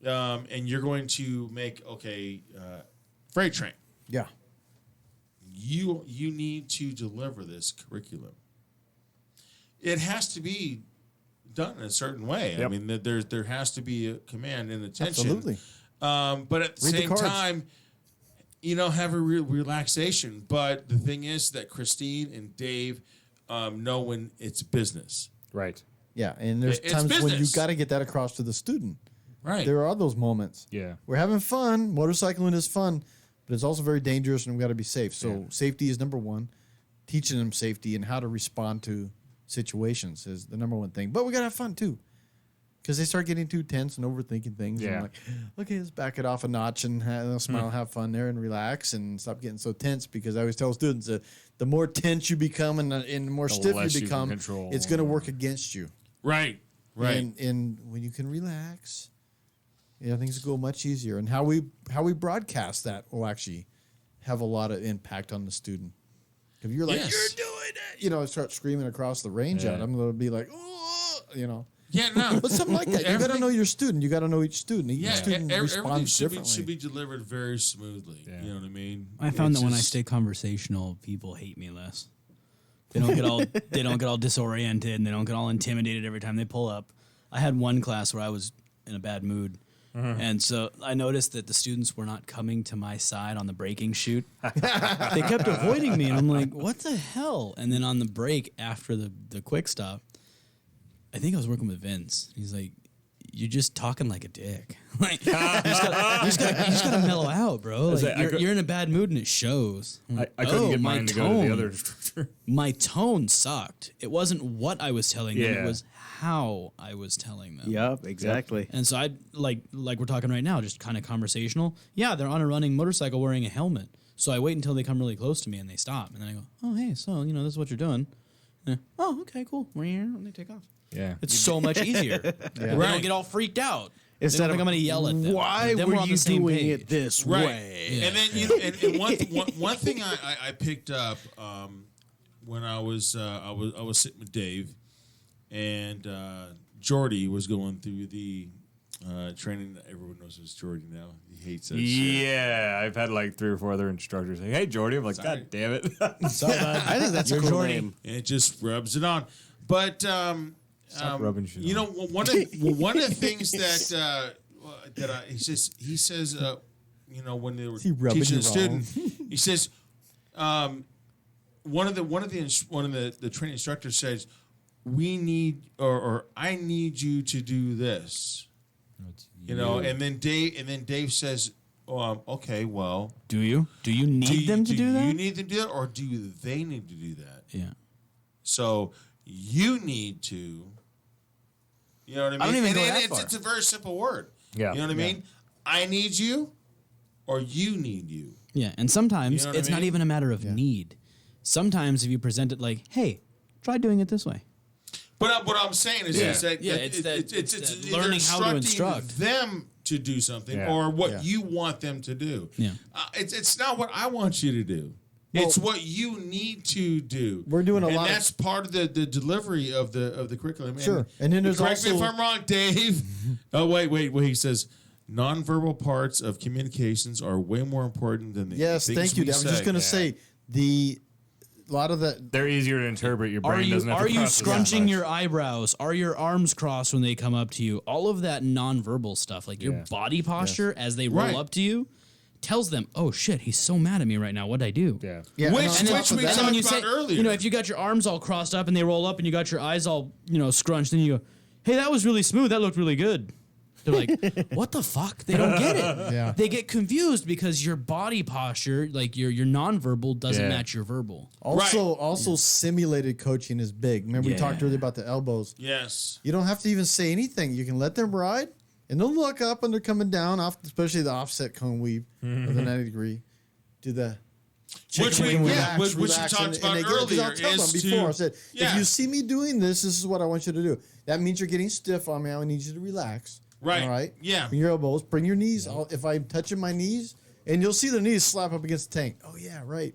and you're going to make freight train, Yeah. you need to deliver this curriculum. It has to be done in a certain way. I Yep. mean, there has to be a command and attention. Absolutely. But at the Read the same cards. time, have a relaxation. But the thing is that Christine and Dave know when it's business. Right. Yeah, and there's It's times when you business. got to get that across to the student. Right. There are those moments. Yeah. We're having fun. Motorcycling is fun, but it's also very dangerous, and we got to be safe. So safety is number one. Teaching them safety and how to respond to situations is the number one thing. But we got to have fun too, because they start getting too tense and overthinking things. And Yeah. I'm like, okay, let's back it off a notch and smile, have fun there, and relax, and stop getting so tense. Because I always tell students that the more tense you become and the more The stiff less you you can become, control. it's going to work against you. Right. Right. And when you can relax, things go much easier. And how we broadcast that will actually have a lot of impact on the student. If you're like, Yes. you're doing it, start screaming across the range at Yeah. them, they'll be like, oh, Yeah, no. But something like that. You got to Everything- know your student. You got to know each student. Each Yeah, student everything responds should differently. be delivered very smoothly. Yeah. You know what I mean? I found It's that when I just- stay conversational, people hate me less. They don't get all disoriented and they don't get all intimidated every time they pull up. I had one class where I was in a bad mood. And so I noticed that the students were not coming to my side on the breaking shoot. They kept avoiding me, and I'm like, what the hell? And then on the break after the quick stop, I think I was working with Vince. He's like, you're just talking like a dick. Like, you just gotta mellow out, bro. Like, you're in a bad mood and it shows. I couldn't get mine to go to the other instructor. My tone sucked. It wasn't what I was telling them, it was how I was telling them. Yep, exactly. And so I like we're talking right now, just kind of conversational. Yeah, they're on a running motorcycle wearing a helmet. So I wait until they come really close to me and they stop. And then I go, oh, hey, so, this is what you're doing. Oh, okay, cool. And they take off. Yeah. It's so much easier. They don't get all freaked out. They don't think I'm going to yell at them. Why then were we're on you the same doing page. it this Right. way? Yeah. And then and one thing I picked up when I was sitting with Dave, and Jordy was going through the training. Everyone knows it's Jordy now. He hates that shit. Yeah, I've had like 3 or 4 other instructors say, "Hey, Jordy." I'm like, Sorry. God damn it. I think that's a cool name. And it just rubs it on. But Stop rubbing shit on. one of the things that he says when they were he rubbing teaching you the student, he says one of the training instructors says, we need or I need you to do this. And then Dave says, okay, well, Do you need them to do that? Do you need them to do that, or do they need to do that? Yeah. So you need to. You know what I mean? I don't even go And that far. it's a very simple word. Yeah. You know what I mean? I need you, or you need you. Yeah, and sometimes You know what it's I not mean? even a matter of need. Sometimes if you present it like, hey, try doing it this way. But what I'm saying is, it's that either learning how to instructing instruct. them to do something, Yeah. or what you want them to do. Yeah. It's not what I want you to do. It's what you need to do. We're doing a and lot of- that's part of the delivery of the curriculum. Sure. And then there's correct me if also- I'm wrong, Dave. Oh wait. He says nonverbal parts of communications are way more important than the Yes, things thank you. we I was just say. going to say a lot of that. They're easier to interpret. Your Are brain you doesn't have to process that scrunching much. your eyebrows? Are your arms crossed when they come up to you? All of that nonverbal stuff, like your Yeah. body posture as they roll Right. up to you, tells them, "Oh shit, he's so mad at me right now. What'd I do?" Yeah. Yeah, Which- and on and top of we that- talked when you about say, earlier. if you got your arms all crossed up and they roll up and you got your eyes all, scrunched, then you go, "Hey, that was really smooth. That looked really good." They're like, "What the fuck?" They don't get it. Yeah. They get confused because your body posture, like your nonverbal, doesn't Yeah. match your verbal. Also, simulated coaching is big. Remember, we talked Yeah. earlier about the elbows. Yes. You don't have to even say anything. You can let them ride, and they'll look up when they're coming down, off, especially the offset cone weave of the 90 degree. Do the Which we relax, talked about they get it, 'cause earlier. I'll tell is them before. I said, yeah. if you see me doing this is what I want you to do. That means you're getting stiff on me. I need you to relax. Right. All right. Yeah. Bring your elbows. Bring your knees. If I'm touching my knees, and you'll see the knees slap up against the tank. Oh yeah, right.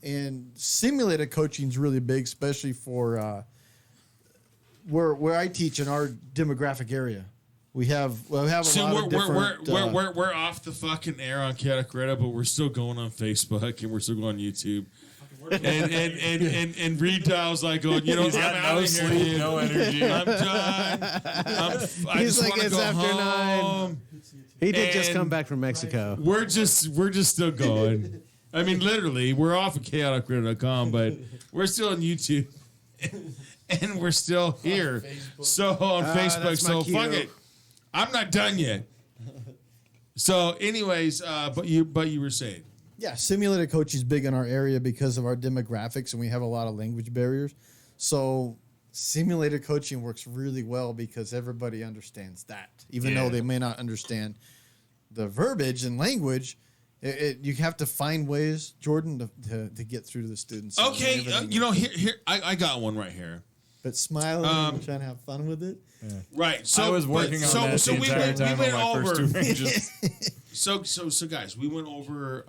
And simulated coaching is really big, especially for where I teach in our demographic area. We have a lot of different. We're off the fucking air on Kaotic Radio, but we're still going on Facebook and we're still going on YouTube. And Reed Dial's like going, I'm got out no of here, sleep, dude. no energy. I'm done. I He's just like, want to it's go after home. 9. He did just And- come back from Mexico. We're just still going. I mean, literally, we're off of chaoticradio.com, but we're still on YouTube. And we're still here. So on Facebook. that's my So cue. fuck it. I'm not done yet. So, anyways, but you were saying. Yeah, simulated coaching is big in our area because of our demographics, and we have a lot of language barriers. So simulated coaching works really well because everybody understands that, even though they may not understand the verbiage and language. You have to find ways, Jordan, to get through to the students. Okay, Everything. here I got one right here. But smiling and trying to have fun with it. Right. So I was working on that the entire time on my first 2 ranges. So guys, we went over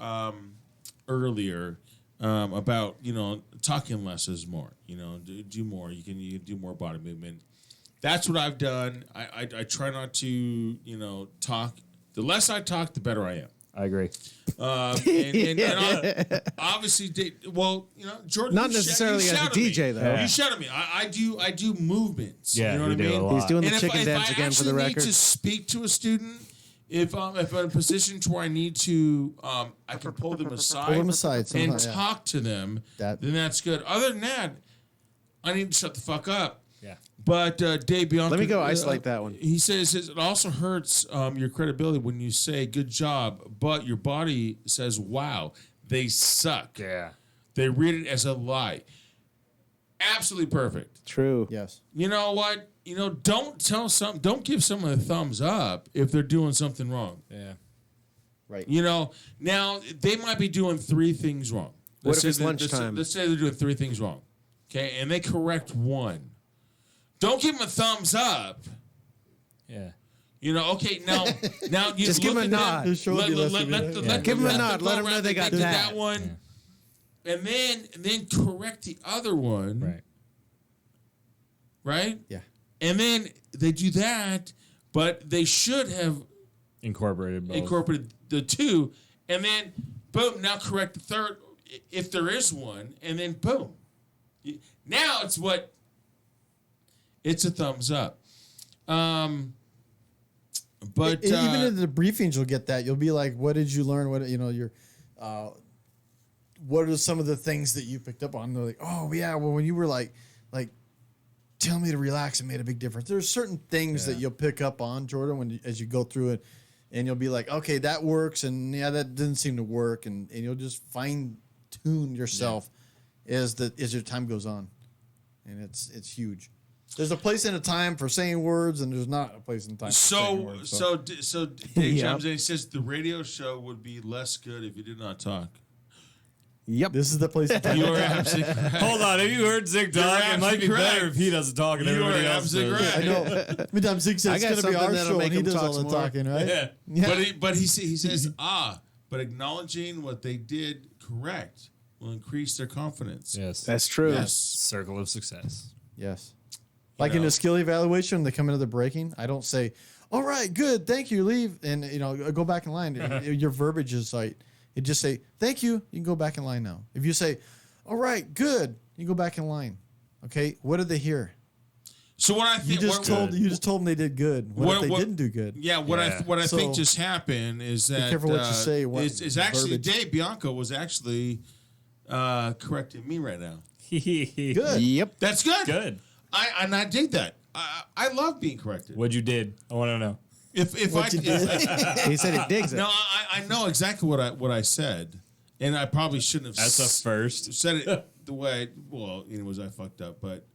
earlier about talking less is more. Do more. You can do more body movement. That's what I've done. I try not to talk. The less I talk, the better I am. I agree. And obviously, Jordan. Not you necessarily you as a shout at me. DJ, though. You shout at me. I do movements. Yeah, you know what I you do mean. a lot. He's doing the And chicken dance again for the If I record. actually need to speak to a student, if I'm in a position to where I need to, I can pull them aside, Pull them aside and somehow, yeah. talk to them. Then that's good. Other than that, I need to shut the fuck up. Yeah. But Dave Bianca, Let me go isolate that one. He says it also hurts your credibility when you say "good job," but your body says "wow, they suck." Yeah. They read it as a lie. Absolutely perfect. True. Yes. You know what? Don't give someone a thumbs up if they're doing something wrong. Yeah. Right. Now they might be doing 3 things wrong. What if say it's that- lunchtime? Let's say they're doing 3 things wrong. Okay, and they correct 1. Don't give them a thumbs up. Yeah. Okay, now you Just give look them a at nod. them, Just show them you listen to them. let Give them a them nod. go Let them know around, they got did that. one, and then correct the other one. Right. Right? Yeah. And then they do that, but they should have Incorporated both. incorporated the 2, and then boom, now correct the third if there is one, and then boom. Now it's a thumbs up. But Even in the briefings, you'll get that. You'll be like, "What did you learn? What what are some of the things that you picked up on?" They're like, "Oh yeah, well when you were like, tell me to relax, it made a big difference." There's certain things that you'll pick up on, Jordan, as you go through it, and you'll be like, "Okay, that works," and yeah, that didn't seem to work, and you'll just fine tune yourself as your time goes on, and it's huge. There's a place and a time for saying words, and there's not a place and time for saying words. So Dave chimes in. He says the radio show would be less good if you did not talk. Yep. This is the place and time. You are absolutely correct. Hold on. Have you heard Zig talk? You're It might be absolutely better correct. if he doesn't talk and You everybody are else does. absolutely I correct. know. Every Zig says I it's got going to be something our that'll show, make and he him does talk all the some more. talking, right? Yeah. But he says but acknowledging what they did correct will increase their confidence. Yes. That's true. Yes. Circle of success. Yes. Like in know. the skill evaluation, when they come into the breaking, I don't say, "All right, good, thank you, leave," and go back in line. Your verbiage is like, it just say, "Thank you, you can go back in line now." If you say, "All right, good," you go back in line. Okay, what did they hear? So what I You think just told them they did good. What if they didn't do good? Yeah, what Yeah. I think So, just happened is that careful what you say, it's actually verbiage. Dave Bianco was actually correcting me right now. Good. Yep. That's good. Good. I dig that. I love being corrected. What you did? I want to know. If What you did. He said he digs it. no, I know exactly what I said, and I probably shouldn't have That's a first. said it the way. Was I fucked up? But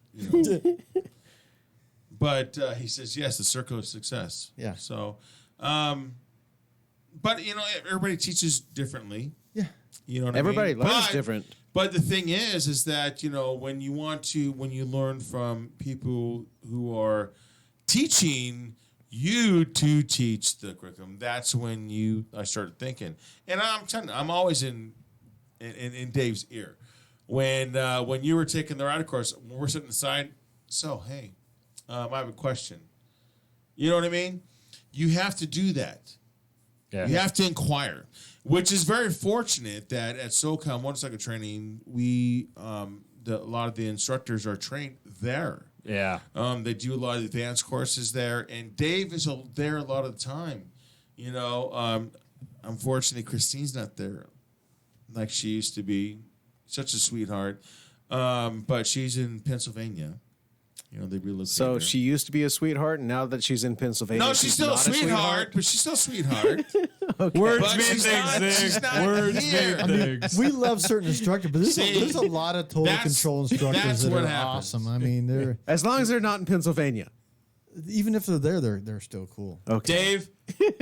but he says yes, the circle of success. Yeah. So, but everybody teaches differently. Yeah. You know what Everybody I mean? learns But- different. But the thing is that when you learn from people who are teaching you to teach the curriculum, that's when I started thinking. And I'm telling you, I'm always in Dave's ear when you were taking the writing course. When we're sitting aside, so hey, I have a question. You know what I mean? You have to do that. Yeah. You have to inquire, which is very fortunate that at SoCal Motorcycle Training, a lot of the instructors are trained there. Yeah. They do a lot of advanced courses there, and Dave is there a lot of the time. Unfortunately, Christine's not there like she used to be. Such a sweetheart. But she's in Pennsylvania. They relocated So her. she used to be a sweetheart, and now that she's in Pennsylvania, No, she's still a not sweetheart, but she's still a sweetheart. Words But mean she's not- things, she's Zig. not Words here. mean things. We love certain instructors, but there's a lot of total That's- control instructors that's that what are happens. awesome. I mean, they're As long as they're not in Pennsylvania. even if they're there, they're still cool. Okay. Dave.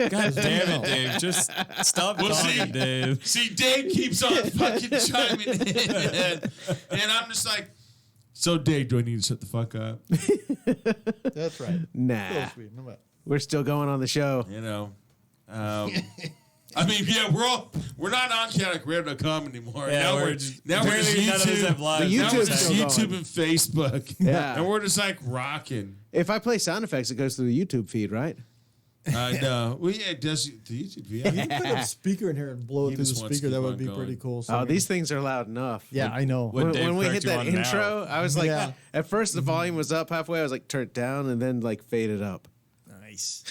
God damn it, Dave. Just stop We'll talking, see. Dave. See, Dave keeps on fucking chiming in, and I'm just like, so Dave, do I need to shut the fuck up? That's right. Nah. Sweet. No matter. We're still going on the show. I mean, yeah, we're not on Chaotic.com anymore. Yeah, now we're we're just- now we're just apparently none of us YouTube. have lives. The Now we're YouTube's just still YouTube going. and Facebook. Yeah. and we're just like rocking. If I play sound effects, it goes through the YouTube feed, right? No. Well, yeah, it does the YouTube. Yeah. You can put a speaker in here and blow it He through the just wants to speaker. That keep would on be going. pretty cool. So Oh, I'm these things are loud enough. yeah, I know. What Dave When we cracked hit you that on now. intro, I was like, Yeah. at first the volume was up halfway. I was like, turn it down, and then like fade it up. Nice.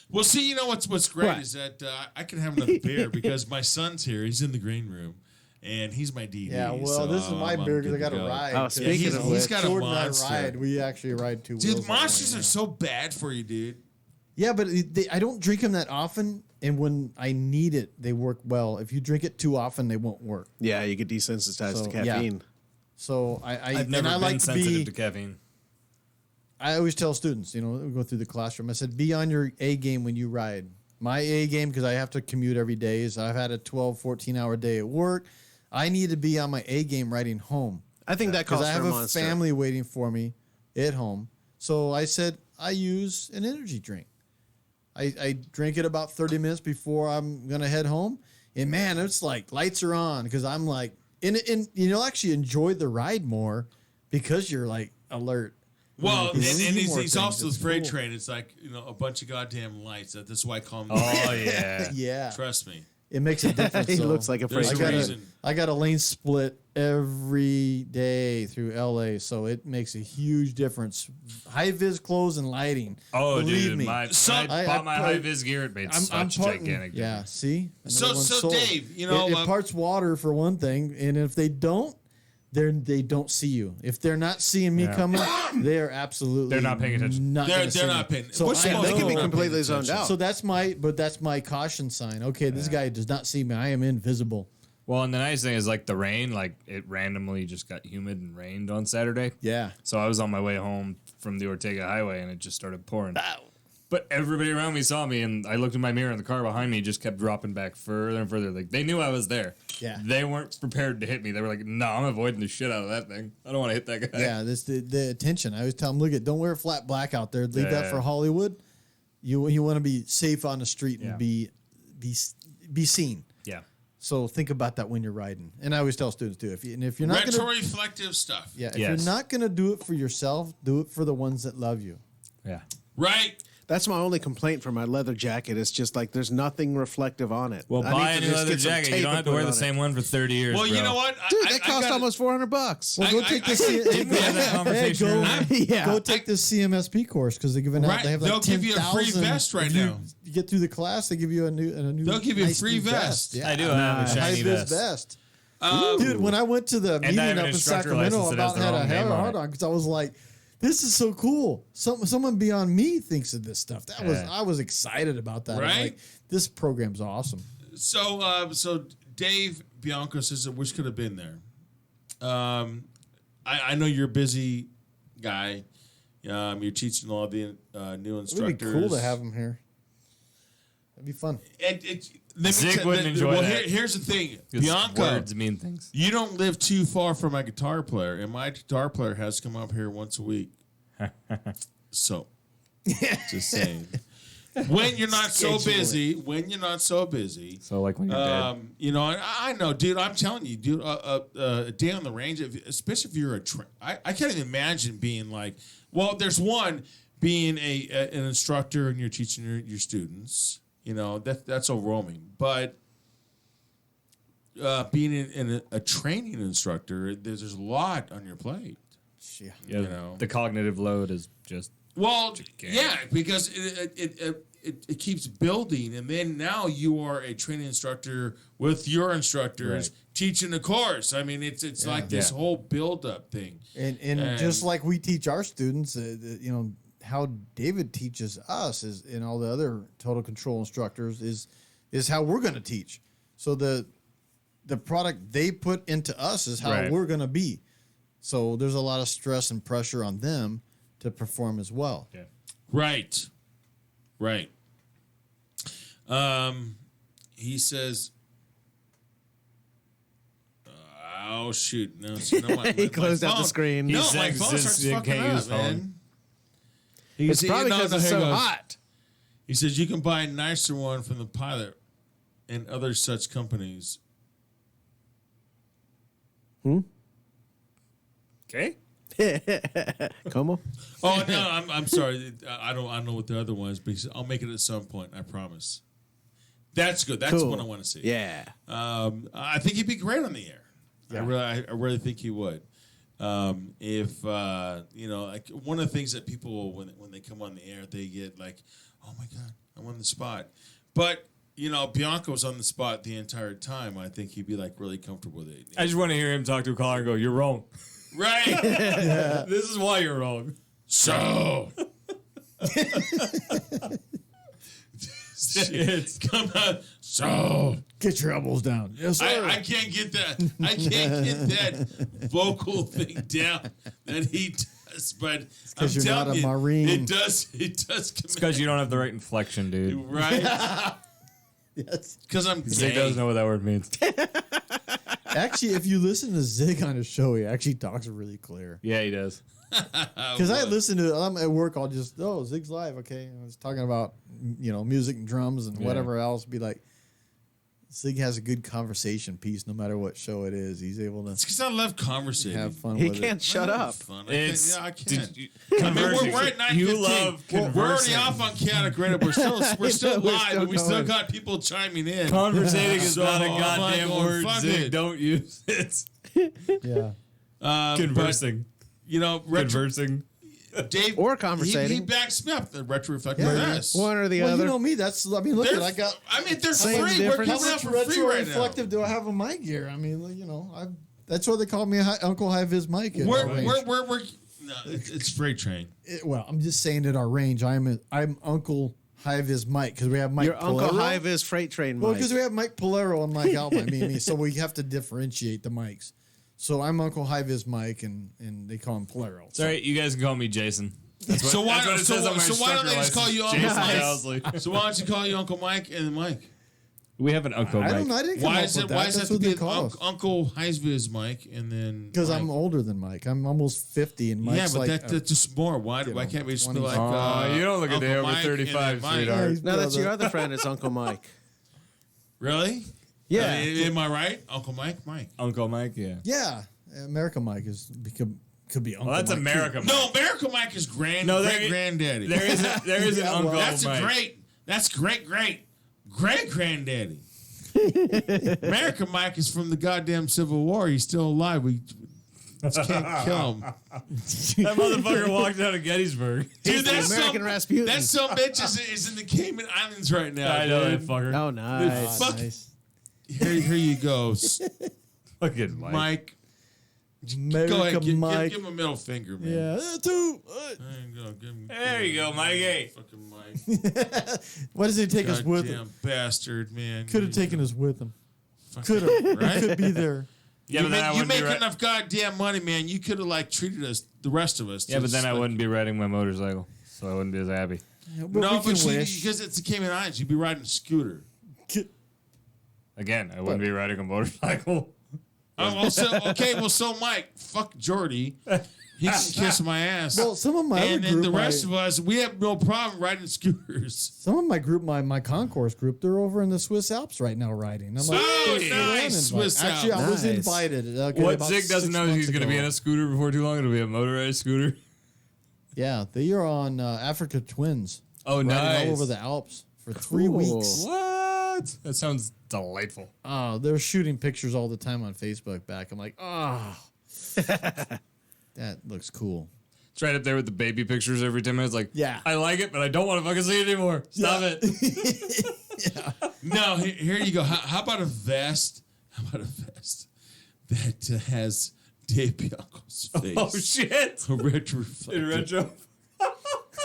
Well, see, you know what's great What? is that I can have another beer because my son's here. He's in the green room, and he's my DD. Yeah, well, so this is my I'm beer because I good got to a go. ride. Oh, 'cause speaking he's- of he's which- got a Jordan and I monster. ride. We actually ride two Dude, wheels. monsters are so bad for you, dude. Yeah, but I don't drink them that often, and when I need it, they work well. If you drink it too often, they won't work. Yeah, you get desensitized So, to yeah. caffeine. So I've never and I been like to sensitive be. to caffeine. I always tell students, we go through the classroom. I said, be on your A game when you ride. My A game, because I have to commute every day, is I've had a 12, 14-hour day at work. I need to be on my A game riding home. I think that Because calls I for have a a monster. family waiting for me at home. So I said, I use an energy drink. I drink it about 30 minutes before I'm going to head home. And man, it's like lights are on because I'm like, and you'll actually enjoy the ride more because you're like alert. Well, You and see he's more things. also the It's freight cool. train. It's like a bunch of goddamn lights. That's why I call him. Oh yeah. Yeah. Trust me. It makes a difference. He so looks like a There's freight a I train. reason. got a lane split every day through LA, so it makes a huge difference. High vis clothes and lighting. Oh, Believe dude, me. when So- I bought my I- high vis gear. It made such a gigantic Yeah, difference. see. So- Another one so sold. Dave, it uh, parts water for one thing, and if they don't, they don't see you. If they're not seeing me Yeah. coming, they are absolutely They're not paying attention. Not They're gonna see not me. paying. So What's the I most They can be people not completely paying zoned attention? out. So that's my caution sign. Okay, this guy does not see me. I am invisible. Well, and the nice thing is like the rain, like it randomly just got humid and rained on Saturday. Yeah. So I was on my way home from the Ortega Highway and it just started pouring. But everybody around me saw me, and I looked in my mirror, and the car behind me just kept dropping back further and further. Like they knew I was there. Yeah. They weren't prepared to hit me. They were like, "No, I'm avoiding the shit out of that thing. I don't want to hit that guy." Yeah, this the attention. I always tell them, look don't wear flat black out there. Leave that Yeah. for Hollywood. You want to be safe on the street and Yeah. be seen. Yeah. So think about that when you're riding. And I always tell students too, if you're not gonna Retroreflective stuff. if Yes. you're not gonna do it for yourself, do it for the ones that love you. Yeah. Right. That's my only complaint for my leather jacket. It's just like there's nothing reflective on it. Well, I buy need a to new just leather get some jacket. You tape don't and have to put wear it the on same one for 30 years. Well, you bro. know what, Dude, I they cost gotta- almost $400. Well, go I- take I- the C- Didn't we have that conversation earlier? Yeah. Go take the CMSP course because they're giving out. Right. They have like They'll give you a free 10,000 vest right if you- now. You get through the class, they give you a new. They'll give you a nice free new vest. Yeah, I do have a high shiny vis vest. Dude, when I went to the meeting I have an up in instructor Sacramento, license that has about the had a wrong name on hard it. on because I was like, "This is so cool." Someone beyond me thinks of this stuff. Yeah. I was excited about that. I'm Right? like, this program's awesome. So Dave Bianco says, "I wish could have been there." I know you're a busy guy. You're teaching all the new It instructors. would be cool to have him here. That'd be fun. Let me Zig tell- wouldn't enjoy well, that. Here's the thing, Because Bianco. words mean things. You don't live too far from my guitar player, and my guitar player has to come up here once a week. So, just saying. When you're not so busy, So like when you're dead. I know, dude. I'm telling you, dude. A day on the range, especially if you're I can't even imagine being like. Well, there's one being an instructor and you're teaching your students. That's overwhelming, but. Being a training instructor, there's a lot on your plate. Yeah. Yeah, the cognitive load is just Well, Gigantic. yeah, because it keeps building, and then now you are a training instructor with your instructors teaching the course. I mean, it's like this Yeah. whole build up thing. And just like we teach our students, how David teaches us and all the other total control instructors is how we're going to teach. So the product they put into us is how Right. we're going to be. So there's a lot of stress and pressure on them to perform as well. yeah. Right. He says, "Oh shoot! No, He closed out the phone- screen. No, He my says phone this- starts you fucking can't use up, phone. man. It's probably no, because no, it's here so goes. hot. He says you can buy a nicer one from the Pilot and other such companies. Okay. Como? Oh no, I'm sorry. I don't know what the other one is, but he said, I'll make it at some point. I promise. That's good. That's Cool. what I want to see. Yeah. I think he'd be great on the air. I really think he would. If like one of the things that people when they come on the air, they get like, oh my god, I'm on the spot. But Bianco was on the spot the entire time. I think he'd be like really comfortable with it. I just want to hear him talk to a caller and go, "You're wrong. Right? This is why you're wrong." So. It's Come on. So. Get your elbows down. Yes, sir. I can't get that. I can't get that vocal thing down that he does. But I'm 'cause you're telling not a you, Marine. it does. It's because you don't have the right inflection, dude. Right? Yes. Because I'm Zig gay. doesn't know what that word means. Actually, if you listen to Zig on his show, he actually talks really clear. Yeah, he does. Because I listen to it, I'm at work, I'll just, Zig's live, okay. I was talking about, music and drums and whatever else. Be like, Zig has a good conversation piece no matter what show it is. He's able to It's because I love conversating. have fun He with can't it. shut I love up. fun. It's I can't. conversing. We're right at 9:15. You love We're already conversing. off on Chaotic Radio. We're still We're live, still but we still going. got people chiming in. Conversating is So not a I'm like goddamn going, word, fuck Zig. it. Don't use it. Yeah. Conversing. Retro, Conversing. Dave Or He conversating. backs me up. The retro reflective Yeah. yes. One or the Well, other. you know me, look They're- at I got they're Same free. We're difference. coming how out much for free retro right reflective do I have on my gear? I mean, that's why they call me Uncle High Vis Mike. now. We're no, it's freight train. Well, I'm just saying at our range, I'm Uncle High Vis Mike because we have Mike Your Uncle Polero. High Vis Freight Train Well, Mike. because we have Mike Polero and Mike Alba, me, so we have to differentiate the mics. So I'm Uncle High Vis Mike, and they call him Polero. Sorry, you guys can call me Jason. That's what, So why that's what it says on my so why don't they instructor just call you license. Uncle Jason Mike? Dowsley. So why don't you call you Uncle Mike and Mike? We have an Uncle I don't Mike. know. I didn't come Why up is with it? that. Why does it That's have to what be they call us. Uncle Heisviz Mike and then? Because Mike? I'm older than Mike. I'm almost 50, and Mike's Yeah, but like that's just more. Why you why know, can't we just be 20s. like? You don't look a day Uncle over Mike and then 35, Mike? sweetheart. he's No, that's your brother. other friend is Uncle Mike. Really? Yeah. Am I right? Uncle Mike, Mike. Uncle Mike, yeah. Yeah, America Mike could be Uncle Well, that's Mike. America Mike. No, America Mike is great granddaddy. There is an Yeah, Uncle well, That's Mike. That's great granddaddy. America Mike is from the goddamn Civil War. He's still alive. We just can't kill him. That motherfucker walked out of Gettysburg. Dude, that's American Rasputin. That some bitch is in the Cayman Islands right now. I know that dude. fucker. Oh, nice. Fuck. Nice. Here you go, Fucking Mike. Mike. America Go ahead, Mike. give him a middle finger, man. Yeah, two. There you go. Give him, There you go, Mikey. Fucking Mike. Why does he take us with him? Goddamn bastard, man. Could have taken us with him. Fucking- Could have. right? Could be there. Yeah, you but then I make, you wouldn't be make ri- enough goddamn money, man. You could have like treated us, the rest of us. Yeah, but just then I like- wouldn't be riding my motorcycle, so I wouldn't be as happy. But No, we but can see, wish. because it's the Cayman Islands, you'd be riding a scooter. Again, I wouldn't be riding a motorcycle. So Mike, fuck Jordy. He can kiss my ass. Well, some of my and other then group, the rest my, of us, we have no problem riding scooters. some of my group, my concourse group, they're over in the Swiss Alps right now riding. I'm like, Oh, "Hey, nice, we're Swiss Actually, I was Nice. invited. What about Zig doesn't 6 know is months he's going to ago. be in a scooter before too long. It'll be a motorized scooter. Yeah, they are on Africa Twins. Oh, riding nice. all over the Alps for 3 Cool. weeks. What? That sounds delightful. Oh, they're shooting pictures all the time on Facebook back. I'm like, that looks cool. It's right up there with the baby pictures every 10 minutes. Like, Yeah. I like it, but I don't want to fucking see it anymore. Stop it. No, here you go. How about a vest? How about a vest that has Dave Bianco's face? Oh, shit. A retro reflective. In retro.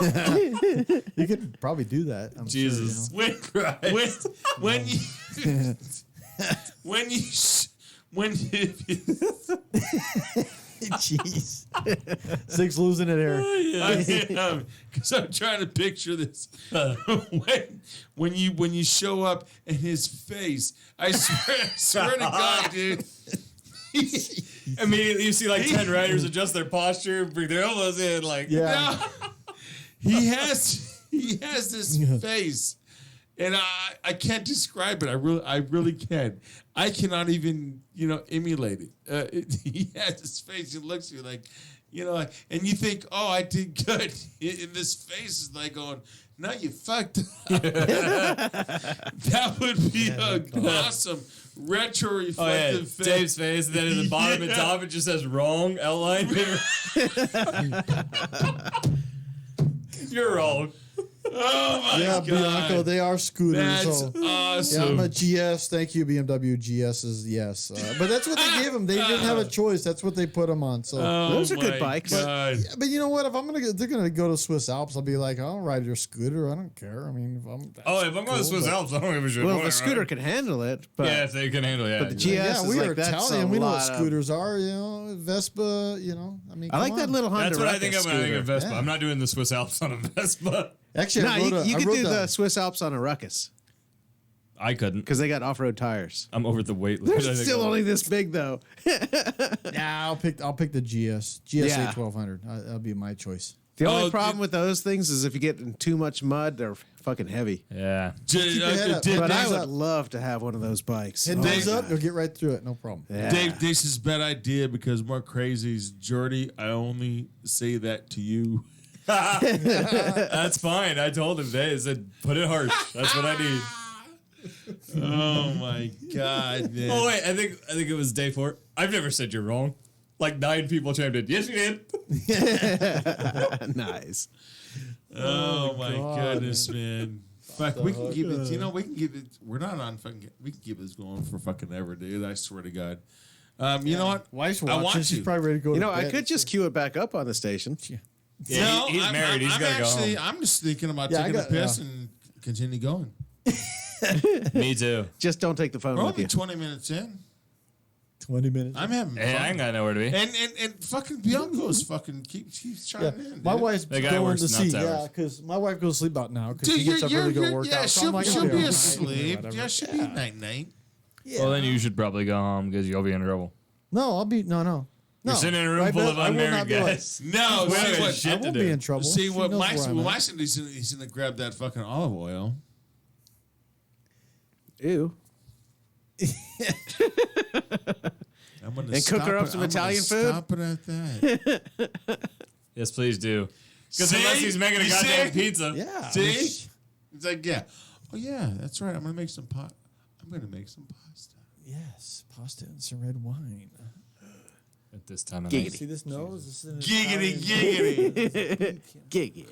You could probably do that. I'm Jesus. When you when you Jeez. Zig's losing it here. because I'm trying to picture this when you show up and his face. I swear to God, dude. Immediately you see like 10 riders adjust their posture, bring their elbows in, like, Yeah. No, he has this face, and I can't describe it. I really can't. I cannot even emulate it. He has this face. He looks at you like You know, and you think, oh, I did good. In this face is like going, no, you fucked up. That would be an awesome retro reflective face. Dave's face, and then in the bottom and top, it just says wrong outline. You're wrong. Oh my Yeah, god. Bianco, they are scooters. That's so. Yeah, awesome. I'm a GS. Thank you, BMW. GS is yes. But that's what they gave them. They didn't have a choice. That's what they put them on. So, Those are good my bikes. God. but you know what? If I'm gonna, they're gonna go to Swiss Alps. I'll be like, I'll ride your scooter. I don't care. I mean, if I'm Going to Swiss Alps, I don't give a shit. Well, Whatever, the scooter right? can handle it, but Yeah, if they can handle it. Yeah, but the GS yeah, is we like are that's Italian. a We know what lot of- scooters are. You know, Vespa. You know, I mean, I like come that on. little Honda. That's what I think Ruckus of when I think of scooter. Vespa. Yeah. I'm not doing the Swiss Alps on a Vespa. Actually, No, I you, wrote you I could wrote do that. the Swiss Alps on a Ruckus I couldn't. because they got off-road tires. I'm over the weight limit. They're still only this big though. Yeah, I'll pick the GS. GS Yeah. A1200. That'll be my choice. The only Oh, problem with those things is if you get in too much mud, they're fucking heavy. Yeah. Keep your head up. But I Dave's would up. love to have one of those bikes. Head Oh nose my up, God. you'll get right through it. No problem. Yeah. Dave, this is a bad idea because more crazies. Jordy, I only say that to you. That's fine. I told him that. I said, put it harsh. That's what I need. Oh my God, man. Oh wait, I think it was day 4. I've never said you're wrong. Like 9 people chimed in. Yes, you did. Nice. Oh my God. goodness, man. Fuck, we can keep it. You know, we can keep it. We're not on fucking. We can keep this going for fucking ever, dude. I swear to God. You know what? Wife's I watching. want She's to. probably ready to go You to know, I bed. could just queue it back up on the station. Yeah, No, he's I'm- married. He's I'm got to go actually, home. I'm just thinking about Yeah, I taking a got- piss yeah. and continue going. Me too. Just don't take the phone We're with only you. 20 minutes in. 20 minutes. I'm having Hey, I fun. ain't got nowhere to be. And fucking Bianco's fucking keeps Yeah, chiming in. my dude. wife's That guy going works to see. nuts Yeah, hours. because my wife goes to sleep about now because Dude, she gets up early to go work yeah, out. So she'll, I'm like, she'll I'll be all right. asleep. Whatever. Yeah, she'll be night. Well, then you should probably go home because you'll be in trouble. No, I'll be no. You're sitting in a room Right, full Beth? of I will not unmarried be like- guys. No, We see have what? shit I to won't do. be in trouble. See She what knows my where I'm my at. son he's gonna grab that fucking olive oil. Ew. I'm gonna And cook her stop up it- some I'm gonna Italian food? Stop it at that. Yes, please do. Because See? unless he's making a You goddamn see? pizza. Yeah. See? It's like, yeah. Oh yeah, that's right. I'm gonna make some pot. I'm gonna make some pasta. Yes, pasta and some red wine. At this time of See night. this nose? This is an Giggity, Italian- giggity.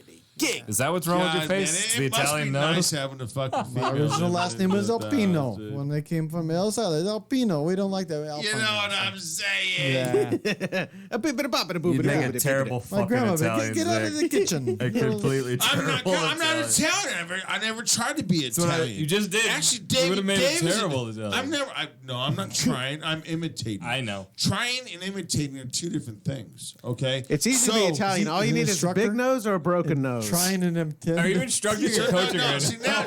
Is that what's wrong with your God, man, face? it the must Italian be nose? nice having a fucking. My original last name was Alpino. When they came from El Salvador, Alpino. We don't like that. Alpino. You know what I'm saying? Yeah. A bit of bop and a You'd boop. make a terrible My fucking grandma, Italian. get out of the kitchen. A completely I'm not. terrible I'm not Italian. Italian. I never tried to be That's what Italian. you just did. Actually, You Dave would've made Dave a is terrible Italian. I'm never. No, I'm not trying. I'm imitating. I know. Trying and imitating are two different things. Okay. It's easy to be Italian. All you is he need an is a instructor? big nose or a broken nose. Trying and Are you instructing or coaching no, right see now?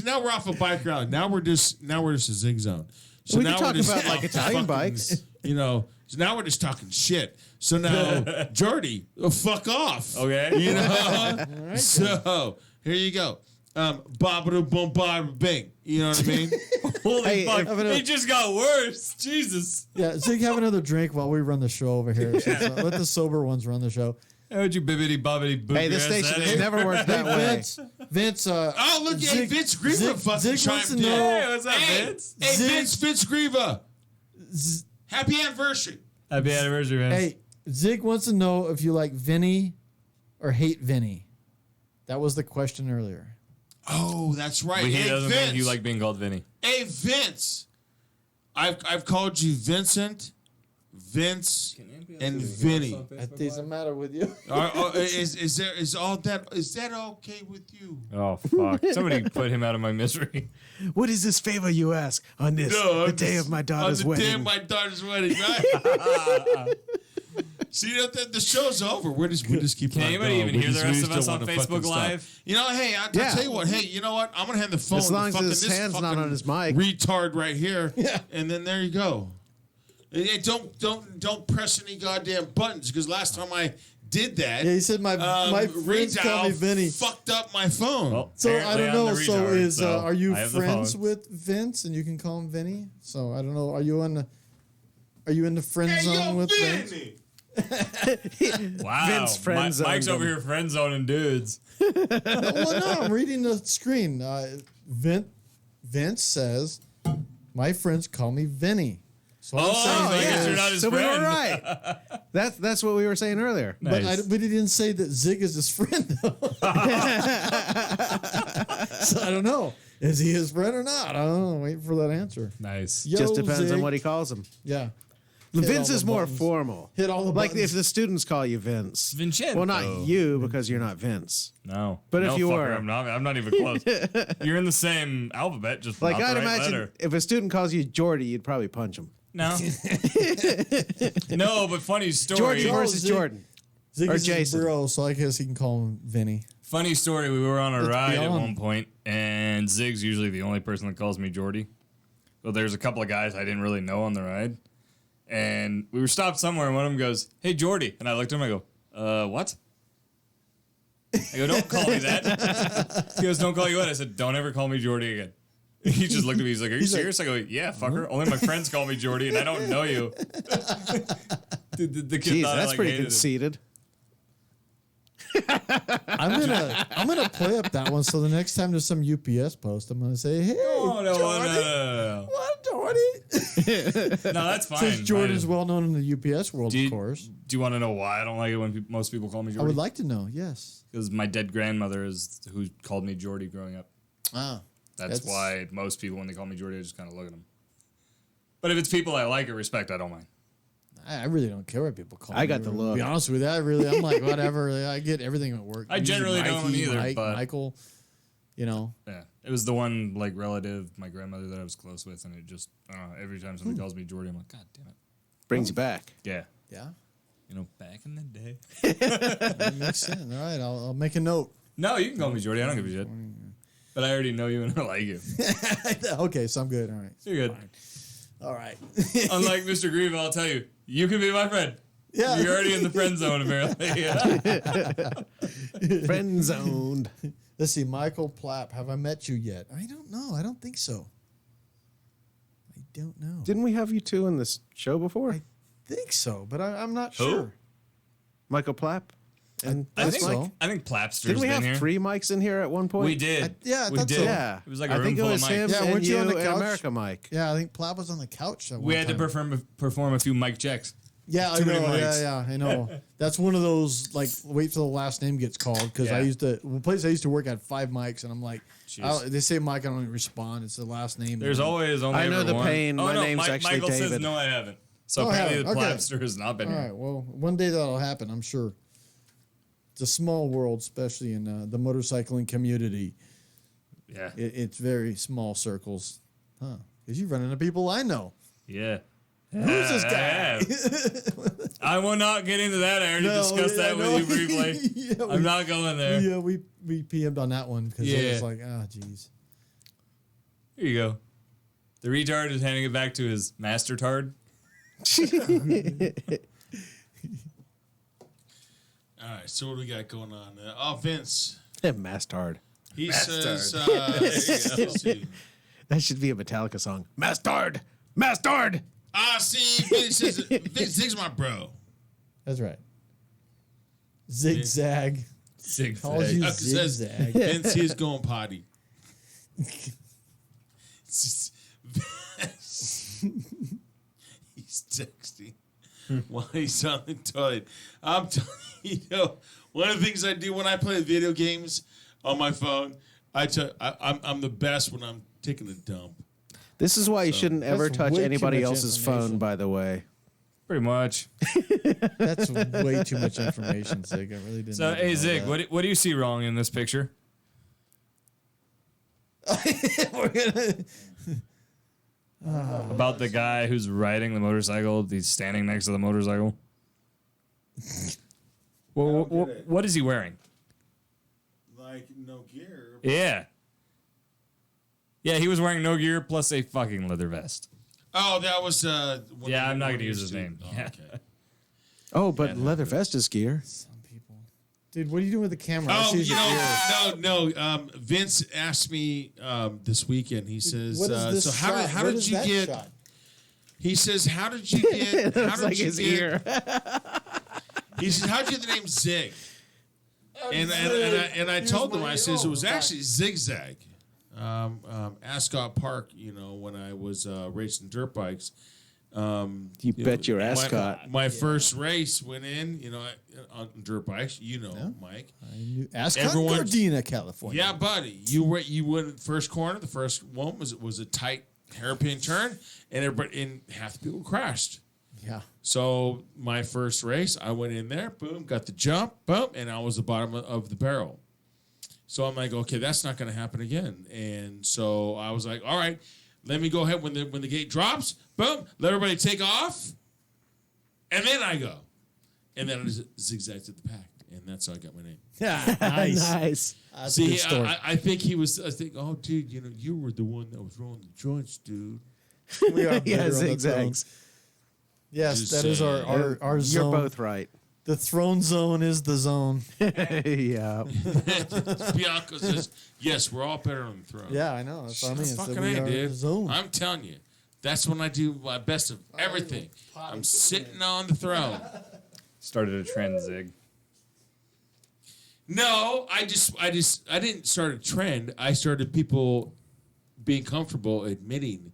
now we're off a bike rally. Now we're just a zig zone. So We can now talk we're just about, like, off Italian fucking, bikes. You know. So now we're just talking shit. So now, Jordy, fuck off. Okay. You know. So here you go. Babada boom bada bing. You know what I mean? Holy Hey, fuck. I'm gonna- It just got worse. Jesus. Yeah, Zig, have another drink while we run the show over here. Let the sober ones run the show. How would you bibbity bobbity boop Hey, this your ass station out of has here? never worked that way. Vince. Oh look, hey, Vince Griever fucking Zig wants chimed to in. know. Hey, what's up, Hey, Vince? hey, Zig- Vince Griever. Happy anniversary. Happy anniversary, Vince. Hey, Zig wants to know if you like Vinny or hate Vinny. That was the question earlier. Oh, that's right. But he Hey, doesn't Vince. think you like being called Vinny. Hey, Vince. I've called you Vincent, Vince, and Vinny. That doesn't matter with you. Is that okay with you? Oh, fuck. Somebody put him out of my misery. What is this favor you ask on this, the day of my daughter's on the wedding? day of my daughter's wedding, right? See, the show's over. We're just keep. Can on anybody going. even We hear the just- we rest just of us don't on wanna fucking Facebook stop. Live? You know, hey, I'll Yeah. tell you what. Hey, you know what? I'm gonna hand the phone. As long to as fucking his this hand's not fucking on his mic. retard right here. Yeah. And then there you go. Hey, don't press any goddamn buttons because last time I did that, Yeah, he said my friends call me redial Vinny. fucked up my phone. Well, So I apparently don't I'm know. the So retard, is so are you I have the friends phone. with Vince and you can call him Vinny? So I don't know. Are you in the friend Hey, zone yo, with Vince? Vinny. Wow. Vince friend zoned Mike's over him. here friend zoning dudes. Well, no, I'm reading the screen. Vince says, "My friends call me Vinny." So I'm saying, I guess yeah. you're not his So we friend. were right. That's what we were saying earlier. Nice. but he didn't say that Zig is his friend though. So I don't know. Is he his friend or not? I don't know. Waiting for that answer. Nice. Yo, Just depends Zig. on what he calls him. Yeah. Vince all is the more buttons. formal. Hit all the Like if buttons. the students call you Vince. Vincento. Well, not you because you're not Vince. No. But no, if you fucker, were. I'm not even close. You're in the same alphabet, just Like not I'd the right imagine letter. if a student calls you Jordy, you'd probably punch him. No. No, but funny story. Jordy versus Zig. Jordan. Zig or is his Jason. bro, so I guess he can call him Vinny. Funny story. We were on a ride at beyond. one point, and Zig's usually the only person that calls me Jordy. But there's a couple of guys I didn't really know on the ride, and we were stopped somewhere, and one of them goes, "Hey, Jordy," and I looked at him. I go, "What?" I go, "Don't call me that." He goes, "Don't call you what?" I said, "Don't ever call me Jordy again." He just looked at me. He's like, "Are you serious?" I go, "Yeah, fucker. Only my friends call me Jordy, and I don't know you." the kid Jeez, thought I, that's like, pretty hated it. conceited. I'm gonna play up that one. So the next time there's some UPS post, I'm gonna say, "Hey, Oh, no, Jordy, no. what, Jordy?" No, that's fine. Since Jordan's Fine. well known in the UPS world, Do you, of course. do you want to know why I don't like it when most people call me I Jordy? would like to know. Yes. Because my dead grandmother is who called me Jordy growing up. Ah. That's why most people, when they call me Jordy, I just kind of look at them. But if it's people I like or respect, I don't mind. I really don't care what people call me. I got the To look. be honest with you, I'm like, whatever. I get everything at work. I Usually generally don't Mikey, either, Mike, but- Michael, you know. Yeah, it was the one like relative, my grandmother that I was close with, and it just every time somebody calls me Jordy, I'm like, God damn it. Brings you back. Yeah, Yeah. you know, back in the day. That makes sense. All right. I'll make a note. No, you can call me Jordy. I don't give a shit. But I already know you and I like you. Okay, so I'm good. All right. You're good. All right. Unlike Mr. Grieve, I'll tell you, you can be my friend. Yeah. You're already in the friend zone, apparently. Friend zoned. Let's see. Michael Plapp. Have I met you yet? I don't know. I don't think so. I don't know. Didn't we have you two in this show before? I think so, but I'm not Who? sure. Michael Plapp? And I this think Mike? so. I think Plapster's Didn't we been have here. 3 mics in here at one point? We did. I we thought did. so. Yeah. It was like a I room think it full was of him mics. Yeah, and weren't you you on the and couch? America Mike. Yeah, I think Plapp was on the couch. We had to perform a few mic checks. Yeah, I Too know. many mics. Yeah, I know. That's one of those like wait till the last name gets called because I Yeah. used to the place I used to work at 5 mics and I'm like, Jeez. they say Mike, I don't even respond. It's the last name. There's always only I know ever the one. pain. Oh, My no, name's actually Michael says David. no, I haven't. So Oh, I apparently the haven't. Okay. Plapster has not been All here. right. Well, one day that'll happen. I'm sure. It's a small world, especially in the motorcycling community. Yeah. It's very small circles, huh? Because you run into people I know. Yeah. Who's this guy? I will not get into that. I already discussed that with you briefly. Yeah, I'm not going there. Yeah, we PM'd on that one because it Yeah. was like, geez. Here you go. The retard is handing it back to his master tard. All right, so what do we got going on? Vince. Mastard. He Bastard. says, there you go. Let's see. That should be a Metallica song. Mastard! Mastard! See, Vince says, Vince Zig's my bro. That's right. Zigzag. Calls you It says, zigzag. Vince is going potty. He's texting while he's on the toilet. I'm telling you, one of the things I do when I play video games on my phone, I'm the best when I'm taking a dump. This is why you shouldn't ever That's touch way too anybody much else's information. phone, by the way. Pretty much. That's way too much information, Zig. I really didn't. So, need to hey, know Zig, that. what do you see wrong in this picture? About the guy who's riding the motorcycle, he's standing next to the motorcycle. Well, what is he wearing? Like no gear. Yeah. Yeah, he was wearing no gear plus a fucking leather vest. Oh, that was. Yeah, I'm not going to use his name. Oh, Yeah. okay. Oh, but leather vest is gear. Some people. Dude, what are you doing with the camera? I Oh, see his you ear. no. Vince asked me this weekend. He says, What is this "So how shot? did What did is you that get?" shot? He says, "How did you get?" How It's did like you his get? ear. He said, "How'd you get the name Zig?" And I told him, I says it was actually Zigzag. Ascot Park, when I was racing dirt bikes. You bet your Ascot. My first race went in, on dirt bikes. Mike. I knew Ascot, Gardena, California. Yeah, buddy. You went first corner. The first one was a tight hairpin turn, and half the people crashed. Yeah. So my first race, I went in there, boom, got the jump, boom, and I was the bottom of the barrel. So I'm like, okay, that's not going to happen again. And so I was like, all right, let me go ahead when the gate drops, boom, let everybody take off, and then I go. And then I just zigzagged at the pack, and that's how I got my name. Yeah, nice. Nice. That's See, a good story. I think he was. I think, oh, dude, you were the one that was rolling the joints, dude. We are Yeah, better on the zigzags. throne. Yes, Just that is saying. our You're zone. both right. The throne zone is the zone. Yeah. Bianco says, yes, we're all better on the throne. Yeah, I know. That's what I mean. Fucking So we A, are dude. zone. I'm telling you, that's when I do my best of everything. I'm sitting on the throne. Started a trend, Zig. No, I didn't start a trend. I started people being comfortable admitting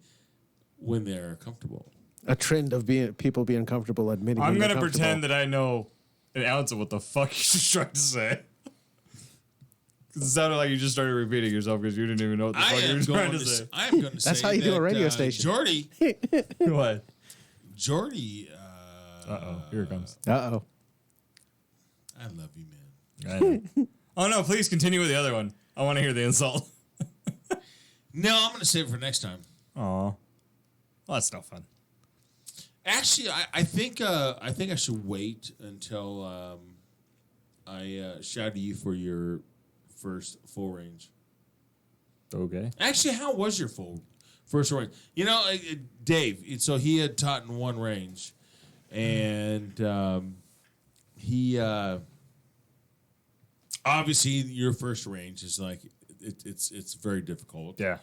when they're comfortable. A trend of people being comfortable admitting. I'm when gonna they're pretend comfortable. that I know an ounce of what the fuck you just tried to say. 'Cause it sounded like you just started repeating yourself because you didn't even know what the fuck you were trying to say. I am going to say That's how you do a that, radio station. Jordy, What? Jordy. Uh-oh, here it comes. Uh-oh. I love you, man. I know. Oh no, please continue with the other one. I want to hear the insult. No, I'm going to save it for next time. Aw. Well, that's no fun. Actually, I think I should wait until I shout to you for your first full range. Okay. Actually, how was your first range? Dave. So he had taught in one range, and he obviously your first range is like it's very difficult. Yeah.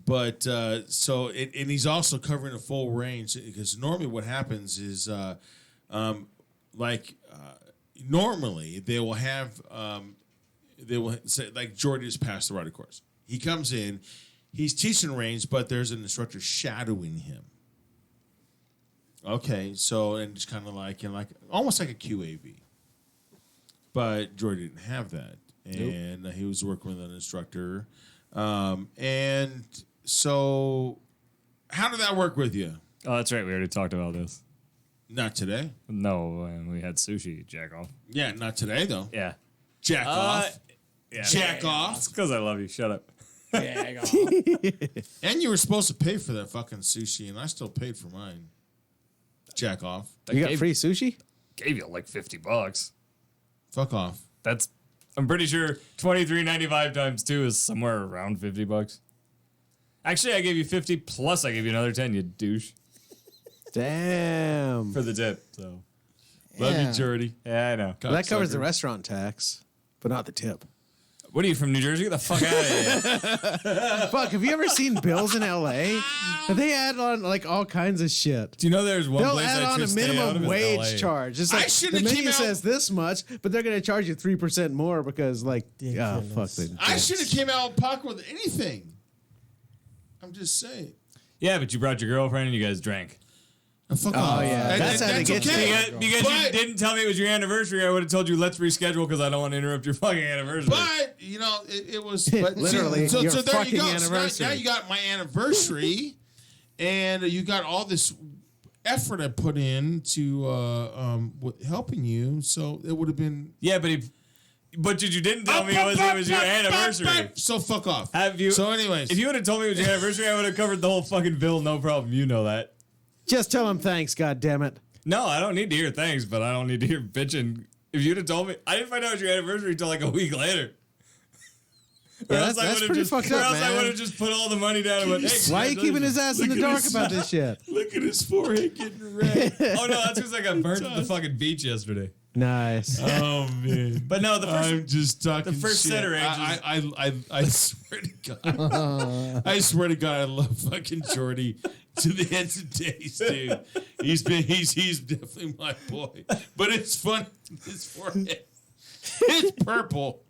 But and he's also covering a full range because normally what happens is normally they will have they will say like Jordy just passed the rider course. He comes in, he's teaching range, but there's an instructor shadowing him. Okay, so and just kind of like almost like a QAV, but Jordy didn't have that, and he was working with an instructor. And so, how did that work with you? Oh, that's right. We already talked about this. Not today. No, and we had sushi. Jack off. Yeah, not today though. Yeah. Jack off. Yeah. Jack off. It's because I love you. Shut up. And you were supposed to pay for that fucking sushi, and I still paid for mine. Jack off. You got free sushi? Gave you like $50. Fuck off. That's. I'm pretty sure $23.95 times 2 is somewhere around $50. Actually, I gave you 50 plus I gave you another 10. You douche Damn. for the tip. So Love Yeah. you, Jordy. yeah, I know. Well, that covers the Cocksucker. restaurant tax, but not the tip. What are you from New Jersey? Get the fuck out of here. Fuck, have you ever seen bills in LA? They add on like all kinds of shit. Do you know there's one They'll place add I on a should stay out of minimum is wage LA. charge. It's I like the should've menu came out- says this much, but they're gonna charge you 3% more because fuck they. I should have came out of pocket with anything. I'm just saying. Yeah, but you brought your girlfriend and you guys drank. Fuck Oh, off. yeah. That's how they get you. okay. Because But- you didn't tell me it was your anniversary, I would have told you let's reschedule because I don't want to interrupt your fucking anniversary. But it was but Literally, So your there you fucking go. So anniversary. now you got my anniversary, and you got all this effort I put in to helping you. So it would have been. yeah, but you didn't tell me it was your anniversary. So fuck off. Have you? So anyways, If you would have told me it was your anniversary, I would have covered the whole fucking bill, no problem. You know that. Just tell them thanks, God damn it. No, I don't need to hear thanks, but I don't need to hear bitching. If you'd have told me, I didn't find out it was your anniversary until like a week later. Yeah, Or else that's I would pretty have just, fucked or up, else I man. would have just put all the money down and went, hey, Why are you keeping his ass in the Look at dark his about this shit? look at his forehead getting red. Oh no, that's because I got burnt at the fucking beach yesterday. Nice. Oh man. But no, the first I'm just talking. the first shit. set of ranges- I swear to God. I swear to God, I love fucking Jordy. to the end of days, dude. He's definitely my boy. But it's funny, his forehead, it's purple.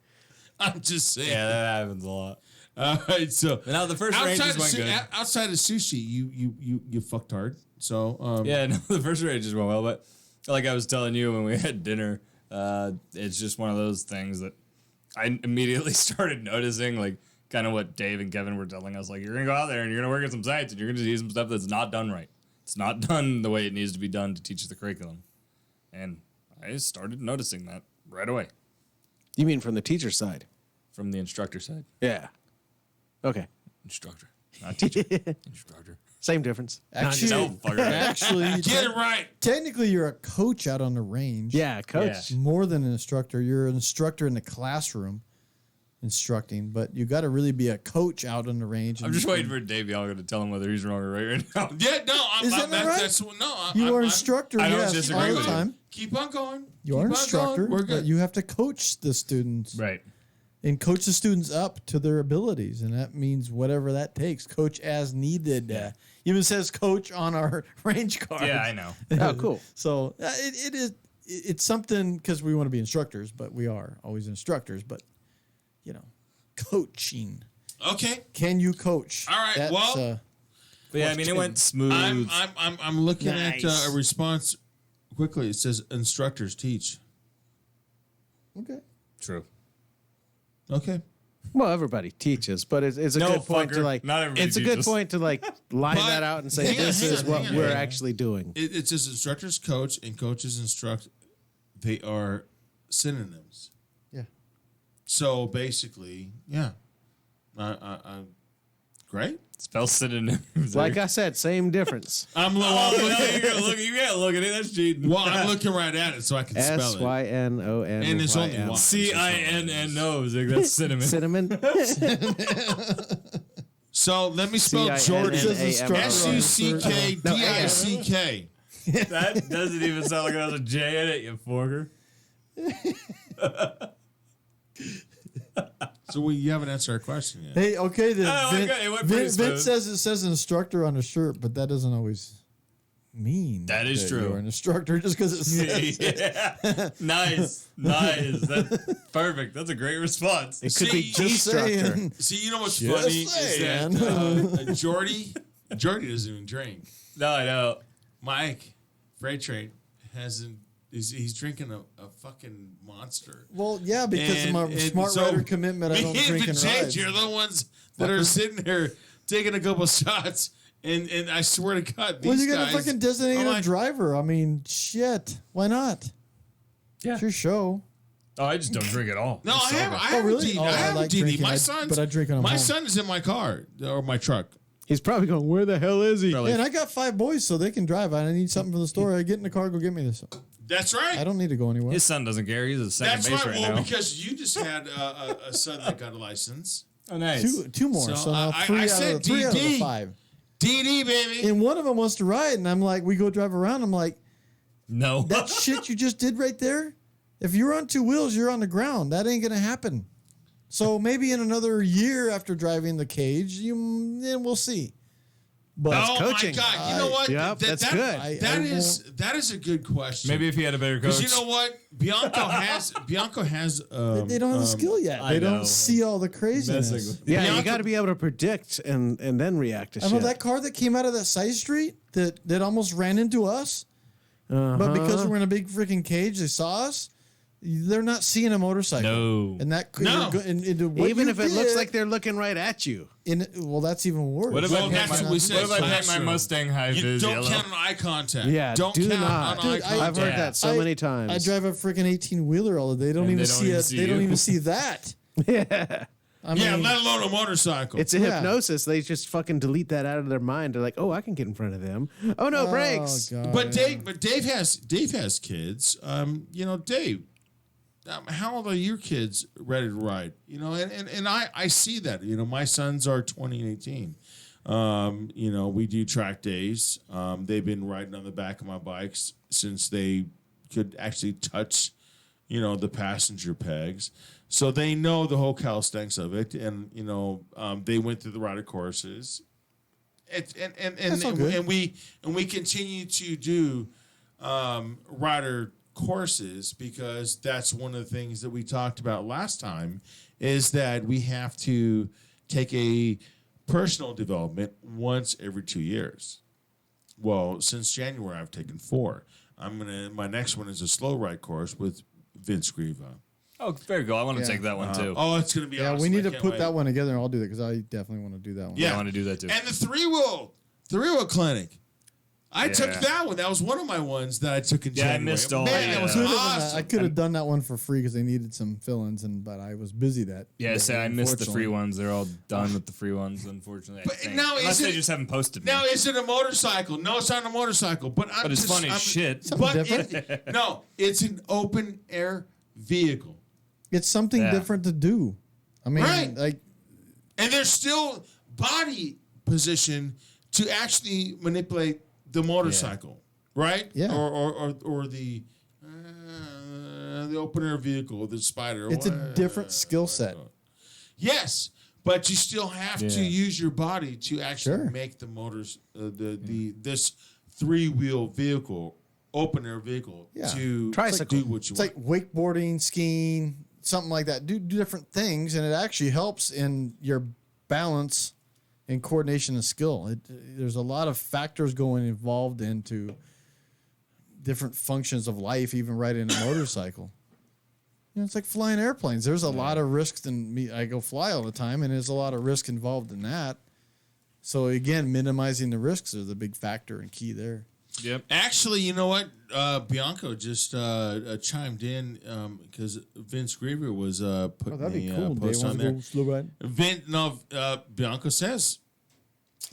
I'm just saying. Yeah, that happens a lot. All right, so But now the first range just went good. outside of sushi, you fucked hard. So Yeah, no, the first range just went well. But like I was telling you when we had dinner, it's just one of those things that I immediately started noticing, like kind of what Dave and Kevin were telling us. Like, you're going to go out there and you're going to work at some sites and you're going to see some stuff that's not done right. It's not done the way it needs to be done to teach the curriculum. And I started noticing that right away. You mean from the teacher side? From the instructor side. Yeah. Okay. Instructor. Not teacher. Instructor. Same difference. Actually, get it right. technically, you're a coach out on the range. Yeah, coach. More than an instructor. You're an instructor in the classroom instructing, but you got to really be a coach out on the range. I'm just waiting for Dave Young to tell him whether he's wrong or right now. Yeah, no, Is that not right? That's no. You are instructor, I don't yes, disagree all the with you. time. Keep on going. You are Keep on instructor, going. We're but good. you have to coach the students. Right. And coach the students up to their abilities, and that means whatever that takes. Coach as needed. Even says coach on our range card. Yeah, I know. Oh, cool. So it's something because we want to be instructors, but we are always instructors. But coaching. Okay. Can you coach? All right, well, But yeah, I mean, it went smooth. I'm looking at Nice. a response quickly. It says instructors teach. okay. True. Okay. Well, everybody teaches, but it's a No, good point to fucker. like. Not everybody It's a good teaches. point to like line But that out and say hang on, this hang is on, what hang on, we're hang on. actually doing. It says instructors coach and coaches instruct. They are synonyms. Yeah. So basically, yeah. Great. Spell synonyms. Like I said, same difference. I'm you looking. can't look at it. That's cheating. Well, I'm looking right at it so I can spell it. SYNON. And it's only one. CINNO. That's cinnamon. Cinnamon. So let me spell CINNAMR. Jordan. SUCKDICK. That doesn't even sound like it has a J in it, you forker. So you haven't answered our question yet. Hey, okay. Then Oh, my God, it went pretty Vince smooth. says instructor on a shirt, but that doesn't always mean That is true. You're an instructor just because it says it. Yeah. Nice. That's perfect. That's a great response. It could be See, just structure. saying. See, you know what's Just funny saying. is that Jordy doesn't even drink. No, I know. Mike, Freight Train, he's drinking a fucking monster. Well, yeah, because of my And smart so rider commitment, I me don't and drink and Vijay, ride. you're the ones that are sitting here taking a couple shots, and I swear to God, these Well, you got guys. a fucking designated I'm like, driver. I mean, shit. Why not? Yeah. It's your show. Oh, I just don't drink at all. No, I have. I Oh, have really? a DD. Oh, I I have like a DD. drinking, My I- son's, but I drink when I'm my home. son is in my car or my truck. He's probably going, where the hell is he? Probably. Yeah, and I got 5 boys, so they can drive. I need something from the store. I get in the car, go get me this. That's right. I don't need to go anywhere. His son doesn't care. He's a second That's base right. right Well, now. because you just had a son that got a license. Oh, nice. Two more. So, So, now I 3 out said of the 3 out of the DD. 5. DD, baby. And one of them wants to ride, and I'm like, we go drive around. I'm like, No. that shit you just did right there. If you're on 2 wheels, you're on the ground. That ain't gonna happen. So maybe in another year after driving the cage, then we'll see. But Oh coaching. my God! You know what? Yep, that's good. That is a good question. Maybe if he had a better coach. Because you know what, Bianco has. they don't have the skill yet. I They know. don't see all the craziness. Messing with- Yeah, you Bianca- got to be able to predict and then react to I know shit. that car that came out of that side street that almost ran into us, but because we're in a big freaking cage, they saw us. They're not seeing a motorcycle. No. And that No. what Even you if it looks did like they're looking right at you. well, that's even worse. What if Well, I paint that's my, what we said. what if I paint my Classroom. Mustang high You vis don't yellow? count on eye contact. Yeah, don't do count not. on eye Dude, contact. I've heard Yeah. that so many times. I drive a freaking 18-wheeler all day. They don't And even they see don't even it. see They don't you. even see that. yeah. I Yeah, mean, let alone a motorcycle. It's a Yeah. hypnosis. They just fucking delete that out of their mind. They're like, oh, I can get in front of them. Oh, no, brakes. God. But Dave has kids. Dave, how old are your kids ready to ride? And I see that. My sons are 20 and 18. We do track days. They've been riding on the back of my bikes since they could actually touch, the passenger pegs. So they know the whole calisthenics of it. And, they went through the rider courses. That's all good. and we continue to do rider courses because that's one of the things that we talked about last time is that we have to take a personal development once every 2 years. Well, since January, I've taken 4. My next one is a slow ride course with Vince Grieva. Oh, very cool. I want to take that one too. Oh, it's going to be awesome. we need I to can't put wait. that one together, and I'll do that because I definitely want to do that one. Yeah. I want to do that too. And the three-wheel clinic. I took Yeah. that one. That was one of my ones that I took in January. I missed all Man, the, that was awesome. I could have done that one for free because they needed some fill-ins, but I was busy that. Yeah, day, say I missed the free unfortunately. ones. They're all done with the free ones, unfortunately. But I think. now Unless is they it- just haven't posted me. Now, is it a motorcycle? No, it's not a motorcycle. But it's funny as shit. But Something no, it's an open air vehicle, It's something Yeah. different to do. I mean, Right. like and there's still body position to actually manipulate the motorcycle, right? Yeah. Or the open air vehicle, the Spider. it's a different skill set. Yes, but you still have to Yeah. use your body to actually Sure. make the motors, this 3-wheel vehicle, open air vehicle, Yeah. to Tricycle. do what you It's want. like wakeboarding, skiing, something like that. Do different things, and it actually helps in your balance and coordination and skill. There's a lot of factors involved into different functions of life, even riding a motorcycle. It's like flying airplanes. There's a lot of risks in me. I go fly all the time, and there's a lot of risk involved in that. So again, minimizing the risks is a big factor and key there. Yep. Actually, you know what? Bianco just chimed in because Vince Griever was putting the post on there. slow ride? Bianco says,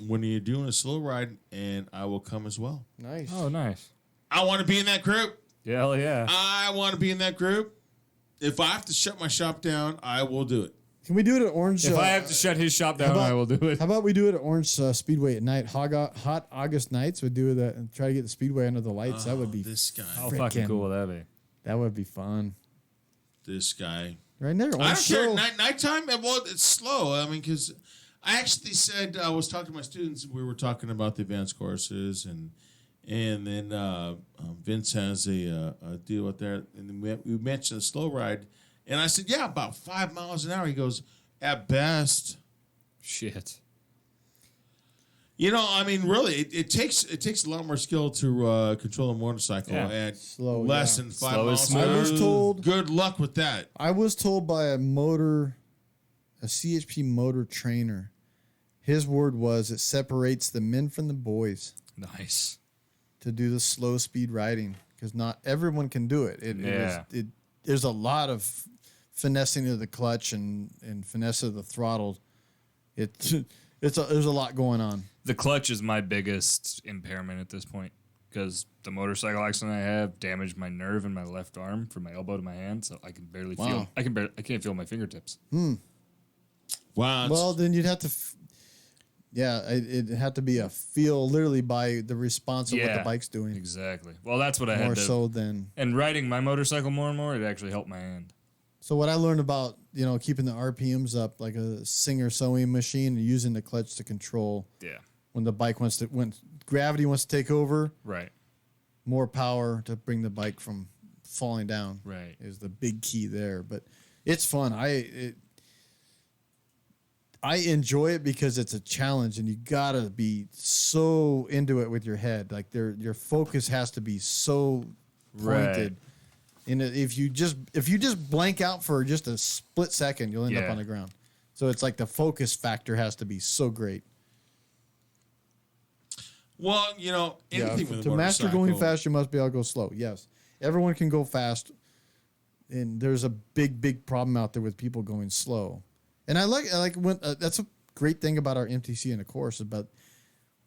when you're doing a slow ride, and I will come as well. Nice. Oh, nice. I want to be in that group. Yeah, hell yeah. I want to be in that group. If I have to shut my shop down, I will do it. Can we do it at Orange? If I have to shut his shop down, I will do it. How about we do it at Orange Speedway at night? Hot August nights. We do that and try to get the Speedway under the lights. That would be This guy. How fucking cool would that be? that would be fun. This guy. Right there. I Orange don't care. Show. Nighttime, well, it's slow. I mean, because I actually said, I was talking to my students. We were talking about the advanced courses, and then Vince has a deal out there. And then we mentioned a slow ride. And I said, yeah, about 5 miles an hour. He goes, at best. Shit. You know, I mean, really, it takes a lot more skill to control a motorcycle Yeah. at Slow, less yeah. than 5 Slow is miles. smooth. an I hour. was told- Good luck with that. I was told by a CHP motor trainer. His word was it separates the men from the boys Nice. to do the slow speed riding because not everyone can do it. There's a lot of finessing of the clutch and finesse of the throttle. There's a lot going on. The clutch is my biggest impairment at this point because the motorcycle accident I have damaged my nerve in my left arm from my elbow to my hand, so I can barely feel. I can't feel my fingertips. Wow. Well, then you'd have to. It had to be a feel literally by the response of what the bike's doing. Exactly. Well, that's what I had More to. so than. And riding my motorcycle more and more, it actually helped my hand. So what I learned about keeping the RPMs up like a Singer sewing machine and using the clutch to control Yeah. when the bike when gravity wants to take over, Right. more power to bring the bike from falling down. Right. Is the big key there. But it's fun. I enjoy it because it's a challenge and you gotta be so into it with your head. Like your focus has to be so pointed. Right. And if you just blank out for just a split second, you'll end up Yeah. on the ground. So it's like the focus factor has to be so great. Well, anything with a To master motorcycle- going fast, you must be able to go slow. Yes, everyone can go fast, and there's a big problem out there with people going slow. And I like when that's a great thing about our MTC and the course is about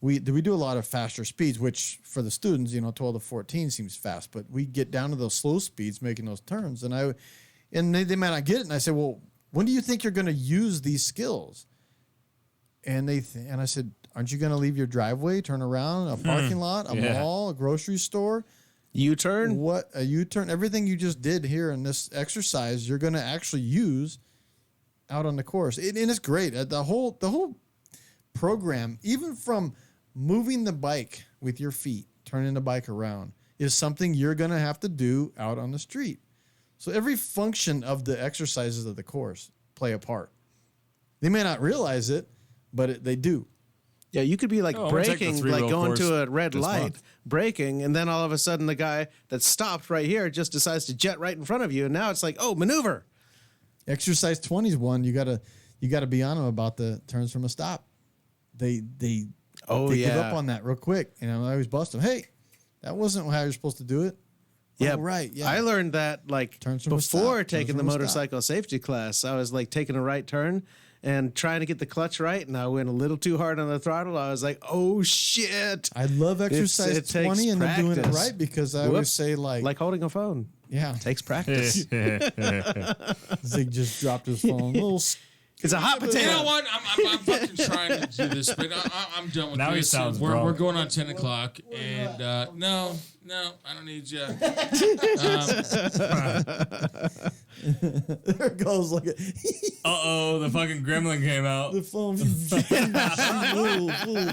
we do a lot of faster speeds, which for the students, 12 to 14 seems fast, but we get down to those slow speeds making those turns, and they might not get it, and I say, well, when do you think you're going to use these skills? And and I said, aren't you going to leave your driveway, turn around, a parking lot, a mall, a grocery store? U-turn? What a U-turn? Everything you just did here in this exercise, you're going to actually use out on the course, and it's great. The whole program, even from moving the bike with your feet, turning the bike around, is something you're going to have to do out on the street. So every function of the exercises of the course play a part. They may not realize it, but they do. Yeah, you could be like I'm gonna take the braking, three-wheel like going course to a red this light, month. braking, and then all of a sudden the guy that stopped right here just decides to jet right in front of you, and now it's like, oh, maneuver. Exercise 20 is one you gotta be on them about the turns from a stop. They give up on that real quick, and I always bust them. Hey, that wasn't how you're supposed to do it. Yeah, Oh, right. Yeah, I learned that like Turns from a before stop, taking turns the from a stop. motorcycle safety class. I was like taking a right turn and trying to get the clutch right, and I went a little too hard on the throttle. I was like, oh shit. I love exercise it takes 20 and they're doing it practice. right because I always Whoops. say Like holding a phone. yeah, Takes practice. Zig just dropped his phone. Little It's a hot potato. You know what? I'm fucking trying to do this, but I'm done with Now he this. sounds we're drunk. going on 10 o'clock, and no, I don't need you. there it goes. Look at Uh-oh, the fucking gremlin came out. the phone.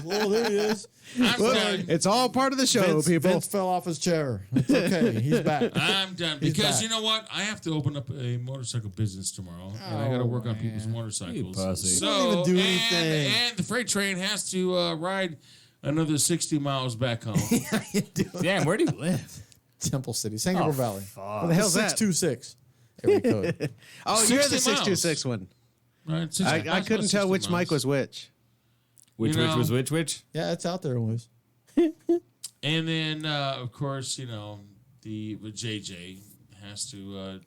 Oh, there he is. I'm done. It's all part of the show, people. Vince fell off his chair. It's okay. He's back. I'm done He's because back. you know what? I have to open up a motorcycle business tomorrow, and I got to work on people's motorcycles. pussy. So, Don't even do anything. And the freight train has to ride another 60 miles back home. Damn, where do you live? Temple City, Singapore Valley. What the hell's that? 626. Area code. Oh, you're the 60 miles. 626 one. Right? 60 I miles, couldn't about tell 60 which miles. mic was which. Which You know- was which? Yeah, it's out there always. And then, of course, the JJ has to,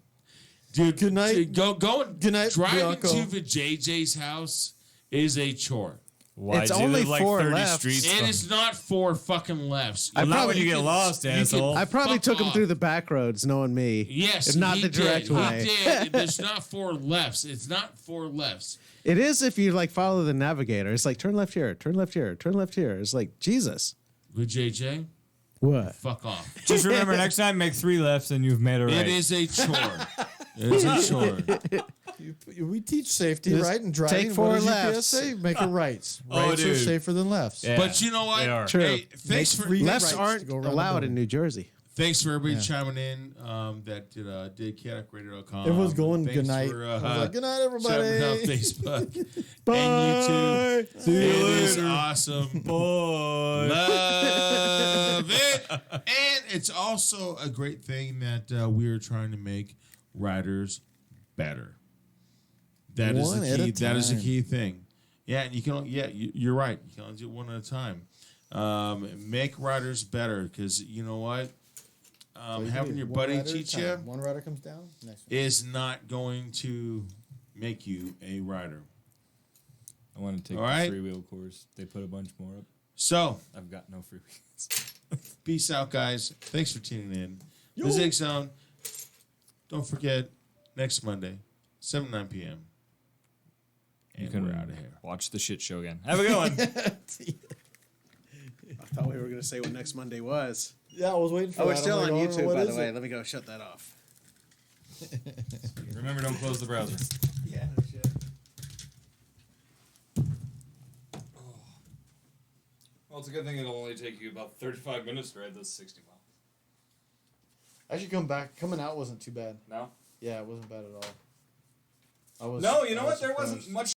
dude. Good night. Good night, Driving Bianco. to the JJ's house is a chore. Why It's do you only live like 4 30 lefts. streets It from... is not 4 fucking lefts. I Well, not when probably you get can- lost, you can- asshole. I probably Fuck took him off. through the back roads, knowing me. Yes, if not he the direct did. way. He did. There's not 4 lefts. It's not 4 lefts. It is if you like follow the navigator. It's like turn left here, turn left here, turn left here. It's like Jesus. With JJ, What? fuck off. Just remember, next time make 3 lefts and you've made it right. It is a chore. It is a chore. We teach safety, Just right? And driving. take 4 what does lefts. UPS say? Make it rights. Oh, Rights are dude. safer than lefts. Yeah, But you know what? they are. True. Hey, thanks Make for free Lefts rights aren't to go around the allowed in building. New Jersey. Thanks for everybody chiming in that did Kaoticradio.com. Everyone's going Thanks good night. For, I was like, good night, everybody. shouting out Facebook Bye. and YouTube. See you It is later. awesome. Boy. Love it. And it's also a great thing that we are trying to make riders better. That is One the at key. a That is the time. key thing. Yeah, and you can. You're right. You can only do it one at a time. Make riders better because you know what. So you Having do your one buddy rider at a teach time. you One rider comes down. Next one. is not going to make you a rider. I want to take All the right. 3-wheel course. They put a bunch more up. So, I've got no freebies. peace out, guys. Thanks for tuning in. The Zig Zone. Don't forget, next Monday, 7 to 9 p.m. And You can we're out of here. watch the shit show again. Have a good one. I thought we were going to say what next Monday was. Yeah, I was waiting for Oh, that. we're still I'm on like, YouTube, what by is the way. it? Let me go shut that off. Remember, don't close the browser. Yeah, no shit. Well, it's a good thing it'll only take you about 35 minutes to ride this 60 miles. I should come back. Coming out wasn't too bad. No? Yeah, it wasn't bad at all. I was. No, you know I what? was There surprised. wasn't much